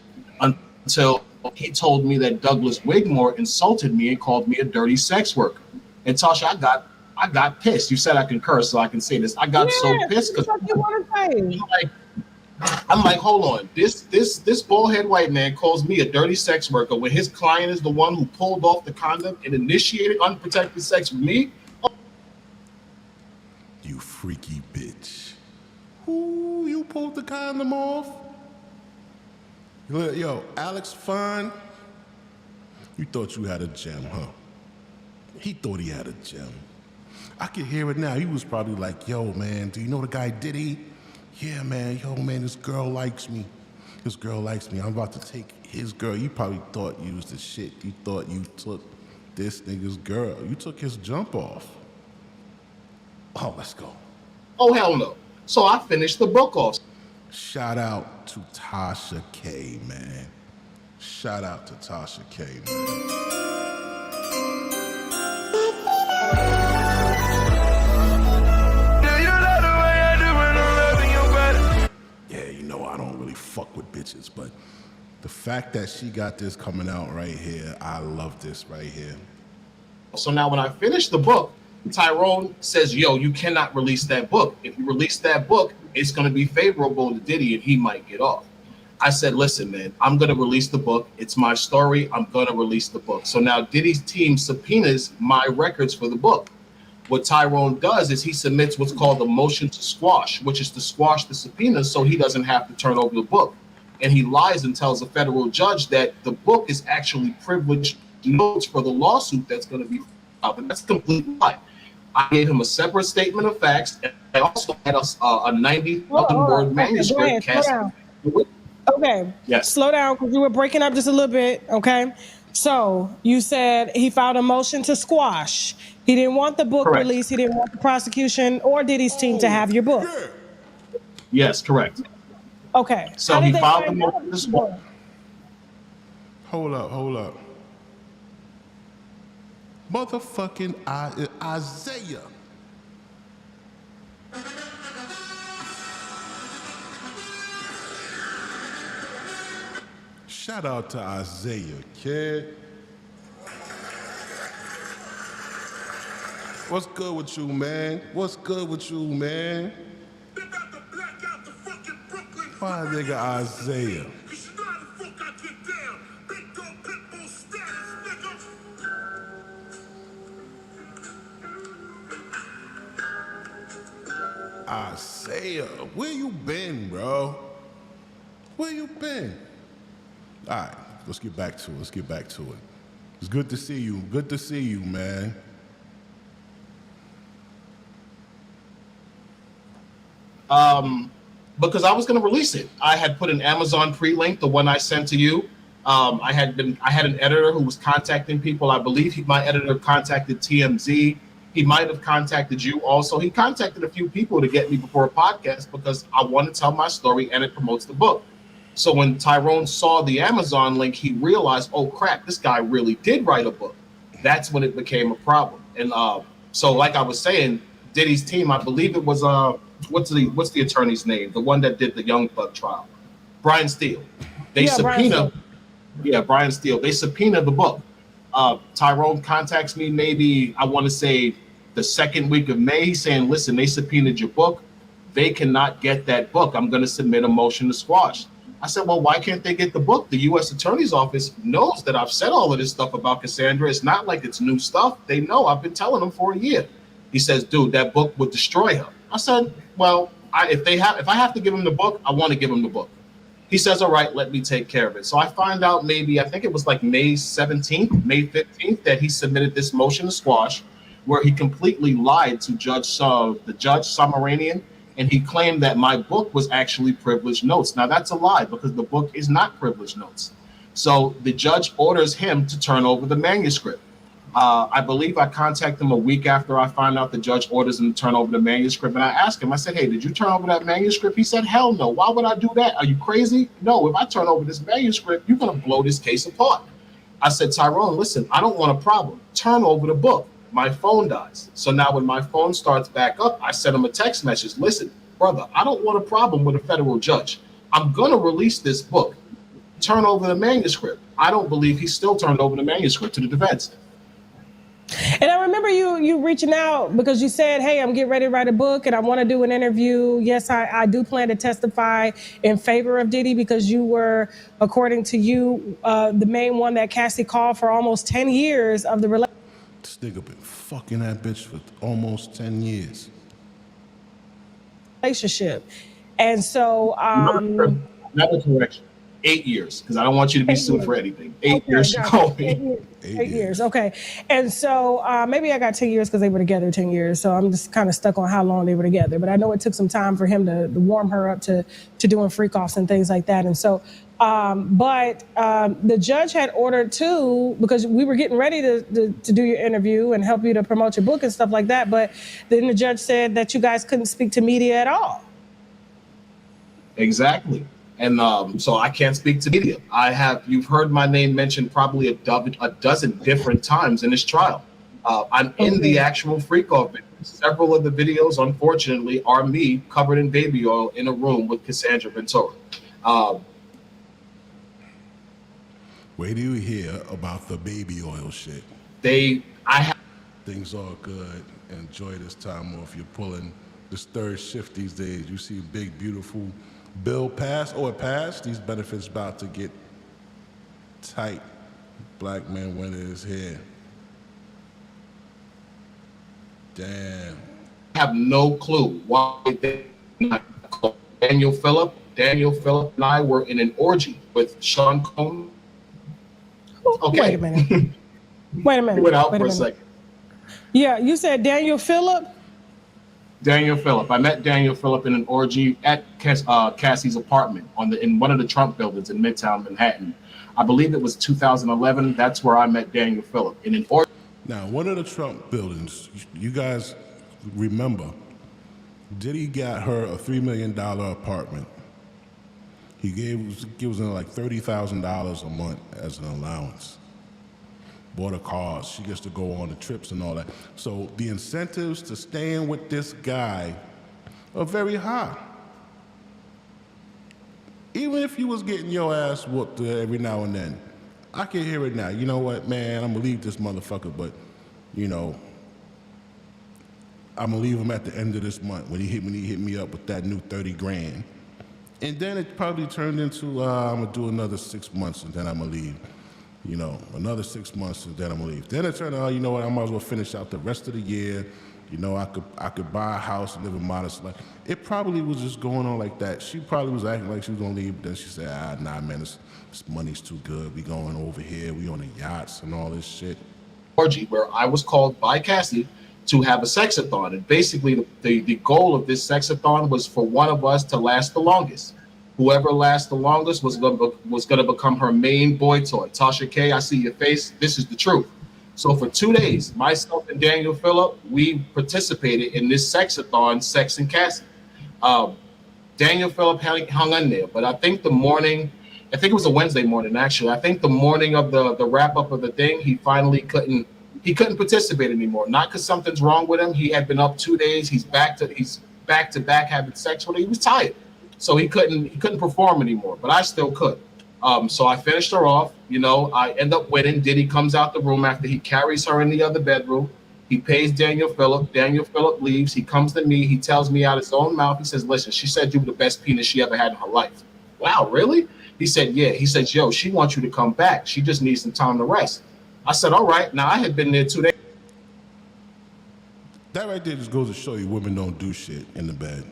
until he told me that Douglas Wigmore insulted me and called me a dirty sex worker. And Tasha, I got pissed. You said I can curse, so I can say this. I got so pissed because I'm like, hold on, this bald head white man calls me a dirty sex worker when his client is the one who pulled off the condom and initiated unprotected sex with me. You freaky bitch. Ooh, you pulled the condom off? Yo, Alex Fine, you thought you had a gem, huh? He thought he had a gem. I could hear it now. He was probably like, yo, man, do you know the guy Diddy? Yeah, man, yo, man, this girl likes me. This girl likes me. I'm about to take his girl. You probably thought you was the shit. You thought you took this nigga's girl. You took his jump off. Oh, let's go. Oh, hell no. So I finished the book off. Shout out to Tasha K, man. Shout out to Tasha K, man. Yeah, you know I don't really fuck with bitches, but the fact that she got this coming out right here, I love this right here. So now when I finish the book, Tyrone says, yo, you cannot release that book. If you release that book, it's going to be favorable to Diddy and he might get off. I said, listen, man, I'm going to release the book. It's my story. I'm going to release the book. So now Diddy's team subpoenas my records for the book. What Tyrone does is he submits what's called a motion to squash, which is to squash the subpoenas so he doesn't have to turn over the book. And he lies and tells a federal judge that the book is actually privileged notes for the lawsuit that's going to be filed. And that's a complete lie. I gave him a separate statement of facts, and I also had a 90,000-word manuscript. Okay. Yes. Slow down, because you were breaking up just a little bit. Okay. So you said he filed a motion to squash. He didn't want the book Correct. released. He didn't want the prosecution or Diddy's team to have your book. Yes, correct. Okay. So How did he they filed the find out motion to the squash. book? Hold up. Motherfucking Isaiah. Shout out to Isaiah, kid. What's good with you, man? What's good with you, man? Why, nigga, Isaiah? Isaiah, where you been, bro? Where you been? All right, let's get back to it. It's good to see you. Good to see you, man. Because I was going to release it. I had put an Amazon pre-link, the one I sent to you. I had an editor who was contacting people. I believe my editor contacted TMZ. He might have contacted you also. He contacted a few people to get me before a podcast because I want to tell my story and it promotes the book. So when Tyrone saw the Amazon link, he realized, oh crap, this guy really did write a book. That's when it became a problem. And so like I was saying, Diddy's team, I believe it was what's the attorney's name? The one that did the Young Thug trial, Brian Steele. Brian Steele. They subpoenaed the book. Tyrone contacts me maybe, I want to say the second week of May. He's saying, listen, they subpoenaed your book. They cannot get that book. I'm going to submit a motion to squash. I said, well, why can't they get the book? The U.S. Attorney's Office knows that I've said all of this stuff about Cassandra. It's not like it's new stuff. They know. I've been telling them for a year. He says, dude, that book would destroy her. I said, well, if I have to give him the book, I want to give him the book. He says, all right, let me take care of it. So I find out maybe, I think it was like May 17th, May 15th, that he submitted this motion to squash where he completely lied to the judge Sumaranian, and he claimed that my book was actually privileged notes. Now that's a lie because the book is not privileged notes. So the judge orders him to turn over the manuscript. I believe I contacted him a week after I find out the judge orders him to turn over the manuscript. And I asked him, I said, hey, did you turn over that manuscript? He said, hell no. Why would I do that? Are you crazy? No, if I turn over this manuscript, you're going to blow this case apart. I said, Tyrone, listen, I don't want a problem. Turn over the book. My phone dies. So now when my phone starts back up, I sent him a text message. Listen, brother, I don't want a problem with a federal judge. I'm going to release this book. Turn over the manuscript. I don't believe he still turned over the manuscript to the defense. And I remember you reaching out because you said, hey, I'm getting ready to write a book and I want to do an interview. Yes, I do plan to testify in favor of Diddy because you were, according to you, the main one that Cassie called for almost 10 years of the relationship. This nigga been fucking that bitch for almost 10 years. And so, another correction. 8 years, because I don't want you to be sued for anything. 8 years, she called me. 8 years, okay. And so maybe I got 10 years because they were together 10 years. So I'm just kind of stuck on how long they were together. But I know it took some time for him to warm her up to doing freak offs and things like that. And so, the judge had ordered too, because we were getting ready to do your interview and help you to promote your book and stuff like that. But then the judge said that you guys couldn't speak to media at all. Exactly. And so I can't speak to media. You've heard my name mentioned probably a dozen different times in this trial. I'm in the actual freak off videos. Several of the videos, unfortunately, are me covered in baby oil in a room with Cassandra Ventura. Where do you hear about the baby oil shit? Things are good. Enjoy this time off. You're pulling this third shift these days. You see big, beautiful bill pass. Oh, it passed. These benefits about to get tight. Black man winter is here. Damn. I have no clue why they not called Daniel Phillip. Daniel Phillip and I were in an orgy with Sean Combs. Okay. Wait a minute. Wait a minute. He went out for a second. Yeah, you said Daniel Phillip? Daniel Phillip. I met Daniel Phillip in an orgy at Cassie's apartment in one of the Trump buildings in Midtown Manhattan. I believe it was 2011. That's where I met Daniel Phillip in an orgy. Now, one of the Trump buildings, you guys remember, Diddy got her a $3 million apartment. He gives her like $30,000 a month as an allowance. Bought her cars. She gets to go on the trips and all that. So the incentives to staying with this guy are very high. Even if you was getting your ass whooped every now and then, I can hear it now. You know what, man? I'm gonna leave this motherfucker, but you know, I'm gonna leave him at the end of this month when he hit me up with that new 30 grand. And then it probably turned into I'm gonna do another 6 months and then I'm gonna leave. You know, another 6 months and then I'm gonna leave. Then it turned out, you know what, I might as well finish out the rest of the year. You know, I could buy a house and live a modest life. It probably was just going on like that. She probably was acting like she was gonna leave. Then she said, nah, man, this money's too good. We going over here. We on the yachts and all this shit. Orgy where I was called by Cassie to have a sexathon. And basically the goal of this sexathon was for one of us to last the longest. Whoever lasts the longest was gonna become her main boy toy. Tasha K, I see your face. This is the truth. So for 2 days, myself and Daniel Phillip, we participated in this sexathon, Sex and Cassie. Daniel Phillip hung in there, but I think the morning, I think it was a Wednesday morning actually. I think the morning of the wrap up of the thing, he finally couldn't participate anymore. Not because something's wrong with him. He had been up 2 days. He's back to back having sex with her. He was tired, so he couldn't perform anymore. But I still could. So I finished her off. You know, I end up winning. Diddy comes out the room after he carries her in the other bedroom. He pays Daniel Phillip. Daniel Phillip leaves. He comes to me. He tells me out his own mouth. He says, listen, she said you were the best penis she ever had in her life. Wow, really? He said, yeah. He says, yo, she wants you to come back. She just needs some time to rest. I said, all right. Now, I had been there 2 days. That right there just goes to show you women don't do shit in the bed.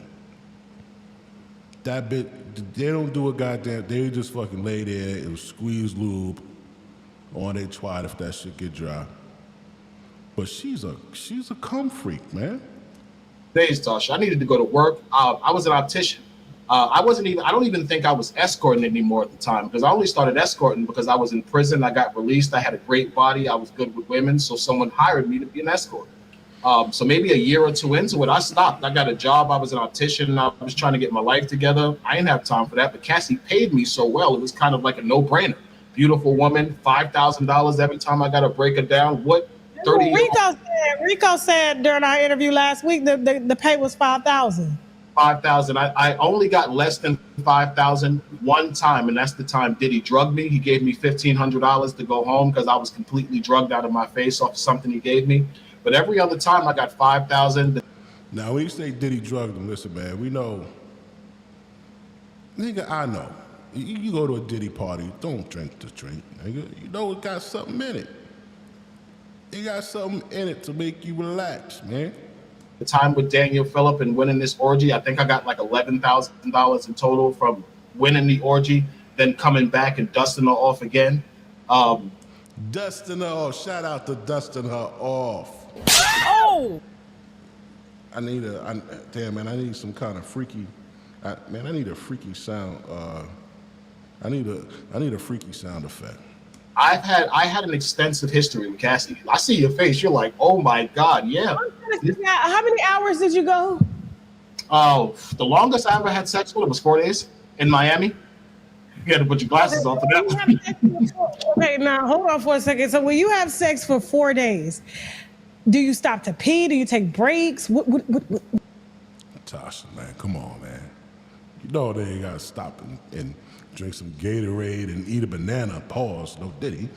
That bit, they don't do a goddamn, they just fucking lay there and squeeze lube on their twat if that shit get dry. But she's a cum freak, man. Days, Tasha. I needed to go to work. I was an optician. I don't even think I was escorting anymore at the time, because I only started escorting because I was in prison. I got released. I had a great body. I was good with women. So someone hired me to be an escort. So maybe a year or two into it, I stopped. I got a job. I was an optician. I was trying to get my life together. I didn't have time for that. But Cassie paid me so well. It was kind of like a no-brainer. Beautiful woman, $5,000 every time I got to break her down. What? 30 Rico said during our interview last week that the pay was $5,000. 5,000. I only got less than 5,000 one time, and that's the time Diddy drugged me. He gave me $1,500 to go home because I was completely drugged out of my face off of something he gave me. But every other time I got 5,000. Now, when you say Diddy drugged him, listen, man, we know. Nigga, I know. You go to a Diddy party, don't drink the drink, nigga. You know it got something in it. It got something in it to make you relax, man. The time with Daniel Phillip and winning this orgy, I think I got like $11,000 in total from winning the orgy, then coming back and dusting her off again. Dusting her off. Shout out to dusting her off. Oh! Damn, man, I need some kind of freaky, I need a freaky sound. I need a freaky sound effect. I had an extensive history with Cassie. I see your face. You're like, oh my God, yeah. How many hours did you go? Oh, the longest I ever had sex with was 4 days in Miami. You had to put your glasses on for that one. Okay, now hold on for a second. So when you have sex for 4 days, do you stop to pee? Do you take breaks? What? Tasha, man, come on, man. You know they ain't gotta stop and drink some Gatorade and eat a banana. Pause. No Diddy.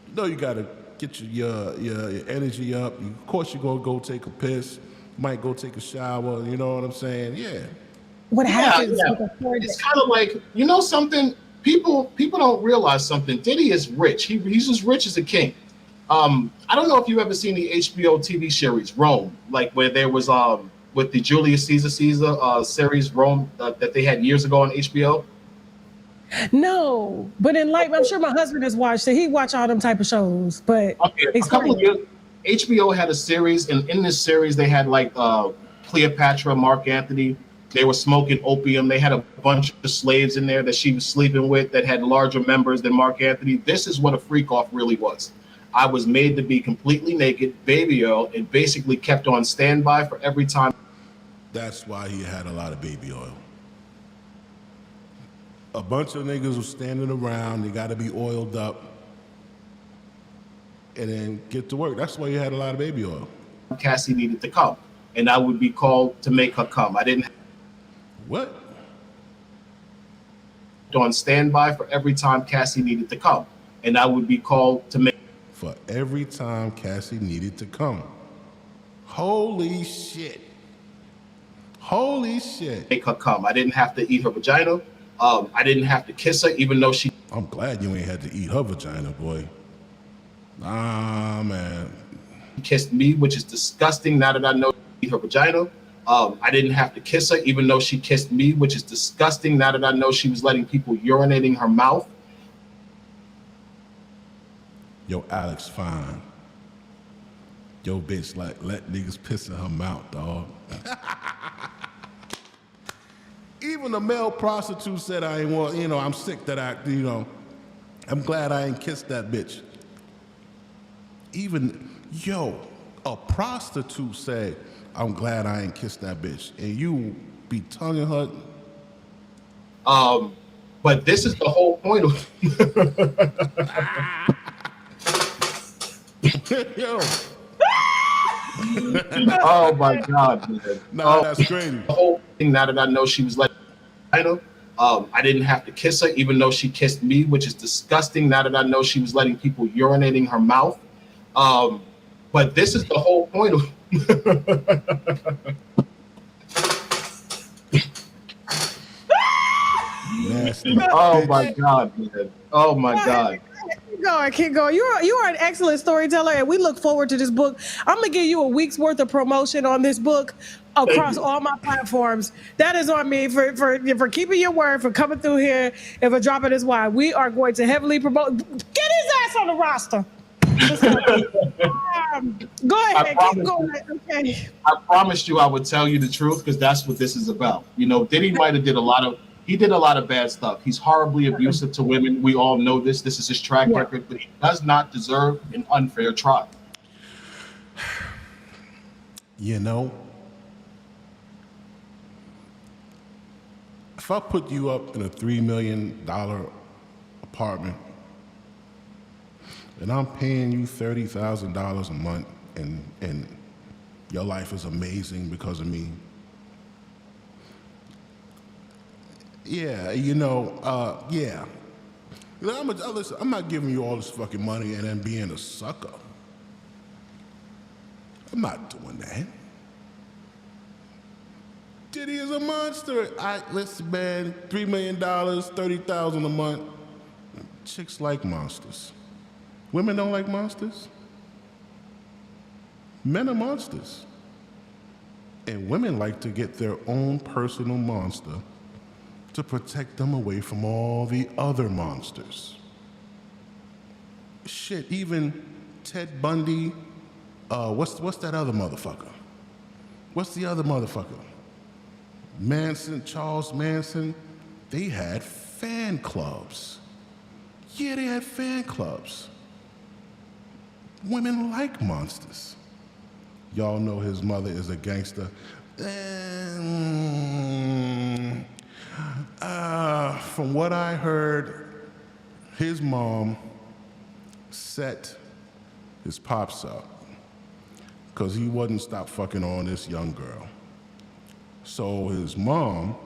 You know you gotta get your energy up. Of course you're gonna go take a piss. Might go take a shower. You know what I'm saying? Yeah. What happens? Yeah. It's kind of like, you know something. People don't realize something. Diddy is rich. He's as rich as a king. I don't know if you ever seen the HBO TV series Rome, like where there was with the Julius Caesar series Rome that they had years ago on HBO. No, but in life, I'm sure my husband has watched it. He watch all them type of shows, but okay, a couple of years, HBO had a series, and in this series they had like Cleopatra, Mark Antony. They were smoking opium. They had a bunch of slaves in there that she was sleeping with that had larger members than Mark Antony. This is what a freak off really was. I was made to be completely naked, baby oil, and basically kept on standby for every time. That's why he had a lot of baby oil. A bunch of niggas were standing around. They got to be oiled up and then get to work. That's why he had a lot of baby oil. Cassie needed to come, and I would be called to make her come. I didn't. What? On standby for every time Cassie needed to come, and I would be called to make. For every time Cassie needed to come. Holy shit. Holy shit. Make her come. I didn't have to eat her vagina. I didn't have to kiss her, even though she. I'm glad you ain't had to eat her vagina, boy. Ah, man. She kissed me, which is disgusting now that I know she eat her vagina. I didn't have to kiss her, even though she kissed me, which is disgusting now that I know she was letting people urinate in her mouth. Yo, Alex, fine. Yo, bitch, like, let niggas piss in her mouth, dog. Even a male prostitute said I ain't want, I'm sick that I'm glad I ain't kissed that bitch. Even, a prostitute said, I'm glad I ain't kissed that bitch. And you be tonguing her. But this is the whole point of Yo. Oh my God, man. No, that's crazy. The whole thing now that I know she was like, I didn't have to kiss her, even though she kissed me, which is disgusting now that I know she was letting people urinate in her mouth. But this is the whole point of Oh my God, man. Oh my God. Keep going. You are an excellent storyteller, and we look forward to this book. I'm gonna give you a week's worth of promotion on this book across all my platforms. That is on me for keeping your word, for coming through here, and for dropping this wine. We are going to heavily promote. Get his ass on the roster. Go ahead. Keep going. Okay. I promised you I would tell you the truth because that's what this is about. Diddy might have did a lot of bad stuff. He's horribly abusive to women. We all know this. This is his track record, but he does not deserve an unfair trial. If I put you up in a $3 million apartment and I'm paying you $30,000 a month and your life is amazing because of me, Yeah, yeah. Listen, I'm not giving you all this fucking money and then being a sucker. I'm not doing that. Diddy is a monster. Listen, man, $3 million, $30,000 a month. Chicks like monsters. Women don't like monsters. Men are monsters. And women like to get their own personal monster to protect them away from all the other monsters. Shit, even Ted Bundy, what's that other motherfucker? What's the other motherfucker? Charles Manson, they had fan clubs. Yeah, they had fan clubs. Women like monsters. Y'all know his mother is a gangster. From what I heard, his mom set his pops up because he wouldn't stop fucking on this young girl. So his mom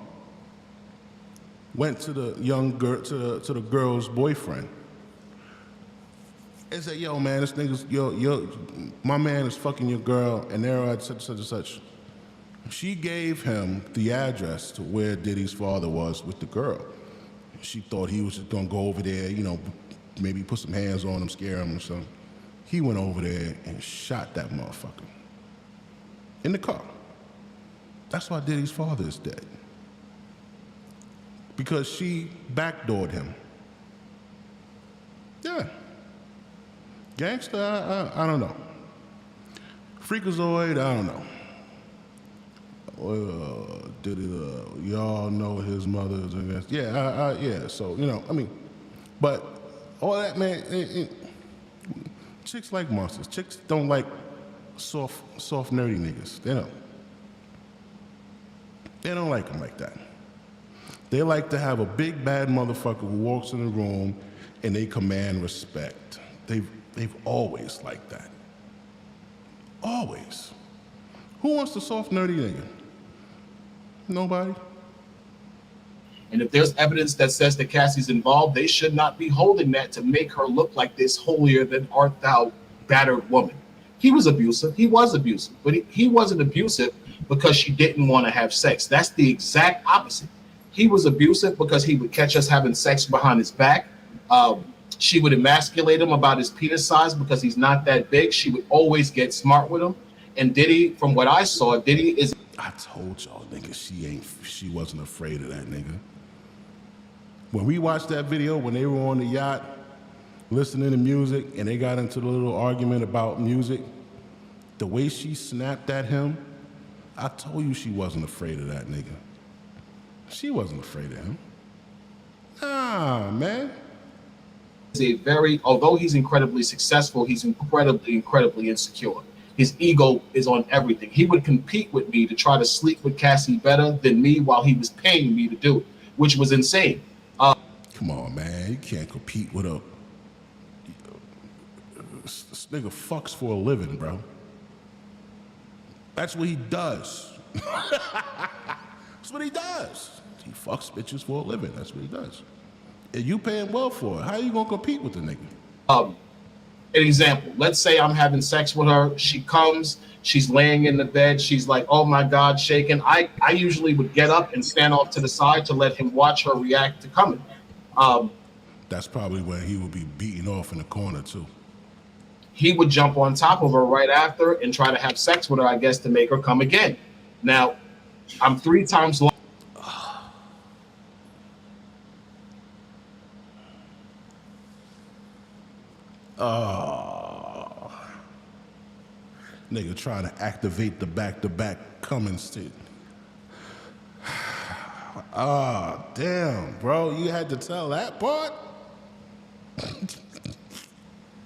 went to the young girl, to the girl's boyfriend, and said, "Yo, man, this nigga's my man is fucking your girl, and they're at such and such." She gave him the address to where Diddy's father was with the girl. She thought he was just gonna go over there, maybe put some hands on him, scare him or something. He went over there and shot that motherfucker in the car. That's why Diddy's father is dead. Because she backdoored him. Yeah. Gangster, I don't know. Freakazoid, I don't know. Y'all know his mother is against. Yeah, yeah. So but all that, man. Chicks like monsters. Chicks don't like soft, nerdy niggas. They don't. They don't like them like that. They like to have a big bad motherfucker who walks in the room and they command respect. They've always liked that. Always. Who wants the soft, nerdy nigga? Nobody. And if there's evidence that says that Cassie's involved, they should not be holding that to make her look like this holier than art thou battered woman. He was abusive. He was abusive. But he wasn't abusive because she didn't want to have sex. That's the exact opposite. He was abusive because he would catch us having sex behind his back. She would emasculate him about his penis size because he's not that big. She would always get smart with him. And Diddy, from what I saw, Diddy is... I told y'all, nigga, she wasn't afraid of that nigga. When we watched that video, when they were on the yacht, listening to music, and they got into the little argument about music, the way she snapped at him, I told you she wasn't afraid of that nigga. She wasn't afraid of him. Nah, man. Although he's incredibly successful, he's incredibly insecure. His ego is on everything. He would compete with me to try to sleep with Cassie better than me while he was paying me to do it, which was insane. Come on, man. You can't compete with a... This nigga fucks for a living, bro. That's what he does. That's what he does. He fucks bitches for a living. That's what he does. And you paying well for it. How you gonna compete with the nigga? An example, let's say I'm having sex with her. She comes, she's laying in the bed. She's like, oh my God, shaking. I usually would get up and stand off to the side to let him watch her react to coming. That's probably where he would be beating off in the corner too. He would jump on top of her right after and try to have sex with her, I guess, to make her come again. Now, I'm 3 times long. Oh. Nigga trying to activate the back-to-back coming stick. Ah, damn, bro. You had to tell that part?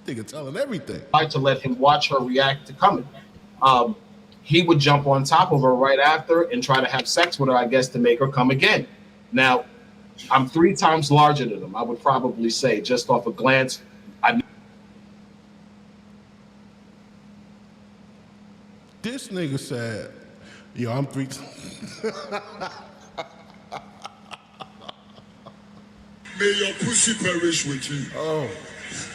Nigga telling everything. I to let him watch her react to coming. He would jump on top of her right after and try to have sex with her, I guess, to make her come again. Now, I'm 3 times larger than him, I would probably say, just off a glance. This nigga said, yo, I'm 3 times. May your pussy perish with you. Oh.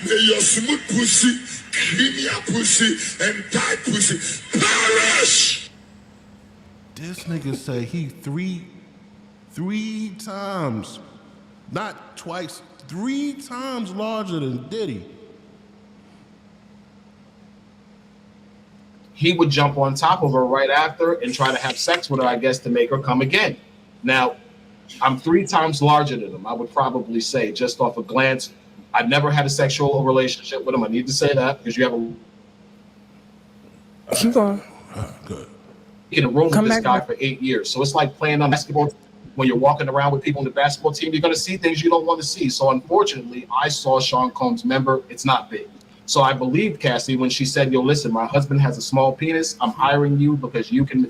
May your smooth pussy, creamier pussy, and tight pussy perish. This nigga say he three times, not twice, 3 times larger than Diddy. He would jump on top of her right after and try to have sex with her, I guess, to make her come again. Now, I'm 3 times larger than him, I would probably say, just off a glance. I've never had a sexual relationship with him. I need to say that because you have a... Keep going. Good. In a room with this guy for 8 years. So it's like playing on basketball. When you're walking around with people on the basketball team, you're going to see things you don't want to see. So unfortunately, I saw Sean Combs' member. It's not big. So I believed Cassie when she said, yo, listen, my husband has a small penis. I'm hiring you because you can...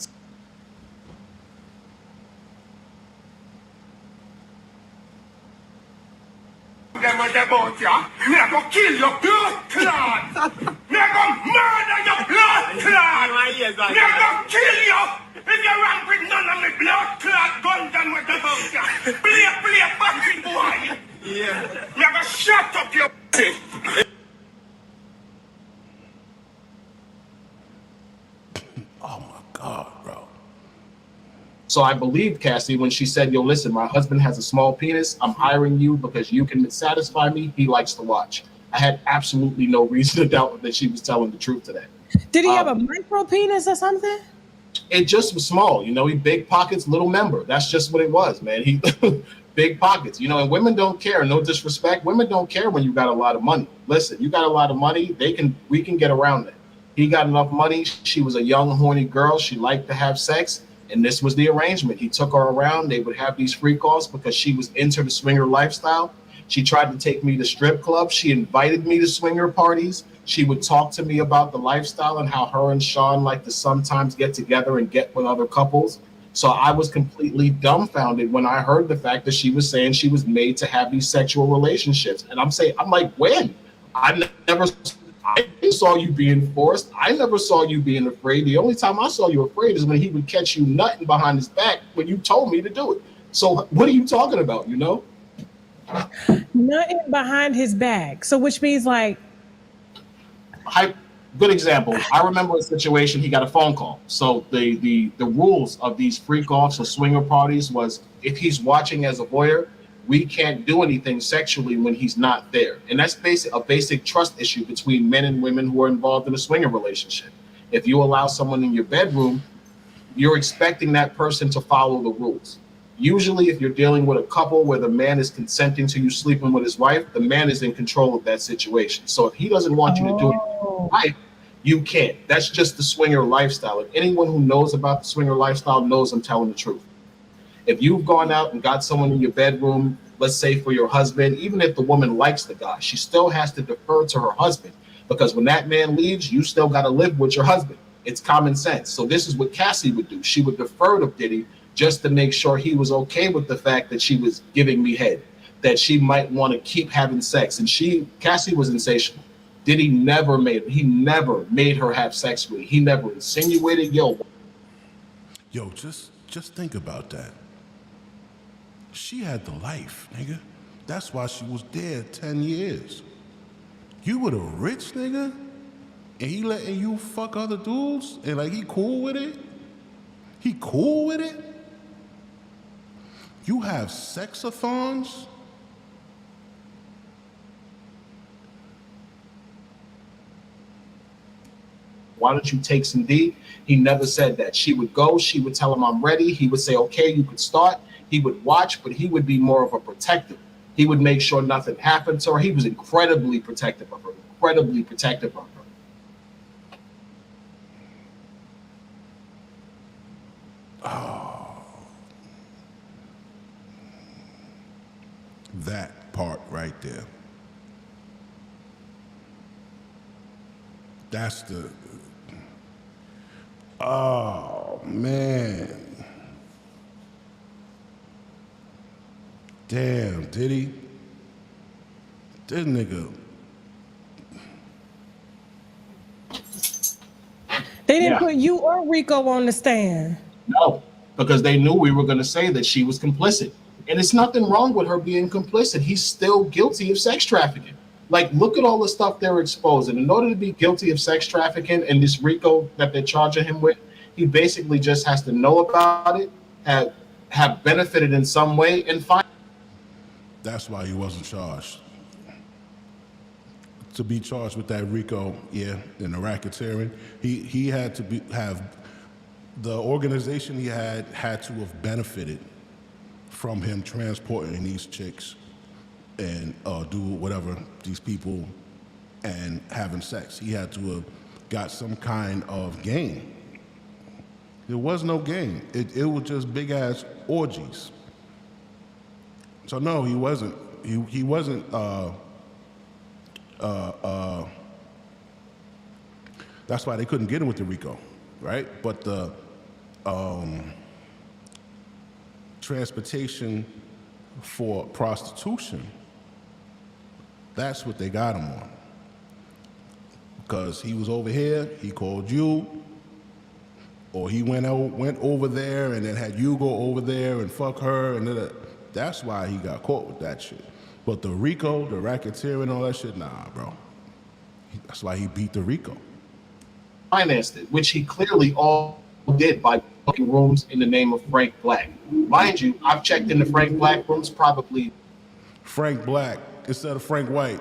About ya, me a go kill your blood clot. Me a go murder your blood clot. Me a go kill you if you run with none of me blood clot guns and with the boat ya. Play fucking boy. Yeah. Me a go shut up your pussy. Oh my God, bro. So I believed Cassie when she said, yo, listen, my husband has a small penis. I'm hiring you because you can satisfy me. He likes to watch. I had absolutely no reason to doubt that she was telling the truth to that. Did he have a micro penis or something? It just was small. You know, he big pockets, little member. That's just what it was, man. He big pockets, you know, and women don't care. No disrespect. Women don't care when you got a lot of money. Listen, you got a lot of money. We can get around that. He got enough money. She was a young, horny girl. She liked to have sex. And this was the arrangement. He took her around. They would have these freak offs because she was into the swinger lifestyle. She tried to take me to strip clubs. She invited me to swinger parties. She would talk to me about the lifestyle and how her and Sean like to sometimes get together and get with other couples. So I was completely dumbfounded when I heard the fact that she was saying she was made to have these sexual relationships. And I'm like, when? I saw you being forced. I never saw you being afraid. The only time I saw you afraid is when he would catch you nutting behind his back when you told me to do it. So what are you talking about, you know? Nutting behind his back. So which means like... Good example. I remember a situation, he got a phone call. So the rules of these freak-offs or swinger parties was if he's watching as a voyeur, we can't do anything sexually when he's not there. And that's a basic trust issue between men and women who are involved in a swinger relationship. If you allow someone in your bedroom, you're expecting that person to follow the rules. Usually if you're dealing with a couple where the man is consenting to you sleeping with his wife, the man is in control of that situation. So if he doesn't want you to do it with your wife, you can't. That's just the swinger lifestyle. And anyone who knows about the swinger lifestyle knows I'm telling the truth. If you've gone out and got someone in your bedroom, let's say for your husband, even if the woman likes the guy, she still has to defer to her husband because when that man leaves, you still got to live with your husband. It's common sense. So this is what Cassie would do. She would defer to Diddy just to make sure he was okay with the fact that she was giving me head, that she might want to keep having sex. And Cassie was insatiable. Diddy never made her have sex with me. He never insinuated, yo, just think about that. She had the life, nigga. That's why she was dead 10 years. You were a rich nigga, and he letting you fuck other dudes, and like he cool with it? He cool with it? You have sexathons? Why don't you take some D? He never said that. She would go, she would tell him I'm ready. He would say, okay, you could start. He would watch, but he would be more of a protector. He would make sure nothing happened to her. He was incredibly protective of her, incredibly protective of her. Oh. That part right there. That's the... Oh, man. Damn, did he? This nigga. They didn't put you or Rico on the stand. No, because they knew we were going to say that she was complicit. And it's nothing wrong with her being complicit. He's still guilty of sex trafficking. Like, look at all the stuff they're exposing. In order to be guilty of sex trafficking and this RICO that they're charging him with, he basically just has to know about it, have benefited in some way, and find. That's why he wasn't charged. To be charged with that RICO, yeah, and the racketeering, he had to have the organization he had to have benefited from him transporting these chicks and do whatever these people and having sex. He had to have got some kind of gain. There was no gain. It was just big ass orgies. So no, he wasn't. He wasn't. That's why they couldn't get him with the RICO, right? But the transportation for prostitution, that's what they got him on. Because he was over here, he called you, or he went over there and then had you go over there and fuck her, and that's why he got caught with that shit. But the RICO, the racketeering, all that shit, nah, bro. That's why he beat the RICO. Financed it, which he clearly all did by booking rooms in the name of Frank Black. Mind you, I've checked in the Frank Black rooms probably. Frank Black instead of Frank White.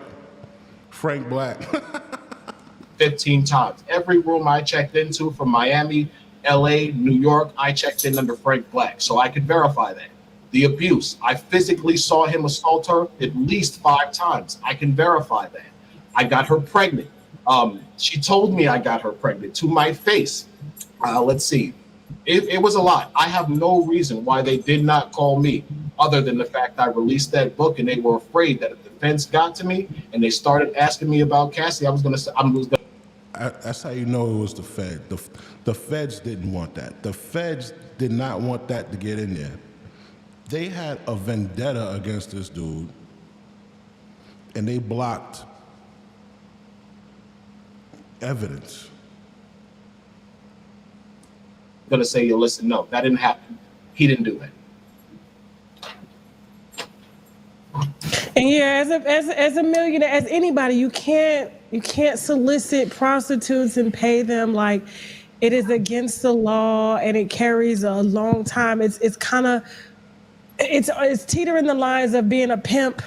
Frank Black. 15 times. Every room I checked into from Miami, LA, New York, I checked in under Frank Black. So I could verify that. The abuse, I physically saw him assault her at least 5 times. I can verify that. I got her pregnant. She told me I got her pregnant to my face. Let's see. It was a lot. I have no reason why they did not call me other than the fact I released that book and they were afraid that if the feds got to me and they started asking me about Cassie, I was going to say, That's how you know it was the Fed. The feds didn't want that. The feds did not want that to get in there. They had a vendetta against this dude, and they blocked evidence. I'm going to say, yo, listen, no, that didn't happen. He didn't do that. And yeah, as a millionaire, as anybody, you can't solicit prostitutes and pay them. Like, it is against the law, and it carries a long time. It's kind of it's teetering the lines of being a pimp.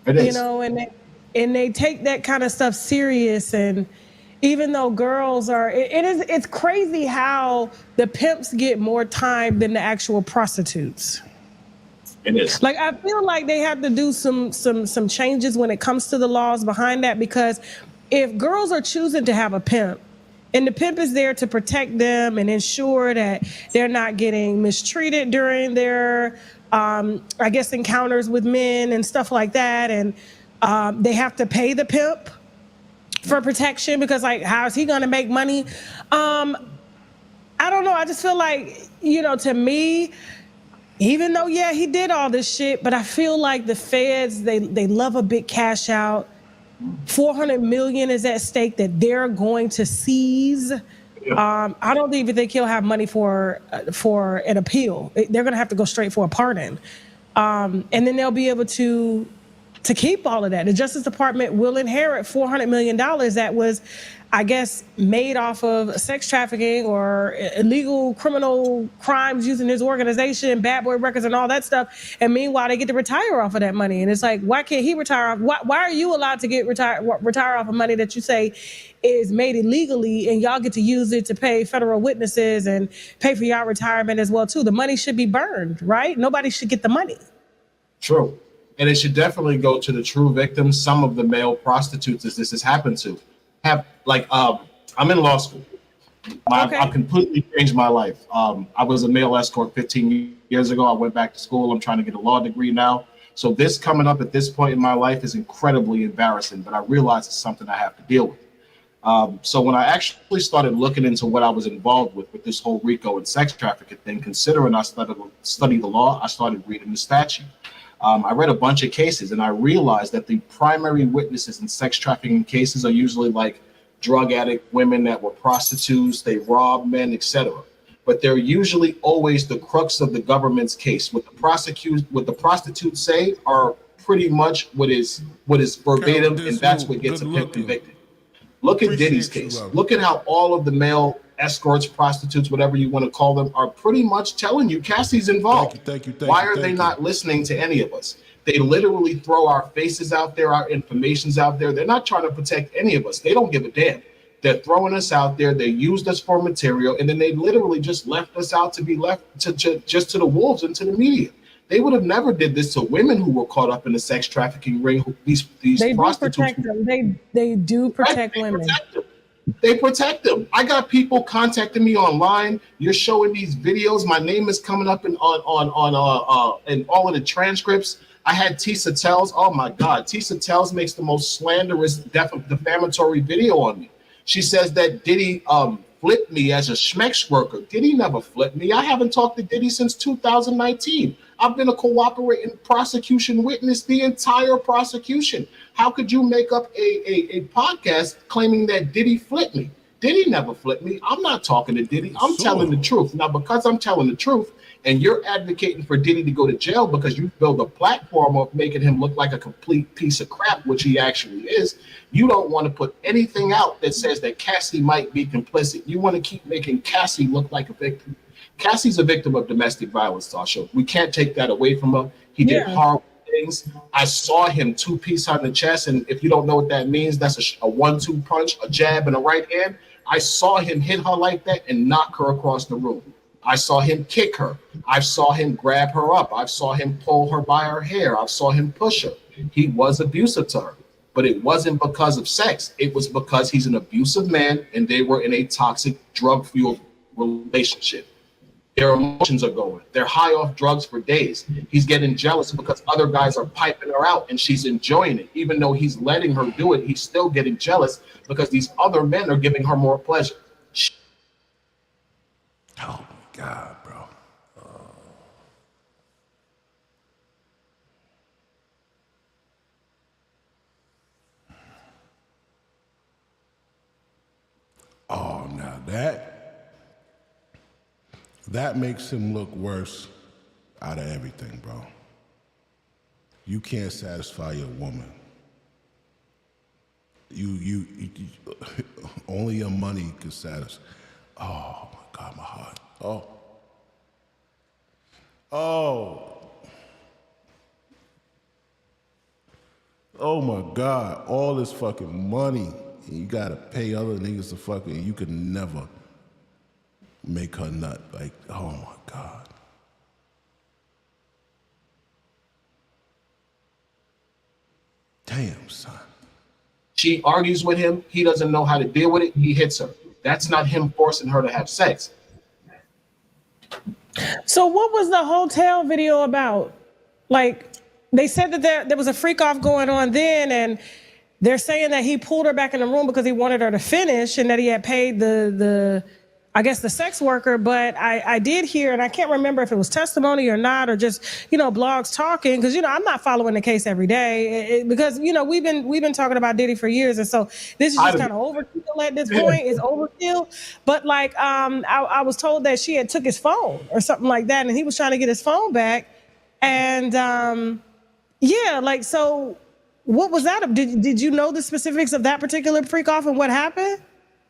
It is. You know, and they take that kind of stuff serious. And even though girls are, it's crazy how the pimps get more time than the actual prostitutes. It is. Like, I feel like they have to do some changes when it comes to the laws behind that, because if girls are choosing to have a pimp and the pimp is there to protect them and ensure that they're not getting mistreated during their, I guess, encounters with men and stuff like that, and they have to pay the pimp for protection because, like, how is he going to make money? I don't know. I just feel like, to me, even though, yeah, he did all this shit, but I feel like the feds, they love a big cash out. $400 million is at stake that they're going to seize. Yeah. I don't even think he'll have money for an appeal. They're going to have to go straight for a pardon. And then they'll be able to keep all of that. The Justice Department will inherit $400 million that was, I guess, made off of sex trafficking or illegal criminal crimes using his organization, bad boy records and all that stuff. And meanwhile, they get to retire off of that money. And it's like, why can't he retire off? Why are you allowed to retire off of money that you say is made illegally, and y'all get to use it to pay federal witnesses and pay for y'all retirement as well, too? The money should be burned, right? Nobody should get the money. True. And it should definitely go to the true victims. Some of the male prostitutes that this has happened to have, like, I'm in law school. I completely changed my life. I was a male escort 15 years ago. I went back to school. I'm trying to get a law degree now. So this coming up at this point in my life is incredibly embarrassing, but I realize it's something I have to deal with. So when I actually started looking into what I was involved with this whole RICO and sex trafficking thing, considering I studied the law, I started reading the statute. I read a bunch of cases, and I realized that the primary witnesses in sex trafficking cases are usually like drug addict women that were prostitutes, they robbed men, etc. but they're usually always the crux of the government's case. What the prostitutes say are pretty much what is verbatim, and that's what gets a pimp convicted. Look at Diddy's case. Look at how all of the male escorts, prostitutes, whatever you want to call them, are pretty much telling you Cassie's involved. Thank you. Why are they not listening to any of us? They literally throw our faces out there, our information's out there. They're not trying to protect any of us. They don't give a damn. They're throwing us out there. They used us for material, and then they literally just left us out to be left to just to the wolves and to the media. They would have never did this to women who were caught up in the sex trafficking ring. These they prostitutes. Do protect them. They do protect women. They protect them. I got people contacting me online. You're showing these videos. My name is coming up in all of the transcripts. I had Tisa Tells. Oh my God, Tisa Tells makes the most slanderous, defamatory video on me. She says that Diddy flipped me as a schmex worker. Diddy never flipped me. I haven't talked to Diddy since 2019. I've been a cooperating prosecution witness the entire prosecution. How could you make up a podcast claiming that Diddy flipped me? Diddy never flipped me. I'm not talking to Diddy. I'm telling the truth. Now, because I'm telling the truth, and you're advocating for Diddy to go to jail because you build a platform of making him look like a complete piece of crap, which he actually is, you don't want to put anything out that says that Cassie might be complicit. You want to keep making Cassie look like a victim. Cassie's a victim of domestic violence, Tasha. We can't take that away from her. He did horrible things. I saw him two-piece her in the chest, and if you don't know what that means, that's a 1-2 punch, a jab and a right hand. I saw him hit her like that and knock her across the room. I saw him kick her. I saw him grab her up. I saw him pull her by her hair. I saw him push her. He was abusive to her, but it wasn't because of sex. It was because he's an abusive man and they were in a toxic, drug-fueled relationship. Their emotions are going. They're high off drugs for days. He's getting jealous because other guys are piping her out and she's enjoying it. Even though he's letting her do it, he's still getting jealous because these other men are giving her more pleasure. Oh my God, bro. Oh, now that makes him look worse out of everything, bro. You can't satisfy your woman. You only your money can satisfy. Oh my God, my heart. Oh my God, all this fucking money. And you gotta pay other niggas to fucking, you could never make her nut. Like, oh my God. Damn, son. She argues with him. He doesn't know how to deal with it. He hits her. That's not him forcing her to have sex. So what was the hotel video about? Like, they said that there was a freak off going on then, and they're saying that he pulled her back in the room because he wanted her to finish and that he had paid the I guess the sex worker. But I did hear, and I can't remember if it was testimony or not, or just, blogs talking, because, I'm not following the case every day because, we've been talking about Diddy for years. And so this is just kind of overkill at this point. It's overkill. But like, I was told that she had took his phone or something like that, and he was trying to get his phone back. And so what was that? Did you know the specifics of that particular freak off and what happened?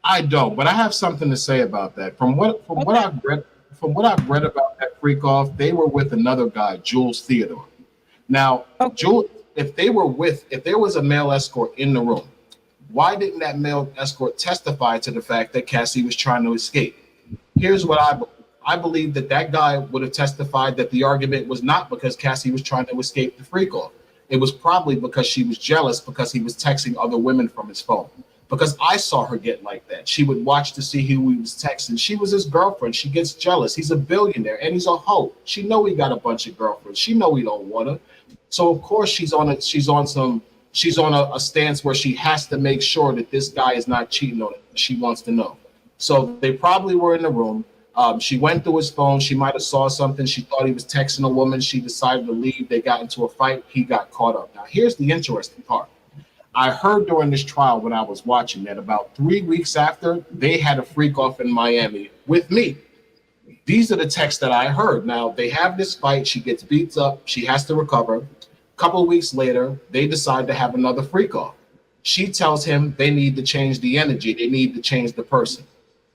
I don't, but I have something to say about that. From what I've read about that freak off, they were with another guy, Jules Theodore. Now, Jules, if there was a male escort in the room, why didn't that male escort testify to the fact that Cassie was trying to escape? Here's what I believe. I believe that guy would have testified that the argument was not because Cassie was trying to escape the freak off. It was probably because she was jealous because he was texting other women from his phone. Because I saw her get like that. She would watch to see who he was texting. She was his girlfriend. She gets jealous. He's a billionaire and he's a hoe. She know he got a bunch of girlfriends. She know he don't want her. So of course she's on a stance where she has to make sure that this guy is not cheating on her. She wants to know. So they probably were in the room. She went through his phone. She might have saw something. She thought he was texting a woman. She decided to leave. They got into a fight. He got caught up. Now here's the interesting part. I heard during this trial when I was watching that about 3 weeks after, they had a freak off in Miami with me. These are the texts that I heard. Now, they have this fight. She gets beat up. She has to recover. A couple of weeks later, they decide to have another freak off. She tells him they need to change the energy. They need to change the person.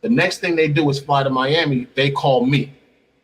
The next thing they do is fly to Miami. They call me.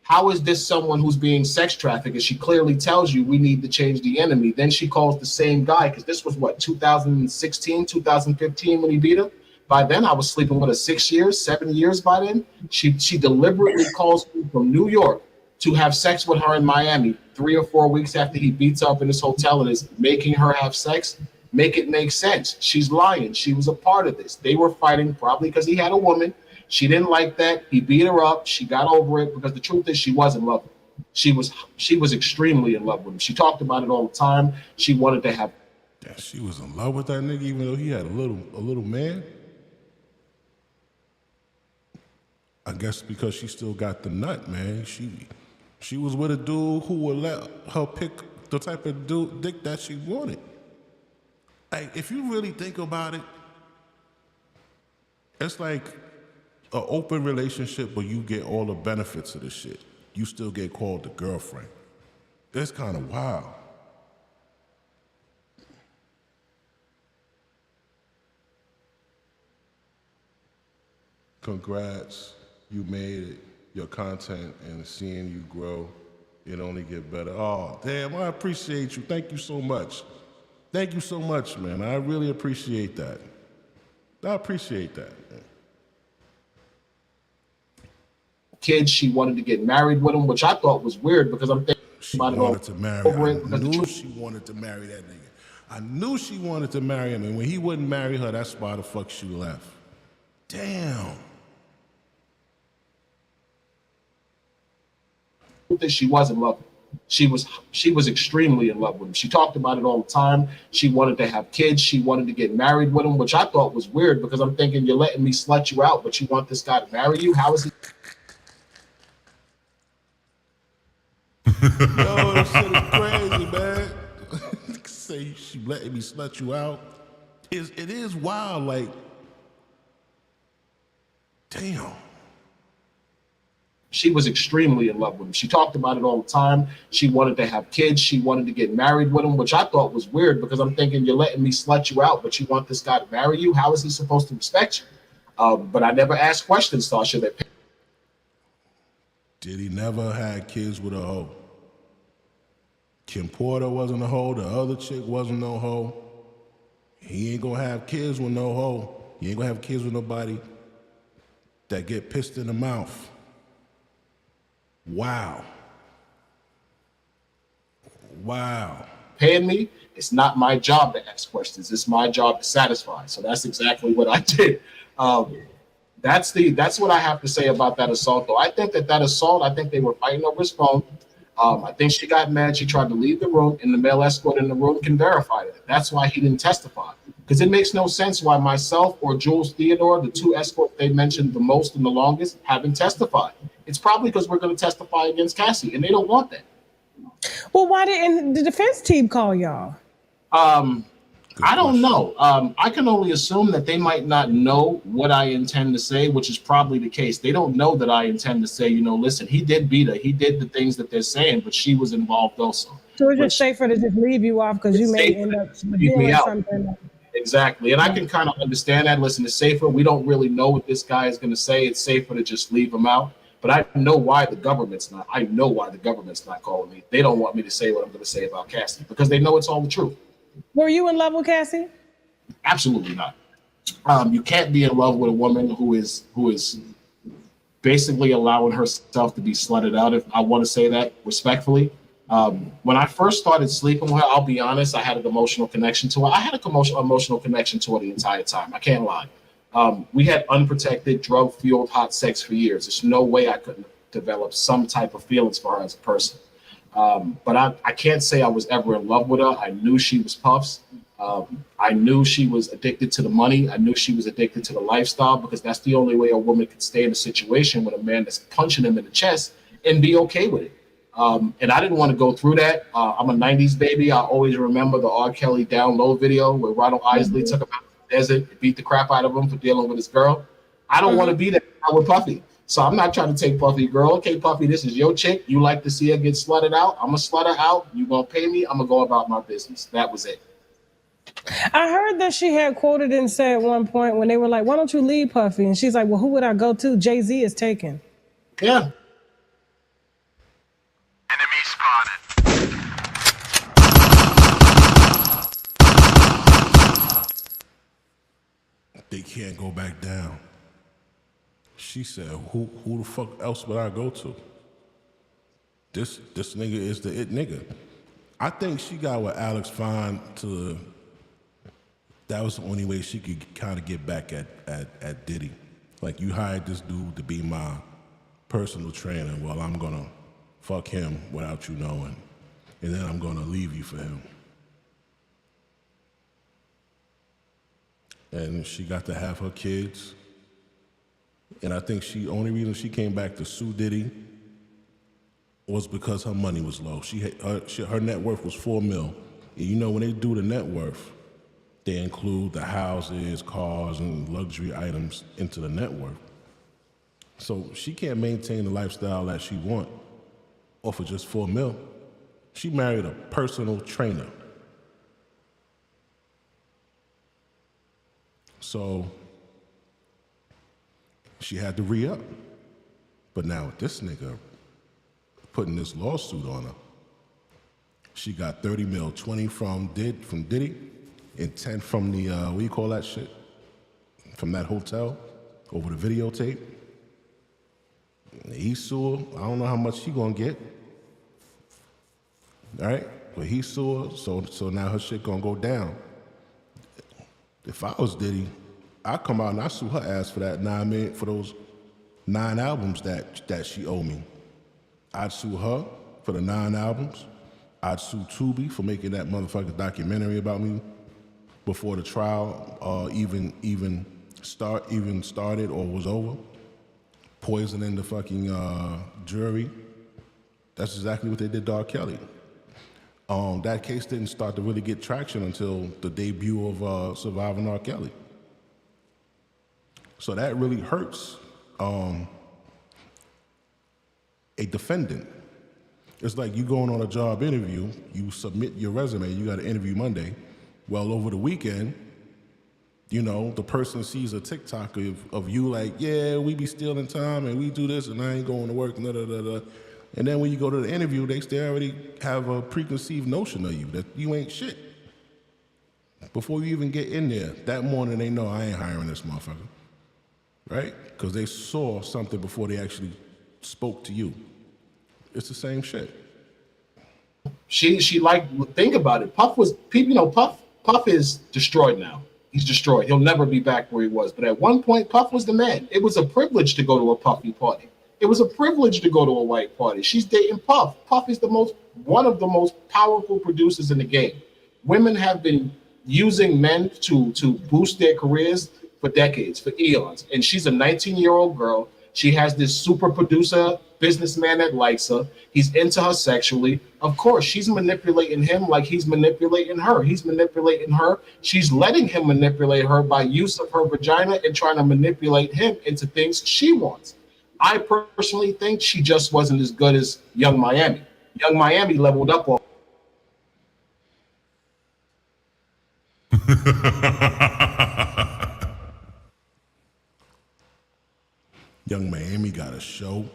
How is this someone who's being sex trafficked? And she clearly tells you we need to change the enemy. Then she calls the same guy, because this was what, 2016, 2015 when he beat her? By then, I was sleeping with her 6 years, 7 years by then. She deliberately calls me from New York to have sex with her in Miami 3 or 4 weeks after he beats her up in this hotel and is making her have sex. Make it make sense. She's lying. She was a part of this. They were fighting probably because he had a woman. She didn't like that. He beat her up. She got over it because the truth is she was in love with him. She was extremely in love with him. She talked about it all the time. She wanted to have. Yeah, she was in love with that nigga even though he had a little man. I guess because she still got the nut, man. She was with a dude who would let her pick the type of dick that she wanted. Like, if you really think about it, it's like an open relationship where you get all the benefits of the shit. You still get called the girlfriend. It's kind of wild. Congrats, you made it. Your content and seeing you grow, it only get better. Oh, damn, I appreciate you. Thank you so much. Thank you so much, man. I really appreciate that. I appreciate that, man. Kids, she wanted to get married with him, which I thought was weird because I'm thinking she wanted to marry. I knew she wanted to marry that nigga. I knew she wanted to marry him, and when he wouldn't marry her, that's why the fuck she left. Damn. She was in love with him. She was extremely in love with him. She talked about it all the time. She wanted to have kids. She wanted to get married with him, which I thought was weird because I'm thinking you're letting me slut you out, but you want this guy to marry you? How is he? Yo, this shit is crazy, man. Say she letting me slut you out. It is wild, like, damn. She was extremely in love with him. She talked about it all the time. She wanted to have kids. She wanted to get married with him, which I thought was weird because I'm thinking you're letting me slut you out, but you want this guy to marry you? How is he supposed to respect you? But I never asked questions, Sasha. Did he never had kids with a hoe? Kim Porter wasn't a hoe. The other chick wasn't no hoe. He ain't gonna have kids with no hoe. He ain't gonna have kids with nobody that get pissed in the mouth. Wow. Wow. Paying me, it's not my job to ask questions. It's my job to satisfy. So that's exactly what I did. That's what I have to say about that assault, though. I think that assault, I think they were fighting over his phone. I think she got mad. She tried to leave the room, and the male escort in the room can verify it. That's why he didn't testify. Because it makes no sense why myself or Jules Theodore, the two escorts they mentioned the most and the longest, haven't testified. It's probably because we're going to testify against Cassie, and they don't want that. Well, why didn't the defense team call y'all? I don't know. I can only assume that they might not know what I intend to say, which is probably the case. They don't know that I intend to say, listen, he did beat her. He did the things that they're saying, but she was involved also. So it's just safer to just leave you off because you may end up doing something. Exactly. And I can kind of understand that. Listen, it's safer. We don't really know what this guy is going to say. It's safer to just leave him out. But I know why the government's not. I know why the government's not calling me. They don't want me to say what I'm going to say about Cassie because they know it's all the truth. Were you in love with Cassie? Absolutely not. You can't be in love with a woman who is basically allowing herself to be slutted out, if I want to say that respectfully. When I first started sleeping with her, I'll be honest, I had an emotional connection to her. I had an emotional connection to her the entire time. I can't lie. We had unprotected, drug-fueled hot sex for years. There's no way I couldn't develop some type of feelings for her as a person. But I can't say I was ever in love with her. I knew she was puffs. I knew she was addicted to the money. I knew she was addicted to the lifestyle because that's the only way a woman could stay in a situation with a man that's punching him in the chest and be okay with it. And I didn't want to go through that. I'm a 90s baby. I always remember the R. Kelly Down Low video where Ronald Isley took him out to the desert, beat the crap out of him for dealing with his girl. I don't want to be that with Puffy. So I'm not trying to take Puffy, girl. Okay, Puffy, this is your chick. You like to see her get slutted out. I'm going to slut her out. You going to pay me. I'm going to go about my business. That was it. I heard that she had quoted and said at one point when they were like, why don't you leave Puffy? And she's like, well, who would I go to? Jay-Z is taken. Yeah. Enemy spotted. They can't go back down. She said, who the fuck else would I go to? This nigga is the it nigga. I think she got with Alex Fine to, that was the only way she could kind of get back at Diddy. Like, you hired this dude to be my personal trainer. Well, I'm gonna fuck him without you knowing. And then I'm gonna leave you for him. And she got to have her kids. And I think only reason she came back to sue Diddy was because her money was low. Her net worth was $4 million. And you know, when they do the net worth, they include the houses, cars, and luxury items into the net worth. So she can't maintain the lifestyle that she wants off of just $4 million. She married a personal trainer. So she had to re-up. But now with this nigga putting this lawsuit on her, she got 30 mil, 20 from Diddy, and 10 from the, what do you call that shit? From that hotel over the videotape. He sued her. I don't know how much she gonna get. All right? But he sued her, so now her shit gonna go down. If I was Diddy, I'd come out and I'd sue her ass for that $9 million, for those 9 albums that she owed me. I'd sue her for the 9 albums. I'd sue Tubi for making that motherfucking documentary about me before the trial even started or was over. Poisoning the fucking jury. That's exactly what they did to R. Kelly. That case didn't start to really get traction until the debut of Surviving R. Kelly. So that really hurts a defendant. It's like you going on a job interview, you submit your resume, you got an interview Monday. Well, over the weekend, you know, the person sees a TikTok of you like, yeah, we be stealing time and we do this and I ain't going to work, da da da da. And then when you go to the interview, they already have a preconceived notion of you, that you ain't shit. Before you even get in there, that morning they know I ain't hiring this motherfucker, right? Because they saw something before they actually spoke to you. It's the same shit. She like, think about it. Puff is destroyed now. He's destroyed. He'll never be back where he was. But at one point, Puff was the man. It was a privilege to go to a Puffy party. It was a privilege to go to a white party. She's dating Puff. Puff is one of the most powerful producers in the game. Women have been using men to boost their careers for decades, for eons. And she's a 19-year-old girl. She has this super producer businessman that likes her. He's into her sexually. Of course, she's manipulating him like he's manipulating her. He's manipulating her. She's letting him manipulate her by use of her vagina and trying to manipulate him into things she wants. I personally think she just wasn't as good as Young Miami. Young Miami leveled up on. Young Miami got a show.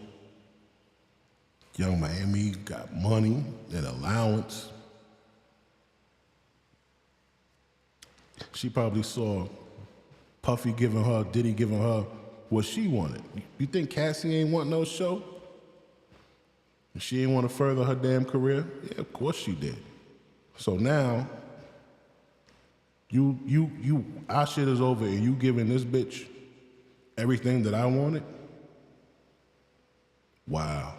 Young Miami got money and allowance. She probably saw Puffy giving her, Diddy giving her what she wanted. You think Cassie ain't want no show? She ain't want to further her damn career? Yeah, of course she did. So now, our shit is over and you giving this bitch everything that I wanted? Wow.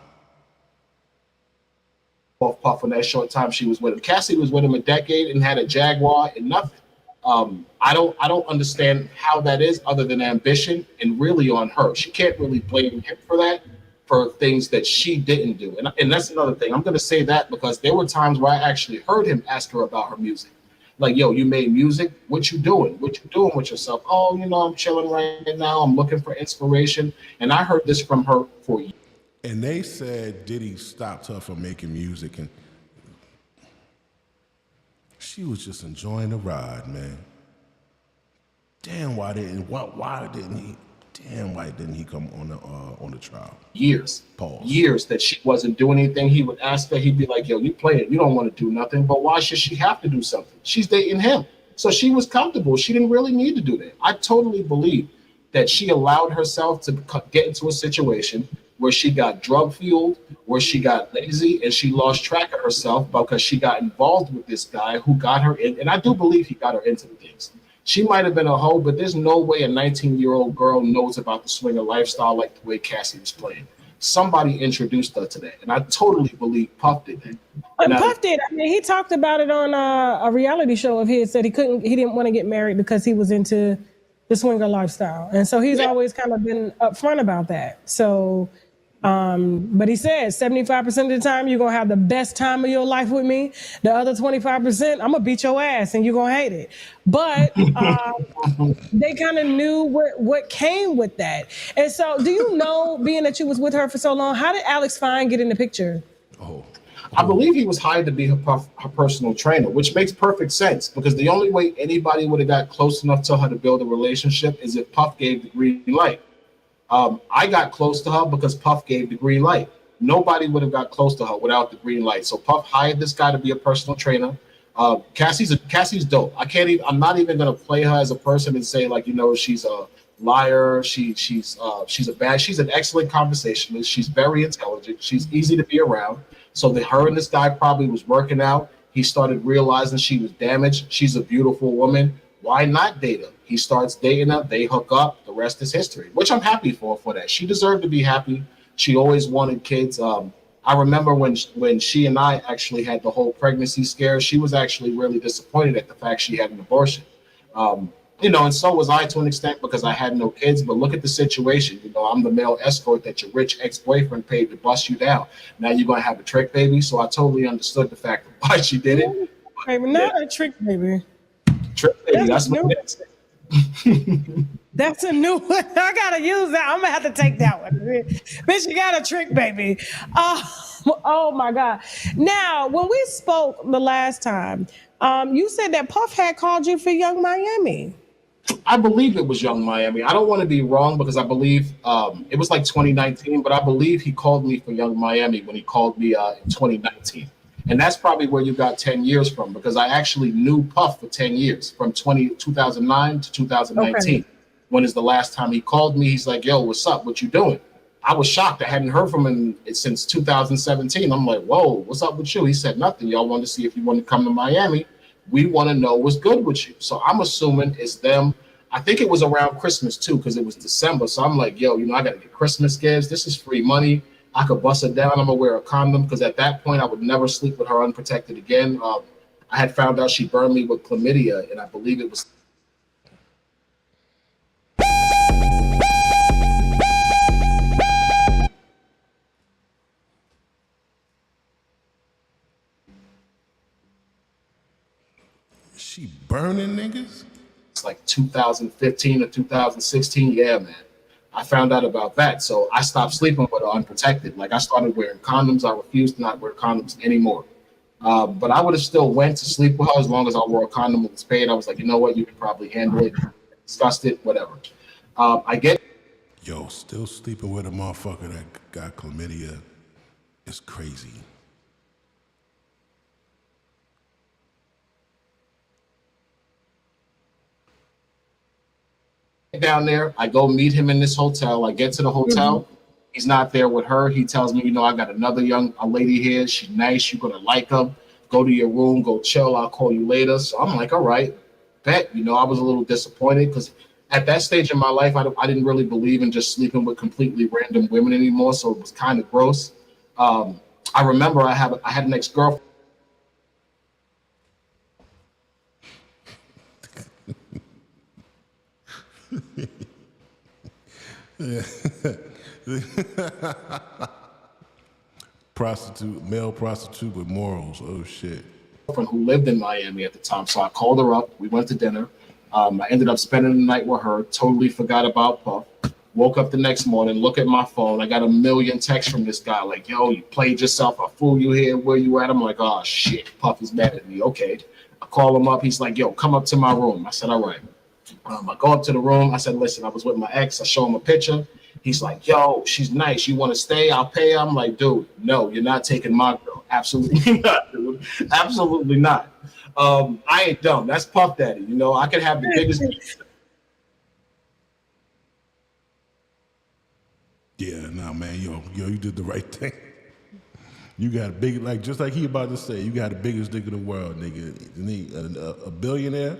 Puff in that short time she was with him. Cassie was with him a decade and had a Jaguar and nothing. I don't understand how that is other than ambition and really on her. She can't really blame him for that, for things that she didn't do. And that's another thing. I'm going to say that because there were times where I actually heard him ask her about her music. Like, yo, you made music. What you doing? What you doing with yourself? Oh, you know, I'm chilling right now. I'm looking for inspiration. And I heard this from her for years. And they said Diddy stopped her from making music, and she was just enjoying the ride, man. Damn, why didn't he come on the trial? Years. Pause. Years that she wasn't doing anything. He would ask her, he'd be like, yo, you play it. You don't want to do nothing. But why should she have to do something? She's dating him. So she was comfortable. She didn't really need to do that. I totally believe that she allowed herself to get into a situation where she got drug fueled, where she got lazy, and she lost track of herself because she got involved with this guy who got her in. And I do believe he got her into the things. She might have been a hoe, but there's no way a 19-year-old girl knows about the swinger lifestyle like the way Cassie was playing. Somebody introduced her to that, and I totally believe Puff did that. Puff did. I mean, he talked about it on a reality show of his. Said he didn't want to get married because he was into the swinger lifestyle, and so he's always kind of been upfront about that. So. But he said 75% of the time you're gonna have the best time of your life with me. The other 25%, I'm gonna beat your ass and you're gonna hate it. But they kind of knew what came with that. And so, do you know, being that you was with her for so long, how did Alex Fine get in the picture? I believe he was hired to be her personal trainer, which makes perfect sense because the only way anybody would have got close enough to her to build a relationship is if Puff gave the green light. I got close to her because Puff gave the green light. Nobody would have got close to her without the green light. So Puff hired this guy to be a personal trainer. Cassie's dope. I'm not even gonna play her as a person and say like, you know, she's a liar. She's an excellent conversationalist. She's very intelligent. She's easy to be around. So her and this guy probably was working out. He started realizing she was damaged. She's a beautiful woman. Why not date her? He starts dating her. They hook up. The rest is history, which I'm happy for that. She deserved to be happy. She always wanted kids. I remember when she and I actually had the whole pregnancy scare, she was actually really disappointed at the fact she had an abortion. You know, and so was I to an extent because I had no kids. But look at the situation. You know, I'm the male escort that your rich ex-boyfriend paid to bust you down. Now you're going to have a trick baby. So I totally understood the fact of why she did it. Baby, not a trick baby. Trick baby. That's what it is. That's a new one. I gotta use that. I'm gonna have to take that one. Bitch, you got a trick baby. Oh my God. Now, when we spoke the last time, you said that Puff had called you for Young Miami. I believe it was Young Miami. I don't want to be wrong because I believe it was like 2019, but I believe he called me for Young Miami when he called me in 2019. And that's probably where you got 10 years from because I actually knew Puff for 10 years from 2009 to 2019. Okay. When is the last time he called me? He's like, yo, what's up? What you doing? I was shocked. I hadn't heard from him since 2017. I'm like, whoa, what's up with you? He said nothing. Y'all wanted to see if you want to come to Miami. We want to know what's good with you. So I'm assuming it's them. I think it was around Christmas too because it was December. So I'm like, yo, you know, I got to get Christmas gifts. This is free money. I could bust it down. I'm gonna wear a condom because at that point I would never sleep with her unprotected again. I had found out she burned me with chlamydia, and I believe it was. She burning niggas? It's like 2015 or 2016. Yeah, man. I found out about that, so I stopped sleeping with her unprotected. Like I started wearing condoms. I refused to not wear condoms anymore. But I would have still went to sleep with her as long as I wore a condom and was paid. I was like, you know what, you can probably handle it. Discussed it, whatever. I get. Yo, still sleeping with a motherfucker that got chlamydia is crazy. Down there, I go meet him in this hotel. I get to the hotel. He's not there with her. He tells me, you know, I got another a lady here. She's nice. You're gonna like her. Go to your room. Go chill. I'll call you later. So I'm like, all right, bet. You know, I was a little disappointed because at that stage in my life, I didn't really believe in just sleeping with completely random women anymore. So it was kind of gross. I remember I had an ex-girlfriend. Male prostitute with morals. Oh shit. girlfriend who lived in Miami at the time. So I called her up. We went to dinner. I ended up spending the night with her. Totally forgot about Puff. Woke up the next morning, look at my phone. I got a million texts from this guy like, yo, you played yourself. I fool you here. Where you at? I'm like, oh, shit. Puff is mad at me. Okay. I call him up. He's like, yo, come up to my room. I said, all right. I go up to the room. I said, listen, I was with my ex. I show him a picture. He's like, yo, she's nice. You want to stay? I'll pay her. I'm like, dude, no, you're not taking my girl. Absolutely not, dude. Absolutely not. I ain't dumb. That's Puff Daddy. You know, I could have the biggest. Yeah, nah, man, yo, you did the right thing. You got a big, like, just like he about to say, you got the biggest dick in the world, nigga. A billionaire,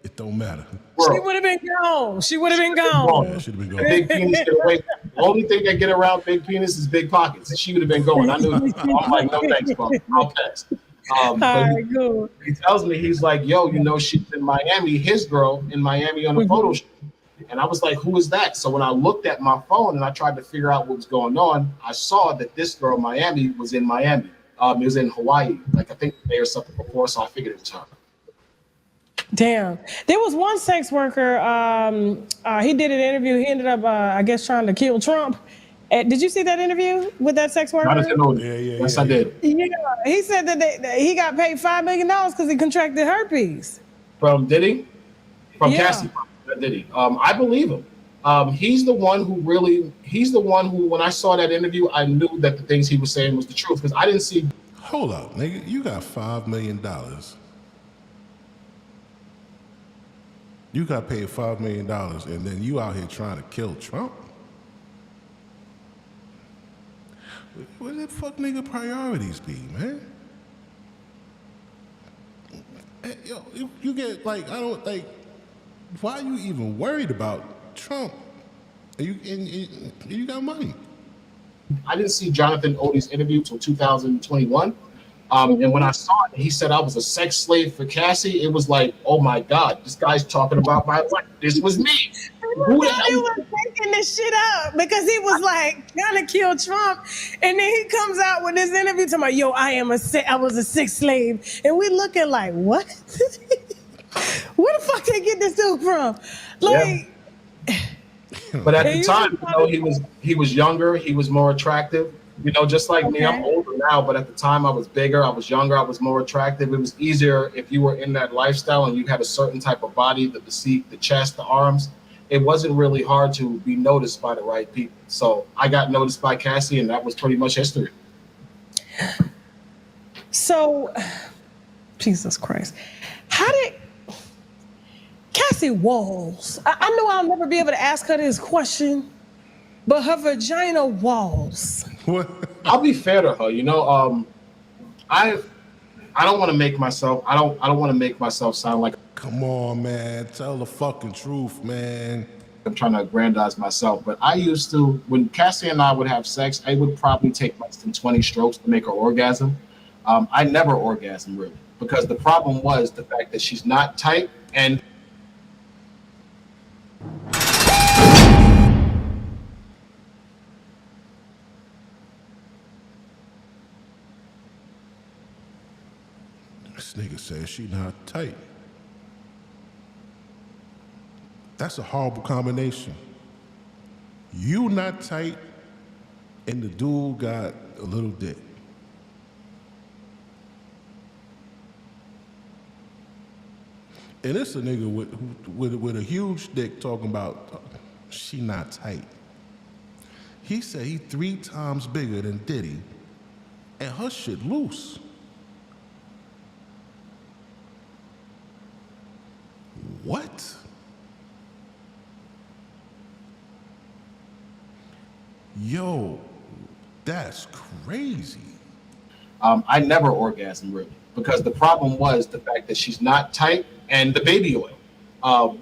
it don't matter. She would have been gone. She would have been gone. Yeah, should have been gone. Big penis get away. The only thing that get around big penis is big pockets. She would have been going. I knew. I'm like, no thanks, bro. I'll pass. Cool. He tells me, he's like, yo, you know, she's in Miami, his girl in Miami on a photo shoot. And I was like, who is that? So when I looked at my phone and I tried to figure out what was going on, I saw that this girl, Miami, was in Miami. It was in Hawaii, like I think the day or something before, so I figured it was her. Damn. There was one sex worker, he did an interview. He ended up, I guess, trying to kill Trump. Did you see that interview with that sex worker? Yes, I did. Yeah, he said that he got paid $5 million because he contracted herpes. Did he? From Yeah. Cassie, did he? I believe him. He's the one who, when I saw that interview, I knew that the things he was saying was the truth because I didn't see. Hold up, nigga. You got $5 million. You got paid $5 million, and then you out here trying to kill Trump? Where the fuck nigga priorities be, man? Hey, yo, you get, like, I don't, like, why are you even worried about Trump? And you got money. I didn't see Jonathan Odie's interview till 2021. And when I saw it, he said I was a sex slave for Cassie. It was like, oh my God, this guy's talking about my life. This was me. Who the hell? He was making this shit up because he was like trying to kill Trump, and then he comes out with this interview talking about, yo, I was a sex slave, and we looking like, what? Where the fuck they get this dude from? Like, but at the time, you know, he was younger, he was more attractive. You know, just like me, I'm older now, but at the time I was bigger, I was younger, I was more attractive. It was easier if you were in that lifestyle and you had a certain type of body, the physique, the chest, the arms. It wasn't really hard to be noticed by the right people. So I got noticed by Cassie, and that was pretty much history. so, Jesus Christ. How did Cassie Walls, I know I'll never be able to ask her this question, but her vagina walls. What? I'll be fair to her, you know. I don't want to make myself. I don't want to make myself sound like. Come on, man. Tell the fucking truth, man. I'm trying to aggrandize myself, but I used to. When Cassie and I would have sex, I would probably take less than 20 strokes to make her orgasm. I never orgasm really because the problem was the fact that she's not tight and. This nigga says she not tight. That's a horrible combination. You not tight, and the dude got a little dick. And it's a nigga with a huge dick talking about she not tight. He said he 3 times bigger than Diddy, and her shit loose. What? Yo, that's crazy. I never orgasm really because the problem was the fact that she's not tight and the baby oil.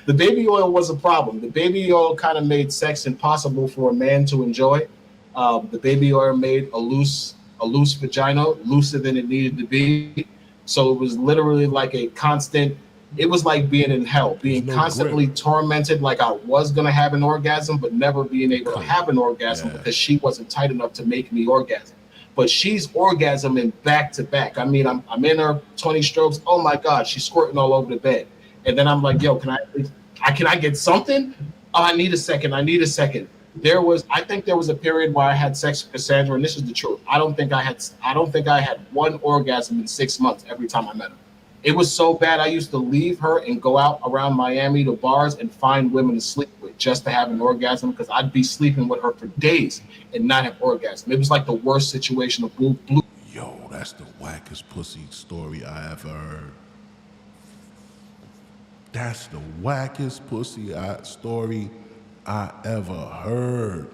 The baby oil was a problem. The baby oil kind of made sex impossible for a man to enjoy. The baby oil made a loose vagina, looser than it needed to be. So it was literally like a constant, it was like being in hell, being constantly tormented like I was going to have an orgasm, but never being able to have an orgasm because she wasn't tight enough to make me orgasm. but she's orgasming back to back. I mean, I'm in her 20 strokes. Oh my God, she's squirting all over the bed. And then I'm like, yo, can I get something? Oh, I need a second. I need a second. I think there was a period where I had sex with Cassandra, and this is the truth. I don't think I had one orgasm in 6 months every time I met her. It was so bad. I used to leave her and go out around Miami to bars and find women to sleep with just to have an orgasm, because I'd be sleeping with her for days and not have orgasm. It was like the worst situation of blue. Yo, that's the wackest pussy story I ever heard. That's the wackest pussy story I ever heard.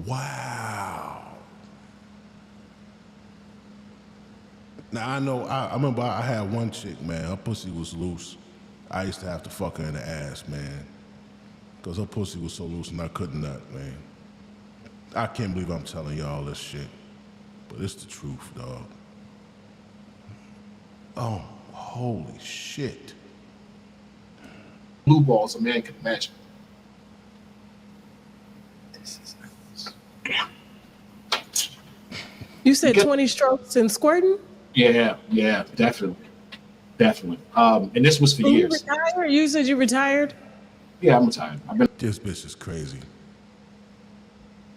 Wow. Now I remember I had one chick, man, her pussy was loose. I used to have to fuck her in the ass, man. Cause her pussy was so loose and I couldn't nut, man. I can't believe I'm telling y'all this shit. But it's the truth, dog. Oh, holy shit. Blue balls a man can imagine. You said 20 strokes and squirting? Yeah, definitely. And this was for years. You retired? You said you retired? Yeah, I'm retired. This bitch is crazy.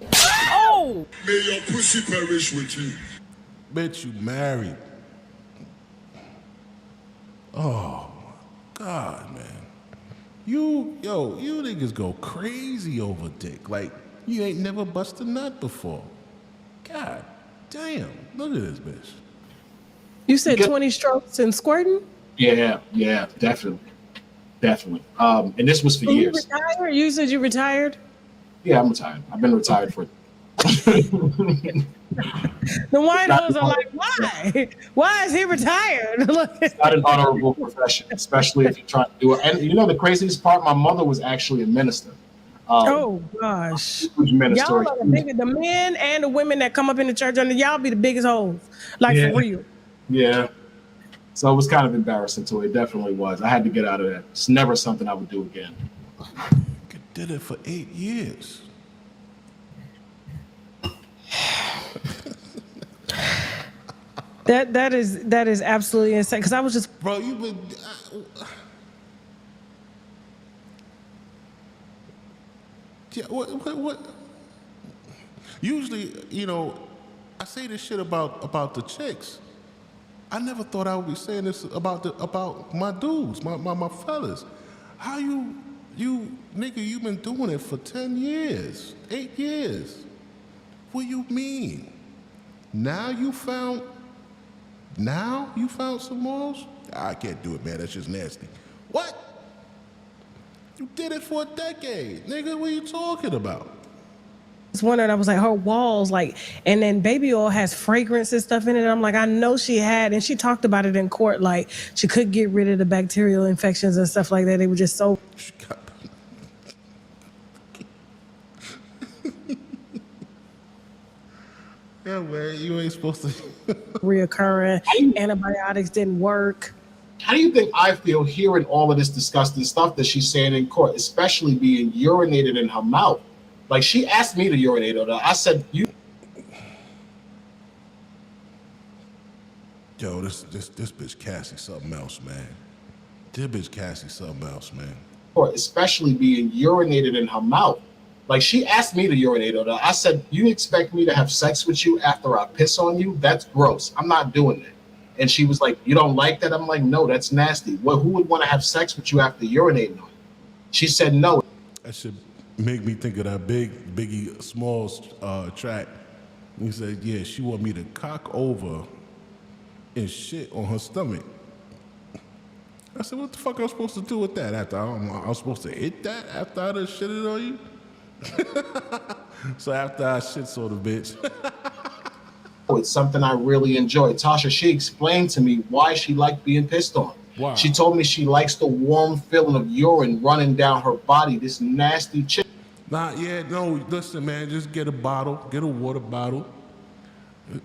Oh! May your pussy perish with you. Bitch, you married. Oh, my God, man. You niggas go crazy over dick. Like, you ain't never busted a nut before. God damn, look at this bitch. You said 20 strokes and squirting? Yeah, definitely. And this was for years. You retired? You said you retired? Yeah, I'm retired. I've been retired for. The wine hoes are like, why? Why is he retired? It's not an honorable profession, especially if you're trying to do it. And you know the craziest part? My mother was actually a minister. Oh gosh! Huge minister. Y'all are the men and the women that come up in the church under y'all be the biggest hoes, like for real. Yeah. So it was kind of embarrassing to it. Definitely was. I had to get out of that. It's never something I would do again. You did it for 8 years. That is absolutely insane. Because I was just, bro, you been. Yeah, what? Usually, I say this shit about the chicks. I never thought I would be saying this about my dudes, my fellas. How you nigga, you've been doing it for 10 years, 8 years. What do you mean? Now you found some morals? I can't do it, man. That's just nasty. What? You did it for a decade. Nigga, what are you talking about? was wondering, I was like, her walls, like, and then baby oil has fragrance and stuff in it. I'm like, I know she had, and she talked about it in court, like she could get rid of the bacterial infections and stuff like that. They were just so. Yeah, man, you ain't supposed to. Reoccurring. Antibiotics didn't work. How do you think I feel hearing all of this disgusting stuff that she's saying in court, especially being urinated in her mouth? Like, she asked me to urinate on her. I said, you. Yo, this bitch Cassie something else, man. This bitch Cassie something else, man. Especially being urinated in her mouth. Like, she asked me to urinate on her. I said, you expect me to have sex with you after I piss on you? That's gross. I'm not doing that. And she was like, you don't like that? I'm like, no, that's nasty. Well, who would want to have sex with you after urinating on you? She said no. That should make me think of that Biggie Smalls track. He said, yeah, she want me to cock over and shit on her stomach. I said, what the fuck am I supposed to do with that? After I'm supposed to hit that after I done shitted on you? So after I shit on the bitch. It's something I really enjoy. Tasha, she explained to me why she liked being pissed on. Wow. She told me she likes the warm feeling of urine running down her body, this nasty chick. Listen, man, just get a water bottle,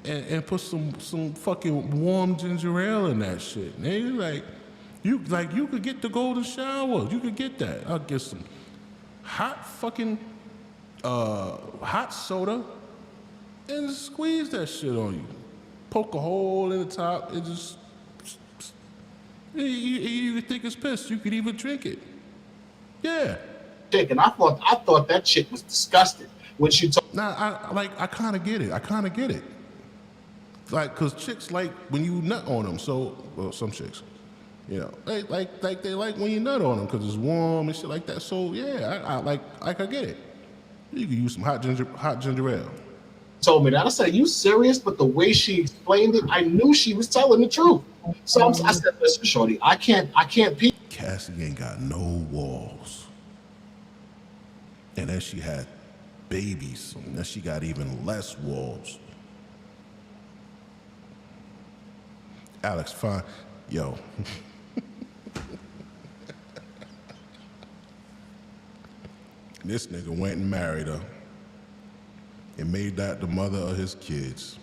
and put some fucking warm ginger ale in that shit. Man, you could get the golden shower. You could get that. I'll get some hot fucking hot soda and squeeze that shit on you. Poke a hole in the top and just, you think it's piss. You could even drink it. Yeah. And I thought that shit was disgusting when she told. Nah, I kind of get it. Like, cause chicks like when you nut on them. So, well, some chicks, you know, they like when you nut on them because it's warm and shit like that. So yeah, I get it. You can use some hot ginger ale. Told me that. I said, "You serious?" But the way she explained it, I knew she was telling the truth. So I said, "Listen, shorty, I can't pee." Cassie ain't got no walls, and then she had babies, and then she got even less walls. Alex, fine, yo. This nigga went and married her and made that the mother of his kids.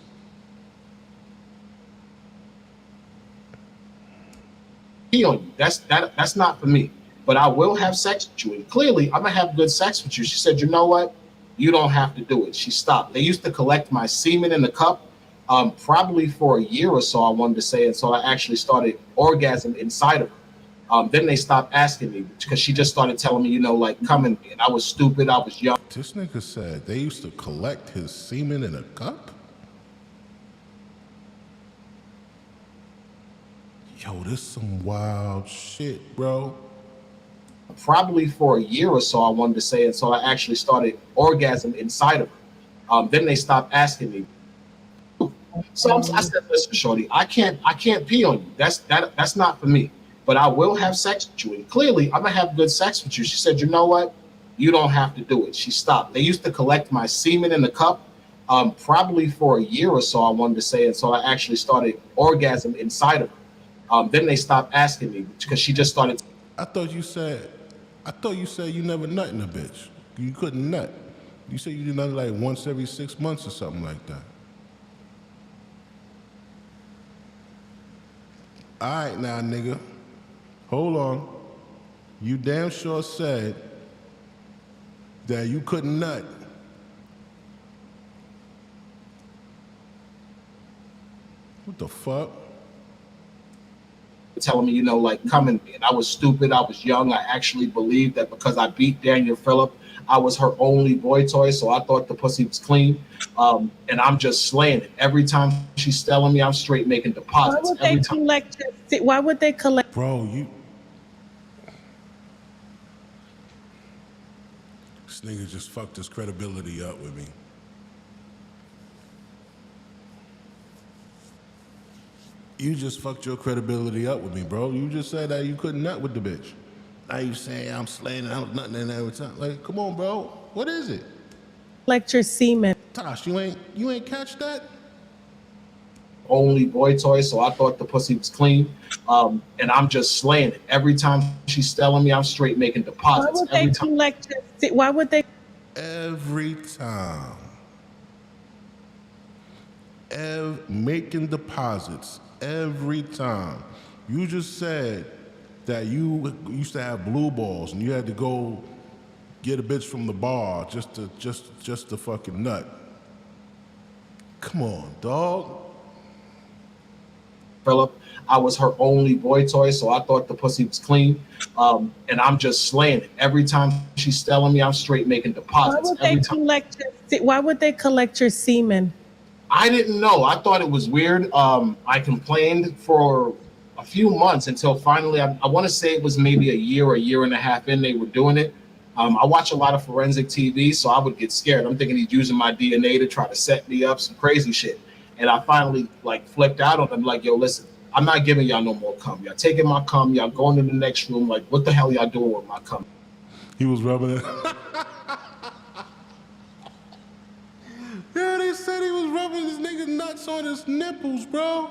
Pee on you. That's not for me. But I will have sex with you. And clearly, I'm gonna have good sex with you. She said, "You know what? You don't have to do it." She stopped. They used to collect my semen in the cup, probably for a year or so. I wanted to say, and so I actually started orgasm inside of her. Then they stopped asking me because she just started telling me, you know, like, come in. And I was stupid. I was young. This nigga said they used to collect his semen in a cup? Yo, this some wild shit, bro. Probably for a year or so, I wanted to say, and so I actually started orgasm inside of her. Then they stopped asking me. So I said, "Listen, shorty, I can't pee on you. That's not for me. But I will have sex with you. And clearly, I'm gonna have good sex with you." She said, "You know what? You don't have to do it." She stopped. They used to collect my semen in the cup, probably for a year or so, I wanted to say, and so I actually started orgasm inside of her. Then they stopped asking me because she just started. I thought you said you never nut in a bitch. You couldn't nut. You said you did nut like once every 6 months or something like that. All right now, nigga. Hold on. You damn sure said that you couldn't nut. What the fuck? Telling me, you know, like, come in. And I was stupid. I was young. I actually believed that because I beat Daniel Phillip, I was her only boy toy. So I thought the pussy was clean. And I'm just slaying it. Every time she's telling me, I'm straight making deposits. Why would they collect? Bro, this nigga just fucked his credibility up with me. You just fucked your credibility up with me, bro. You just said that you couldn't nut with the bitch. Now you saying I'm slaying and I'm nutting in every time. Like, come on, bro. What is it? Collect your semen. Tosh, you ain't catch that? Only boy toy, so I thought the pussy was clean. And I'm just slaying it. Every time she's telling me, I'm straight making deposits. Why would they? Every time. Making deposits. Every time. You just said that you used to have blue balls and you had to go get a bitch from the bar just to fucking nut. Come on, dog. Phillip, I was her only boy toy, so I thought the pussy was clean. And I'm just slaying it. Every time she's telling me, I'm straight making deposits. Why would they collect your semen? I didn't know. I thought it was weird. I complained for a few months until finally, I want to say it was maybe a year and a half in, they were doing it. I watch a lot of forensic TV, so I would get scared. I'm thinking he's using my DNA to try to set me up, some crazy shit. And I finally like flipped out on him, like, yo, listen, I'm not giving y'all no more cum. Y'all taking my cum, y'all going to the next room. Like, what the hell y'all doing with my cum? He was rubbing it. Yeah, they said he was rubbing his nigga nuts on his nipples, bro.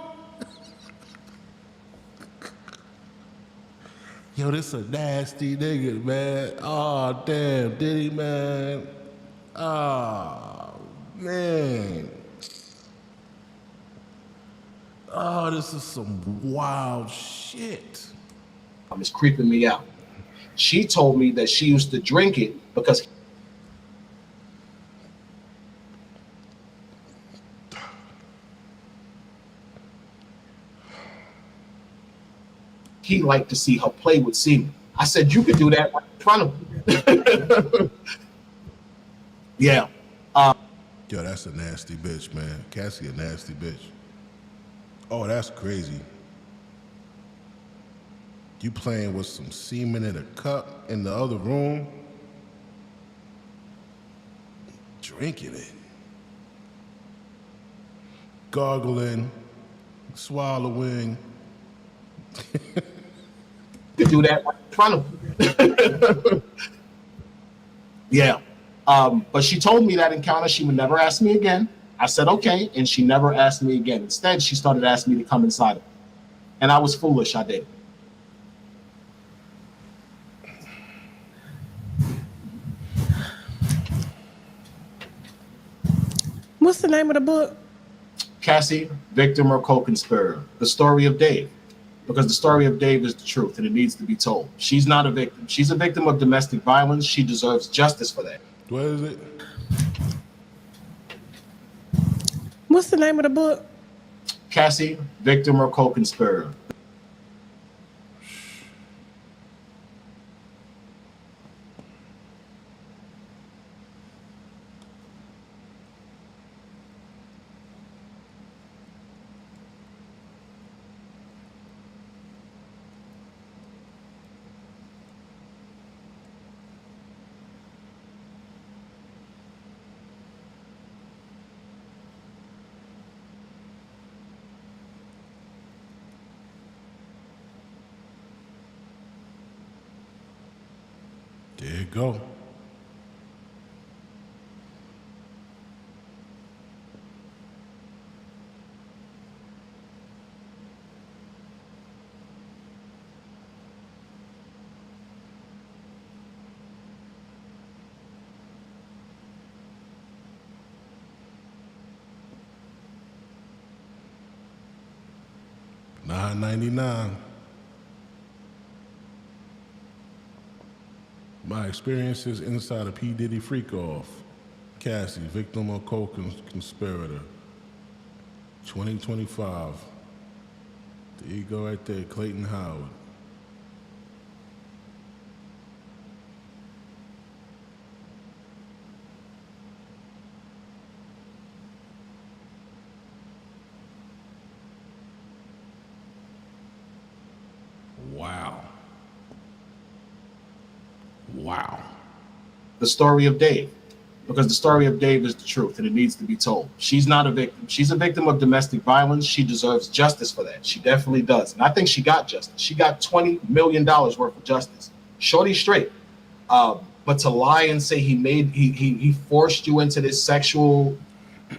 Yo, this a nasty nigga, man. Oh, damn, did he, man? Oh, man. Oh, this is some wild shit. It's creeping me out. She told me that she used to drink it because he liked to see her play with semen. I said, you could do that right in front of him. Yeah. Yo, that's a nasty bitch, man. Cassie a nasty bitch. Oh, that's crazy. You playing with some semen in a cup in the other room? Drinking it. Gargling, swallowing. To do that right in front of him. Yeah. But she told me that encounter, she would never ask me again. I said, okay. And she never asked me again. Instead, she started asking me to come inside of her. And I was foolish. I did. What's the name of the book? Cassie, Victim or Co-Conspirator. The story of Dave. Because the story of Dave is the truth and it needs to be told. She's not a victim. She's a victim of domestic violence. She deserves justice for that. What is it? What's the name of the book? Cassie, Victim or Co-Conspirator. There you go. $9.99. My experiences inside a P. Diddy freak-off. Cassie, Victim or Co-Conspirator. 2025. There you go right there, Clayton Howard. Wow. Wow. The story of Dave. Because the story of Dave is the truth and it needs to be told. She's not a victim. She's a victim of domestic violence. She deserves justice for that. She definitely does. And I think she got justice. She got $20 million worth of justice. Shorty straight. But to lie and say he forced you into this sexual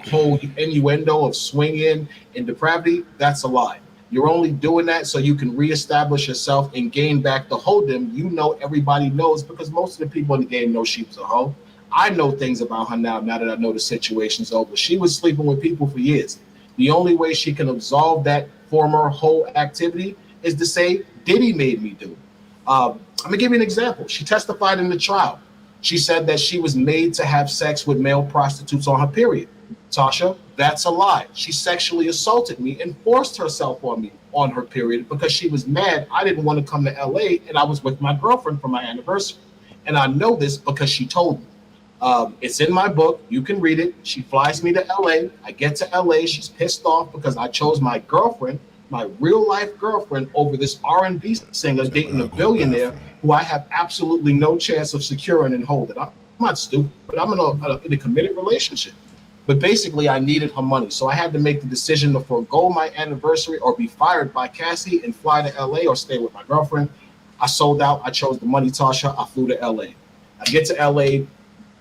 whole innuendo of swinging and depravity, that's a lie. You're only doing that so you can reestablish yourself and gain back the hold'em. You know, everybody knows, because most of the people in the game know she was a hoe. I know things about her now that I know the situation's over. She was sleeping with people for years. The only way she can absolve that former hoe activity is to say, Diddy made me do it. I'm gonna give you an example. She testified in the trial. She said that she was made to have sex with male prostitutes on her period. Tasha, that's a lie. She sexually assaulted me and forced herself on me on her period because she was mad I didn't want to come to LA and I was with my girlfriend for my anniversary. And I know this because she told me. It's in my book. You can read it. She flies me to LA. I get to LA. She's pissed off because I chose my girlfriend, my real life girlfriend, over this R&B singer dating a billionaire who I have absolutely no chance of securing and holding. I'm not stupid, but I'm in a committed relationship. But basically, I needed her money. So I had to make the decision to forego my anniversary or be fired by Cassie and fly to LA or stay with my girlfriend. I sold out. I chose the money, Tasha. I flew to LA. I get to LA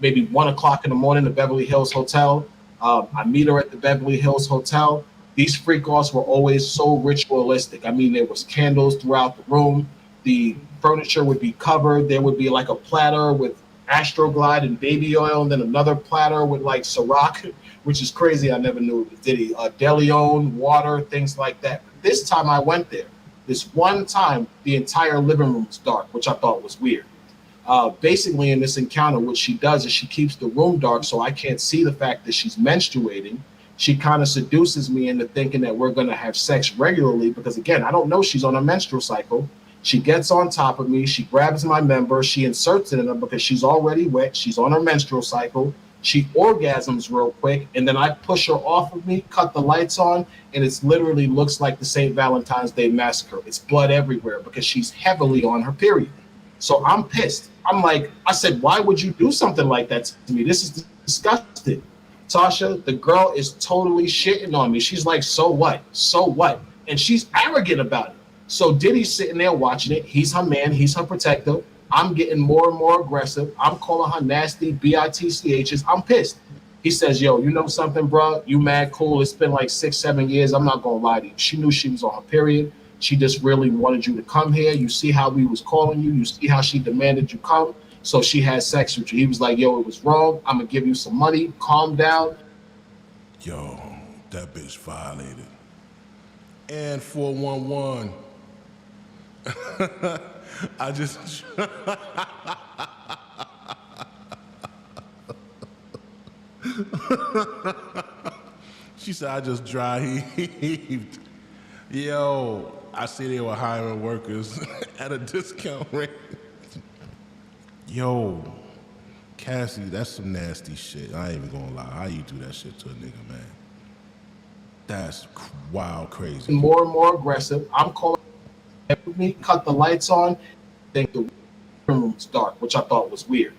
maybe 1 o'clock in the morning, the Beverly Hills Hotel. I meet her at the Beverly Hills Hotel. These freak-offs were always so ritualistic. I mean, there was candles throughout the room. The furniture would be covered. There would be like a platter with Astroglide and baby oil, and then another platter with like Ciroc, which is crazy. I never knew it was Diddy. DeLeon, water, things like that. This time I went there. This one time, the entire living room was dark, which I thought was weird. Basically, in this encounter, what she does is she keeps the room dark so I can't see the fact that she's menstruating. She kind of seduces me into thinking that we're going to have sex regularly because, again, I don't know she's on a menstrual cycle. She gets on top of me. She grabs my member. She inserts it in her because she's already wet. She's on her menstrual cycle. She orgasms real quick, and then I push her off of me, cut the lights on, and it literally looks like the St. Valentine's Day massacre. It's blood everywhere because she's heavily on her period. So I'm pissed. I'm like, I said, why would you do something like that to me? This is disgusting. Tasha, the girl is totally shitting on me. She's like, so what? So what? And she's arrogant about it. So Diddy's sitting there watching it. He's her man. He's her protector. I'm getting more and more aggressive. I'm calling her nasty bitchs. I'm pissed. He says, yo, you know something, bro? You mad cool. It's been like 6-7 years. I'm not going to lie to you. She knew she was on her period. She just really wanted you to come here. You see how we was calling you. You see how she demanded you come. So she had sex with you. He was like, yo, it was wrong. I'm going to give you some money. Calm down. Yo, that bitch violated. And 411. I just... She said, I just dry heaved. Yo, I see they were hiring workers at a discount rate. Yo, Cassie, that's some nasty shit. I ain't even gonna lie. How you do that shit to a nigga, man? That's wild crazy. More and more aggressive. I'm calling me, cut the lights on. Think the room's dark, which I thought was weird.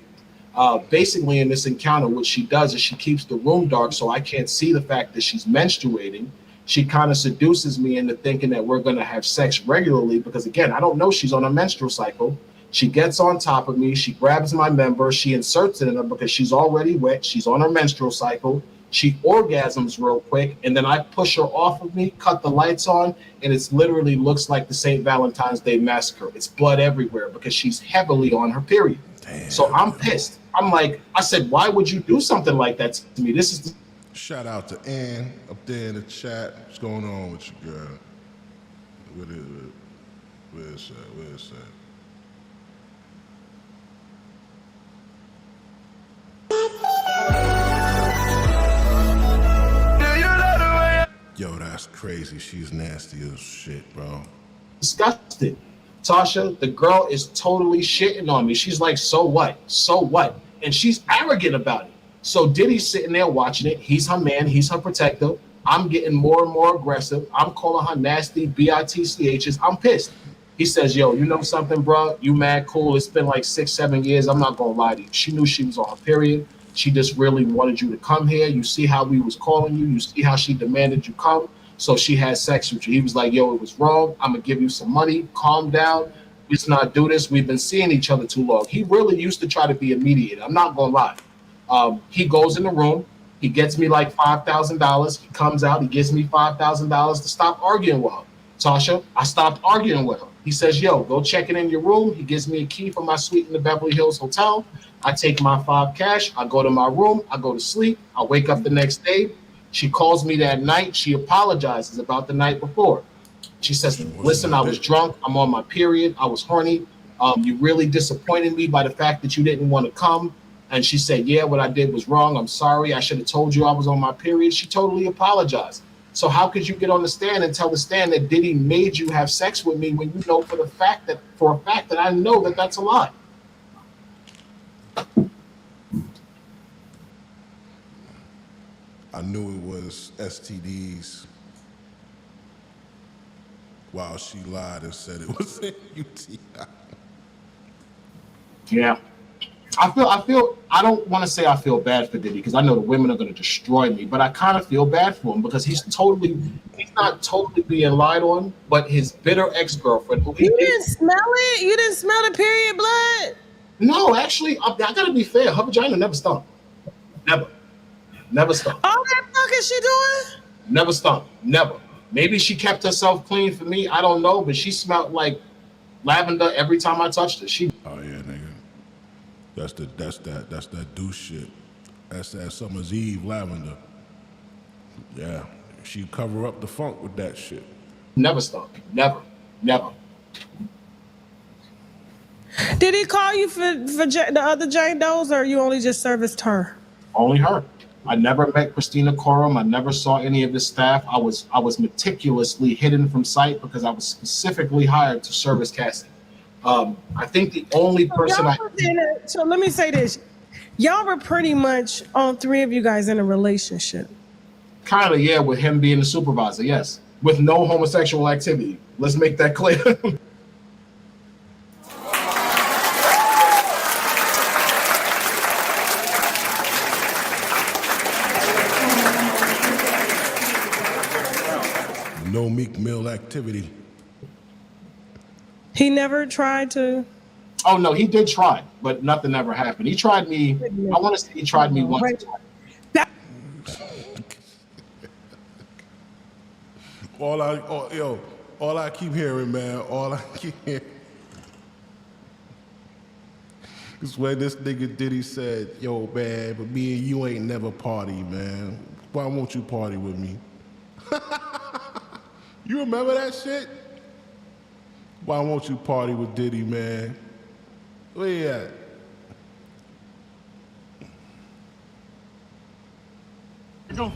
Basically, in this encounter, what she does is she keeps the room dark so I can't see the fact that she's menstruating. She kind of seduces me into thinking that we're going to have sex regularly because, again, I don't know she's on a menstrual cycle. She gets on top of me. She grabs my member. She inserts it in her because she's already wet. She's on her menstrual cycle. She orgasms real quick, and then I push her off of me, cut the lights on, and it literally looks like the St. Valentine's Day massacre. It's blood everywhere because she's heavily on her period. Damn. So I'm pissed. I'm like, I said, why would you do something like that to me? This is... Shout out to Ann up there in the chat. What's going on with you, girl? Where's that? Yo, that's crazy. She's nasty as shit, bro. Disgusting. Tasha, the girl is totally shitting on me. She's like, so what? So what? And she's arrogant about it. So Diddy's sitting there watching it. He's her man. He's her protector. I'm getting more and more aggressive. I'm calling her nasty bitchs. I'm pissed. He says, yo, you know something, bro? You mad cool. It's been like 6-7 years. I'm not going to lie to you. She knew she was on her period. She just really wanted you to come here. You see how we was calling you. You see how she demanded you come. So she had sex with you. He was like, yo, it was wrong. I'm going to give you some money. Calm down. Let's not do this. We've been seeing each other too long. He really used to try to be a mediator. I'm not going to lie. He goes in the room. He gets me like $5,000. He comes out. He gives me $5,000 to stop arguing with her. Tasha, I stopped arguing with her. He says, yo, go check it in your room. He gives me a key for my suite in the Beverly Hills Hotel. I take my $5 cash. I go to my room. I go to sleep. I wake up the next day. She calls me that night. She apologizes about the night before. She says, listen, I was drunk. I'm on my period. I was horny. You really disappointed me by the fact that you didn't want to come. And she said, yeah, what I did was wrong. I'm sorry. I should have told you I was on my period. She totally apologized. So how could you get on the stand and tell the stand that Diddy made you have sex with me when you know for a fact that I know that that's a lie? I knew it was STDs while she lied and said it was a UTI. Yeah. I don't want to say I feel bad for Diddy because I know the women are going to destroy me, but I kind of feel bad for him because he's not totally being lied on, but his bitter ex-girlfriend. You didn't smell it? You didn't smell the period blood? No, actually, I got to be fair. Her vagina never stunk. Never stunk. All that fuck is she doing? Never stunk. Never. Maybe she kept herself clean for me. I don't know, but she smelled like lavender every time I touched her. Oh yeah, nigga. That's that douche shit. That's that Summer's Eve lavender. Yeah. She cover up the funk with that shit. Never stunk. Never. Did he call you for the other Jane Does, or you only just serviced her? Only her. I never met Christina Coram. I never saw any of his staff. I was meticulously hidden from sight because I was specifically hired to service Cassie. I think the only person So let me say this. Y'all were pretty much, all three of you guys, in a relationship. Kind of, yeah, with him being the supervisor, yes. With no homosexual activity. Let's make that clear. No Meek Mill activity. He never tried to. Oh no, he did try, but nothing ever happened. He tried me. I want to say he tried me once. All I keep hearing, man, all I keep hearing is when this nigga Diddy said, yo, man, but me and you ain't never party, man. Why won't you party with me? You remember that shit? Why won't you party with Diddy, man? Where you at? Go.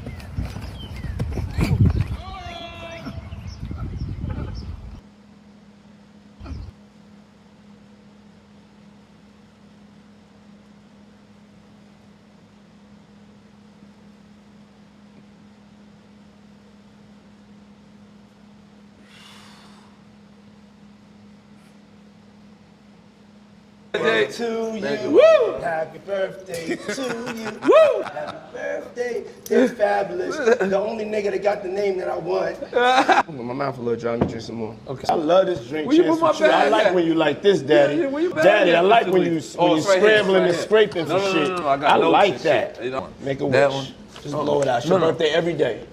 Birthday to you. Woo! Happy birthday to you. Woo! Happy birthday. It's fabulous. The only nigga that got the name that I want. My mouth a little dry. Let me drink some more. Okay. I love this drink. Cheers for you. I like when you like this, Daddy. Daddy, I like when you scrambling and scraping for shit. I like that. Make a wish. Just blow it out. It's your birthday every day.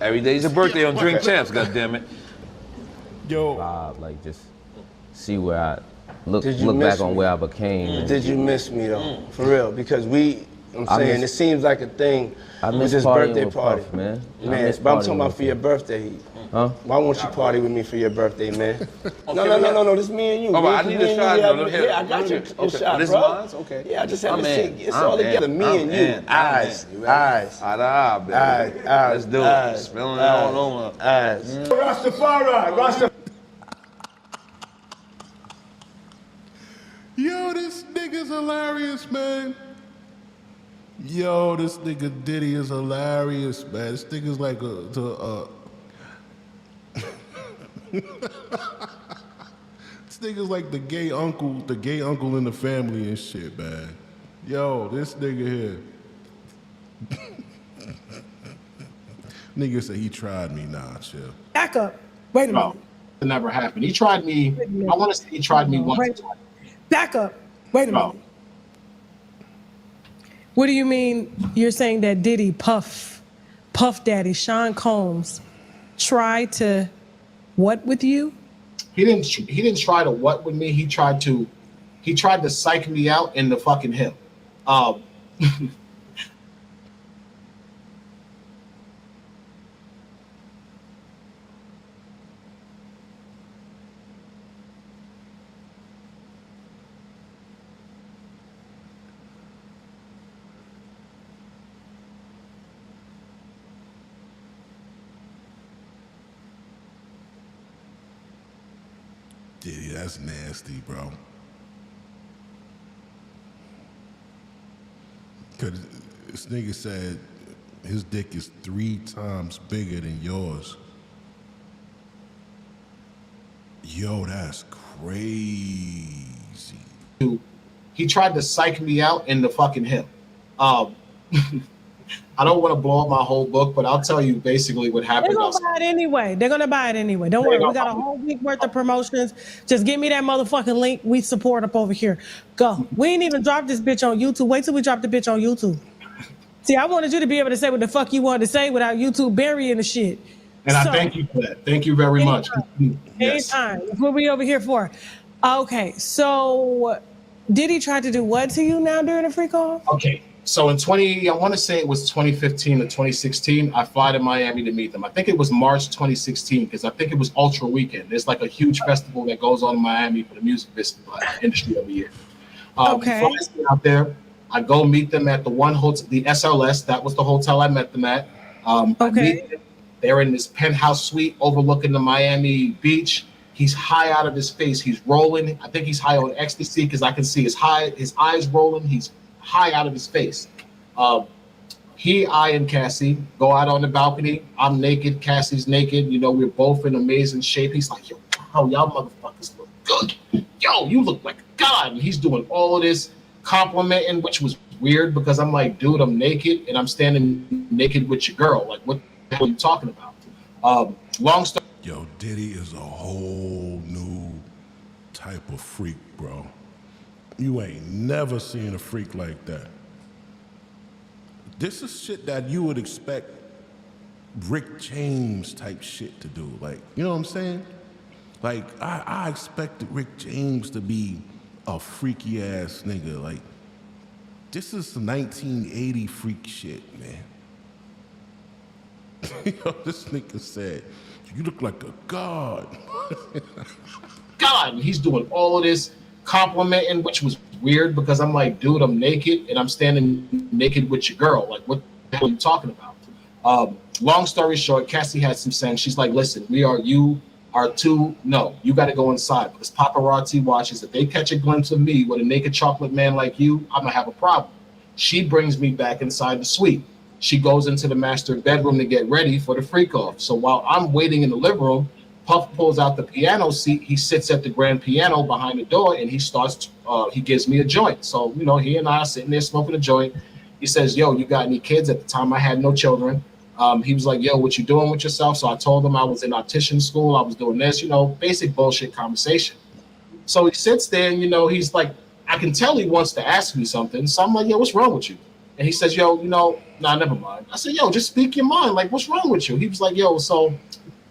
Every day's your birthday on Drink Champs, goddammit. Yo. Like just see where I look miss back on me? where I became. Did you miss me though? For real? Because I'm saying it seems like a thing with this birthday party. Puff, man. Man, but I'm talking about for your birthday. Huh? Why won't you party with me for your birthday, man? No, this me and you. Oh, I need a shot. Yeah, I got you a shot, this bro. Mine? Okay. Yeah, I just had to see. It's all together. Me and you. Eyes. Baby. Let's do it. Spilling it all over. Eyes. Rastafari. Yo, this nigga's hilarious, man. Yo, this nigga Diddy is hilarious, man. This nigga's like this nigga's like the gay uncle in the family and shit, man. Yo, this nigga here. Nigga said he tried me. Nah, chill. Back up. Wait a minute. It never happened. He tried me. I want to say he tried me once. Back up. Wait a minute. What do you mean you're saying that Diddy, Puff Daddy, Sean Combs, tried to what with you? He didn't try to what with me. He tried to psych me out in the fucking hill. Diddy, that's nasty, bro. Cause this nigga said his dick is 3 times bigger than yours. Yo, that's crazy. He tried to psych me out in the fucking hill. I don't want to blow up my whole book, but I'll tell you basically what happened. They're gonna buy it anyway. They're gonna buy it anyway. Don't worry. We got a whole week worth of promotions. Just give me that motherfucking link. We support up over here. Go. We ain't even dropped this bitch on YouTube. Wait till we drop the bitch on YouTube. See, I wanted you to be able to say what the fuck you wanted to say without YouTube burying the shit. And I thank you for that. Thank you very much. Yes. Anytime. That's what we over here for. Okay, so did he try to do what to you now during the free call? Okay. So I want to say it was 2015 or 2016, I fly to Miami to meet them. I think it was March 2016 because I think it was Ultra Weekend. There's like a huge festival that goes on in Miami for the music industry every year. Okay. Flies me out there. I go meet them at the one hotel, the SLS. That was the hotel I met them at. I meet them. They're in this penthouse suite overlooking the Miami beach. He's high out of his face. He's rolling. I think he's high on ecstasy because I can see his eyes rolling. He's high out of his face. I and Cassie go out on the balcony. I'm naked. Cassie's naked. You know, we're both in amazing shape. He's like, yo, wow, y'all motherfuckers look good. Yo, you look like a god. And he's doing all of this complimenting, which was weird because I'm like, dude, I'm naked and I'm standing naked with your girl. Like, what the hell are you talking about? Long story. Yo, Diddy is a whole new type of freak, bro. You ain't never seen a freak like that. This is shit that you would expect Rick James type shit to do. Like, you know what I'm saying? Like, I expected Rick James to be a freaky ass nigga. Like, this is some 1980 freak shit, man. Yo, this nigga said, you look like a god. God, and he's doing all of this complimenting, which was weird because I'm like, dude, I'm naked and I'm standing naked with your girl. Like, what the hell are you talking about? Long story short, Cassie had some sense. She's like, listen, you are too, no, you got to go inside because paparazzi watches. If they catch a glimpse of me with a naked chocolate man like you, I'm going to have a problem. She brings me back inside the suite. She goes into the master bedroom to get ready for the freak off. So while I'm waiting in the living room, Puff pulls out the piano seat. He sits at the grand piano behind the door and he starts, he gives me a joint. So, you know, he and I are sitting there smoking a joint. He says, yo, you got any kids? At the time I had no children. He was like, yo, what you doing with yourself? So I told him I was in optician school. I was doing this, you know, basic bullshit conversation. So he sits there and, you know, he's like, I can tell he wants to ask me something. So I'm like, yo, what's wrong with you? And he says, yo, you know, nah, never mind. I said, yo, just speak your mind. Like, what's wrong with you? He was like, yo, so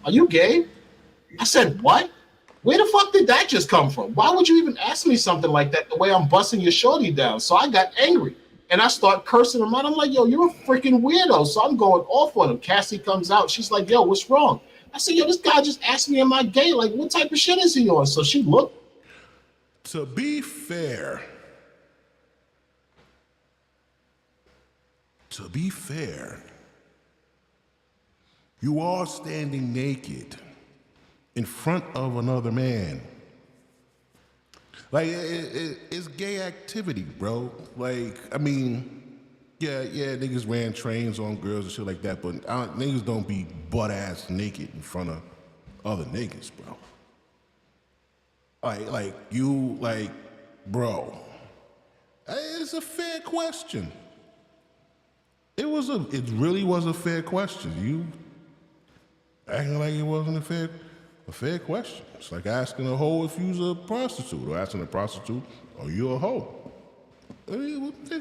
are you gay? I said, what? Where the fuck did that just come from? Why would you even ask me something like that the way I'm busting your shorty down? So I got angry and I start cursing him out. I'm like, yo, you're a freaking weirdo. So I'm going off on him. Cassie comes out. She's like, yo, what's wrong? I said, yo, this guy just asked me, am I gay? Like, what type of shit is he on? So she looked. To be fair, you are standing naked in front of another man. Like, it's gay activity, bro. Like, I mean, yeah, niggas ran trains on girls and shit like that, but niggas don't be butt-ass naked in front of other niggas, bro. Like, bro, it's a fair question. It really was a fair question. You acting like it wasn't a fair question. It's like asking a hoe if you's a prostitute, or asking a prostitute, are you a hoe? Looked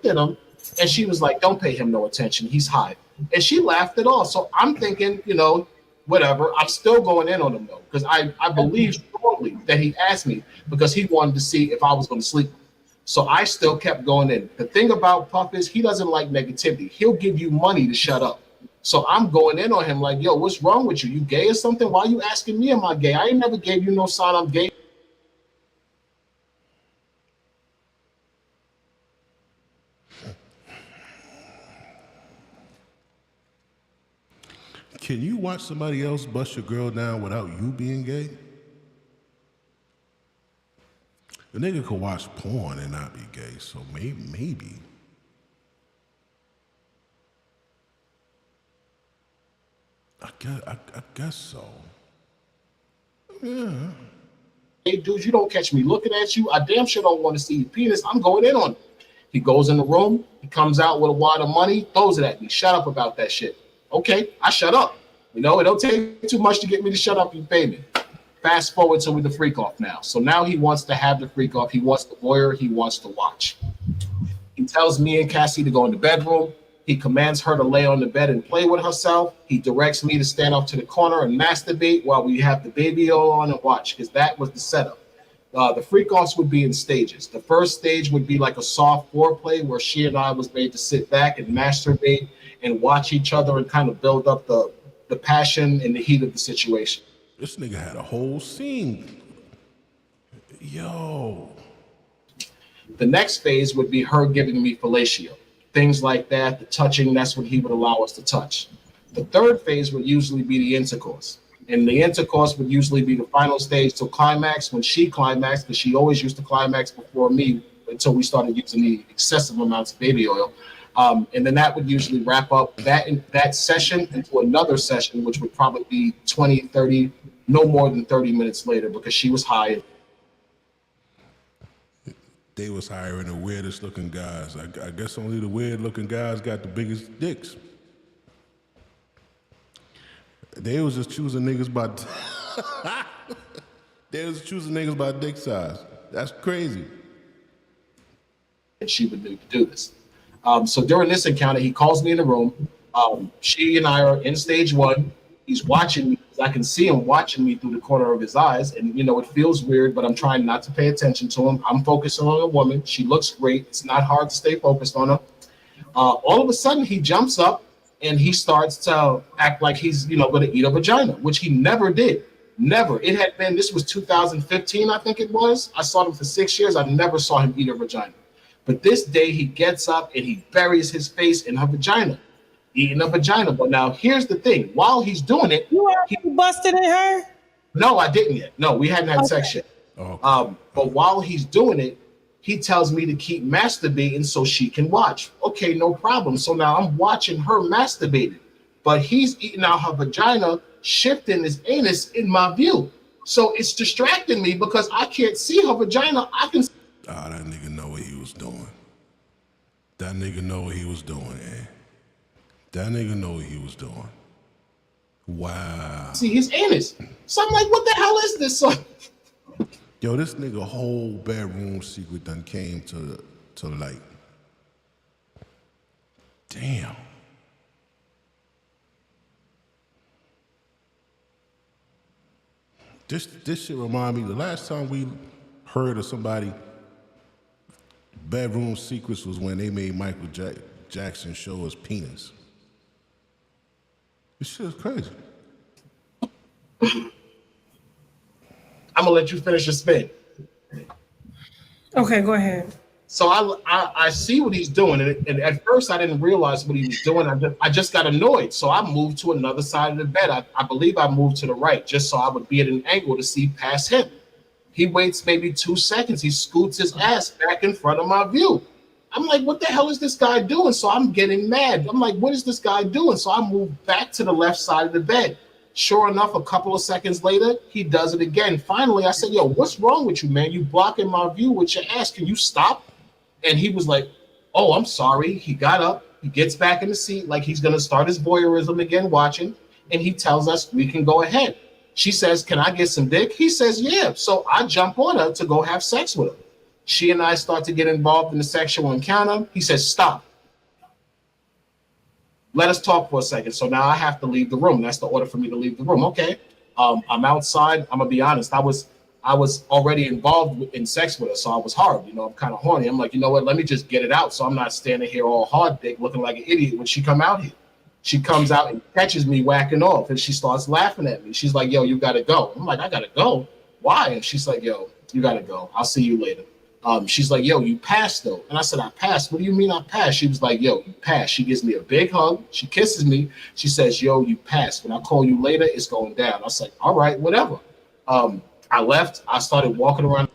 at him, and she was like, don't pay him no attention. He's high. And she laughed it off. So I'm thinking, you know, whatever. I'm still going in on him, though, because I believe strongly that he asked me because he wanted to see if I was going to sleep. So I still kept going in. The thing about Puff is he doesn't like negativity. He'll give you money to shut up. So I'm going in on him like, yo, what's wrong with you? You gay or something? Why are you asking me am I gay? I ain't never gave you no sign I'm gay. Can you watch somebody else bust your girl down without you being gay? A nigga could watch porn and not be gay, so maybe. I guess so. Yeah. Hey, dude, you don't catch me looking at you. I damn sure don't want to see your penis. I'm going in on it. He goes in the room. He comes out with a wad of money, throws it at me. Shut up about that shit. Okay, I shut up. You know, it don't take too much to get me to shut up. You pay me. Fast forward to the freak off now. So now he wants to have the freak off. He wants the voyeur. He wants to watch. He tells me and Cassie to go in the bedroom. He commands her to lay on the bed and play with herself. He directs me to stand off to the corner and masturbate while we have the baby all on and watch, because that was the setup. The freak offs would be in stages. The first stage would be like a soft foreplay where she and I was made to sit back and masturbate and watch each other and kind of build up the passion and the heat of the situation. This nigga had a whole scene. Yo. The next phase would be her giving me fellatio. Things like that, the touching, that's what he would allow us to touch. The third phase would usually be the intercourse. And the intercourse would usually be the final stage to climax when she climaxed, because she always used to climax before me until we started using the excessive amounts of baby oil. And then that would usually wrap up that session into another session, which would probably be 20, 30, no more than 30 minutes later, because she was high. They was hiring the weirdest looking guys. I guess only the weird looking guys got the biggest dicks. They was just choosing niggas by they was choosing niggas by dick size. That's crazy. And she would need to do this. So during this encounter, he calls me in the room. She and I are in stage one. He's watching me. I can see him watching me through the corner of his eyes. And, you know, it feels weird, but I'm trying not to pay attention to him. I'm focusing on a woman. She looks great. It's not hard to stay focused on her. All of a sudden, he jumps up and he starts to act like he's, you know, going to eat a vagina, which he never did. Never. It had been, this was 2015, I think it was. I saw him for 6 years. I never saw him eat a vagina. But this day, he gets up and he buries his face in her vagina, eating a vagina. But now, here's the thing. While he's doing it... You already busted in her? No, I didn't yet. No, we hadn't had sex yet. Oh. But while he's doing it, he tells me to keep masturbating so she can watch. Okay, no problem. So now I'm watching her masturbating. But he's eating out her vagina, shifting his anus in my view. So it's distracting me because I can't see her vagina. I can... That nigga know what he was doing. That nigga know what he was doing, eh? That nigga know what he was doing. Wow. See his anus. So I'm like, what the hell is this? So yo, this nigga whole bedroom secret done came to light. Damn. This shit remind me, the last time we heard of somebody bedroom secrets was when they made Michael Jackson show his penis. This shit is crazy. I'm gonna let you finish your spin. Okay, go ahead. So I see what he's doing, and at first I didn't realize what he was doing. I just got annoyed, so I moved to another side of the bed. I believe I moved to the right, just so I would be at an angle to see past him. He waits maybe 2 seconds. He scoots his ass back in front of my view. I'm like, what the hell is this guy doing? So I'm getting mad. I'm like, what is this guy doing? So I moved back to the left side of the bed. Sure enough, a couple of seconds later, he does it again. Finally, I said, yo, what's wrong with you, man? You blocking my view with your ass. Can you stop? And he was like, oh, I'm sorry. He got up. He gets back in the seat like he's going to start his voyeurism again, watching. And he tells us we can go ahead. She says, can I get some dick? He says, yeah. So I jump on her to go have sex with her. She and I start to get involved in the sexual encounter. He says, stop. Let us talk for a second. So now I have to leave the room. That's the order for me to leave the room. Okay. I'm outside. I'm gonna be honest. I was already involved in sex with her, so I was hard. You know, I'm kind of horny. I'm like, you know what? Let me just get it out, so I'm not standing here all hard dick, looking like an idiot when she come out here. She comes out and catches me whacking off, and she starts laughing at me. She's like, yo, you gotta go. I'm like, I gotta go. Why? And she's like, yo, you gotta go. I'll see you later. She's like, yo, you passed though. And I said, I passed. What do you mean I passed? She was like, yo, you passed. She gives me a big hug. She kisses me. She says, yo, you passed. When I call you later, it's going down. I was like, all right, whatever. I left. I started walking around.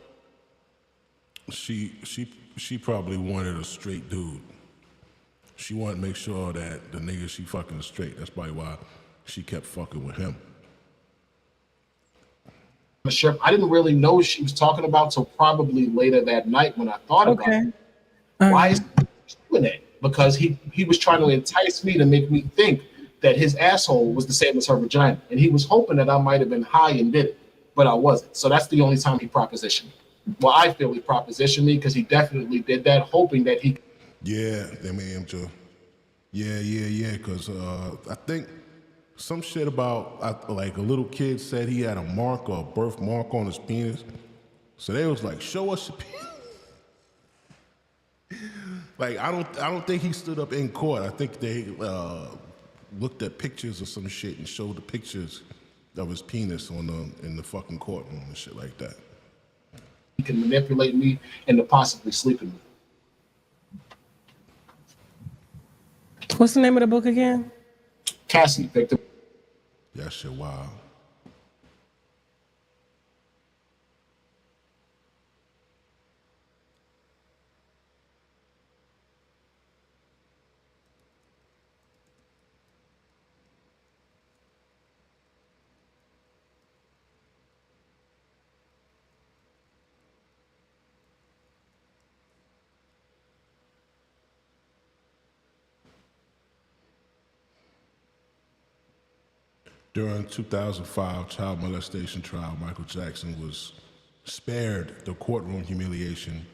She probably wanted a straight dude. She wanted to make sure that the nigga she fucking is straight. That's probably why she kept fucking with him. I didn't really know what she was talking about till probably later that night when I thought about it. Why is he doing that? Because he was trying to entice me to make me think that his asshole was the same as her vagina. And he was hoping that I might have been high and did it, but I wasn't. So that's the only time he propositioned me. Well, I feel he propositioned me because he definitely did that, hoping that he... Yeah, I mean, yeah, because I think some shit about, like a little kid said he had a mark or a birthmark on his penis. So they was like, show us your penis. Like, I don't think he stood up in court. I think they looked at pictures or some shit and showed the pictures of his penis in the fucking courtroom and shit like that. He can manipulate me into possibly sleeping with me. What's the name of the book again? Cassie, victim. That shit wild. During 2005 child molestation trial, Michael Jackson was spared the courtroom humiliation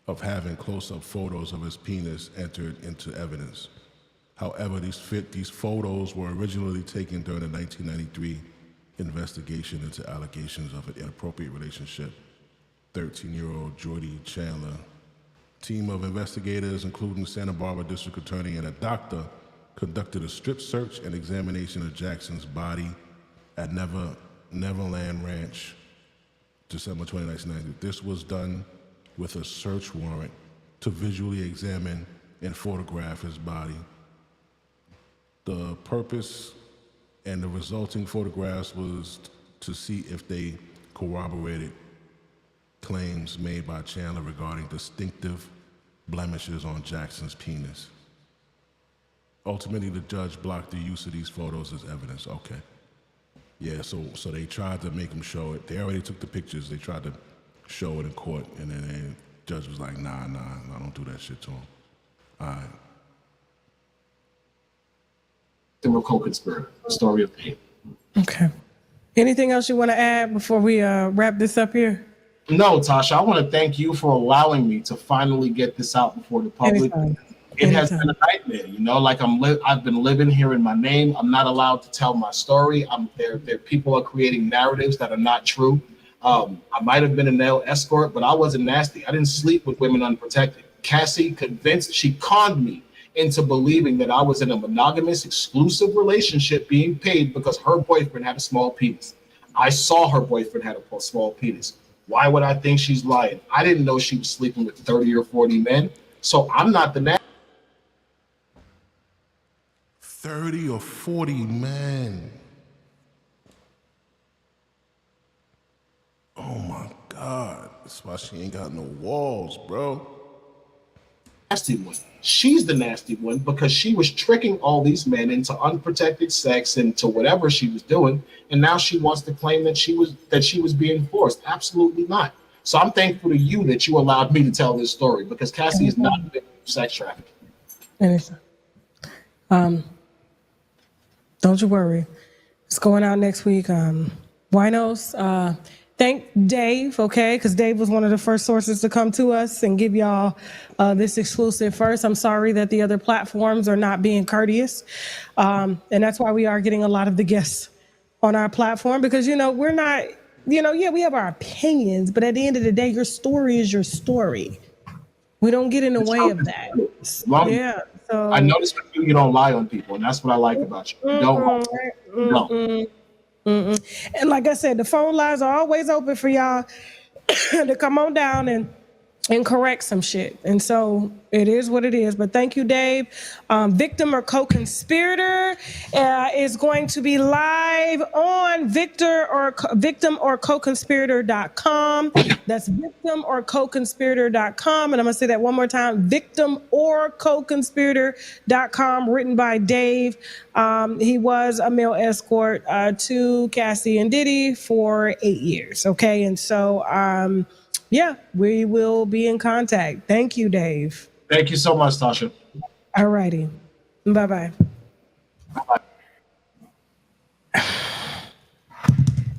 of having close-up photos of his penis entered into evidence. However, these photos were originally taken during the 1993 investigation into allegations of an inappropriate relationship. 13-year-old Jordy Chandler. Team of investigators, including Santa Barbara District Attorney and a doctor, conducted a strip search and examination of Jackson's body at Neverland Ranch, December 20, 1990. This was done with a search warrant to visually examine and photograph his body. The purpose and the resulting photographs was to see if they corroborated claims made by Chandler regarding distinctive blemishes on Jackson's penis. Ultimately, the judge blocked the use of these photos as evidence. Okay. Yeah, so they tried to make him show it. They already took the pictures. They tried to show it in court, and then the judge was like, nah, I don't do that shit to him. All right. The co-conspirator, story of pain. Okay. Anything else you want to add before we wrap this up here? No, Tasha, I want to thank you for allowing me to finally get this out before the public. It has been a nightmare, you know, like I've been living here in my name. I'm not allowed to tell my story. There people are creating narratives that are not true. I might have been a male escort, but I wasn't nasty. I didn't sleep with women unprotected. Cassie she conned me into believing that I was in a monogamous, exclusive relationship being paid because her boyfriend had a small penis. I saw her boyfriend had a small penis. Why would I think she's lying? I didn't know she was sleeping with 30 or 40 men. So I'm not the nasty. 30 or 40 men. Oh my God. That's why she ain't got no walls, bro. Nasty one. She's the nasty one because she was tricking all these men into unprotected sex and to whatever she was doing, and now she wants to claim that she was being forced. Absolutely not. So I'm thankful to you that you allowed me to tell this story because Cassie is not a victim of sex trafficking. Don't you worry. It's going out next week. Winos. Thank Dave, okay? Because Dave was one of the first sources to come to us and give y'all this exclusive first. I'm sorry that the other platforms are not being courteous. And that's why we are getting a lot of the guests on our platform because, you know, we're not, you know, yeah, we have our opinions, but at the end of the day, your story is your story. We don't get in the way of that. Yeah. So I noticed with you don't lie on people, and that's what I like about you. You don't lie. And like I said, the phone lines are always open for y'all to come on down and correct some shit. And so it is what it is. But thank you, Dave. Victim or Co-Conspirator is going to be live on victimorcoconspirator.com. That's victimorcoconspirator.com. And I'm going to say that one more time, victimorcoconspirator.com, written by Dave. He was a male escort to Cassie and Diddy for 8 years. Okay. And so, yeah, we will be in contact. Thank you, Dave. Thank you so much, Tasha. All righty. Bye-bye. Bye-bye.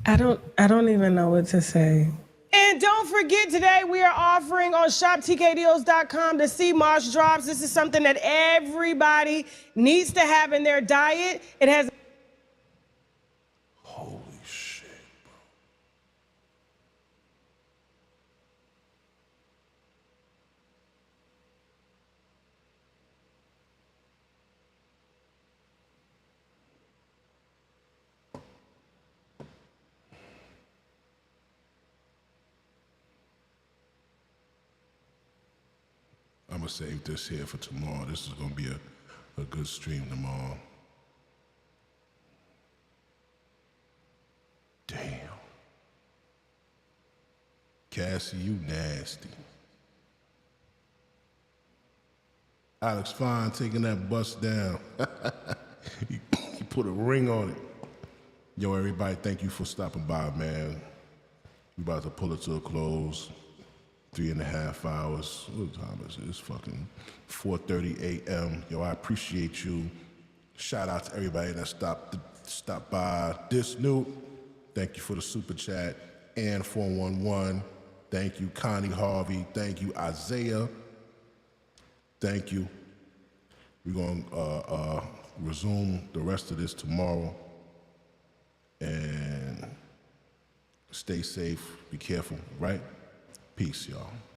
I don't even know what to say. And don't forget, today we are offering on shoptkdeals.com the sea moss drops. This is something that everybody needs to have in their diet. It has I'm gonna save this here for tomorrow. This is gonna be a good stream tomorrow. Damn. Cassie, you nasty. Alex Fine taking that bus down. he put a ring on it. Yo, everybody, thank you for stopping by, man. We about to pull it to a close. 3.5 hours. What time is it? It's fucking 4:30 a.m. Yo, I appreciate you. Shout out to everybody that stopped stop by this Snoop. Thank you for the super chat. And 411. Thank you, Connie Harvey. Thank you, Isaiah. Thank you. We're going to resume the rest of this tomorrow. And stay safe. Be careful, right? Peace, y'all.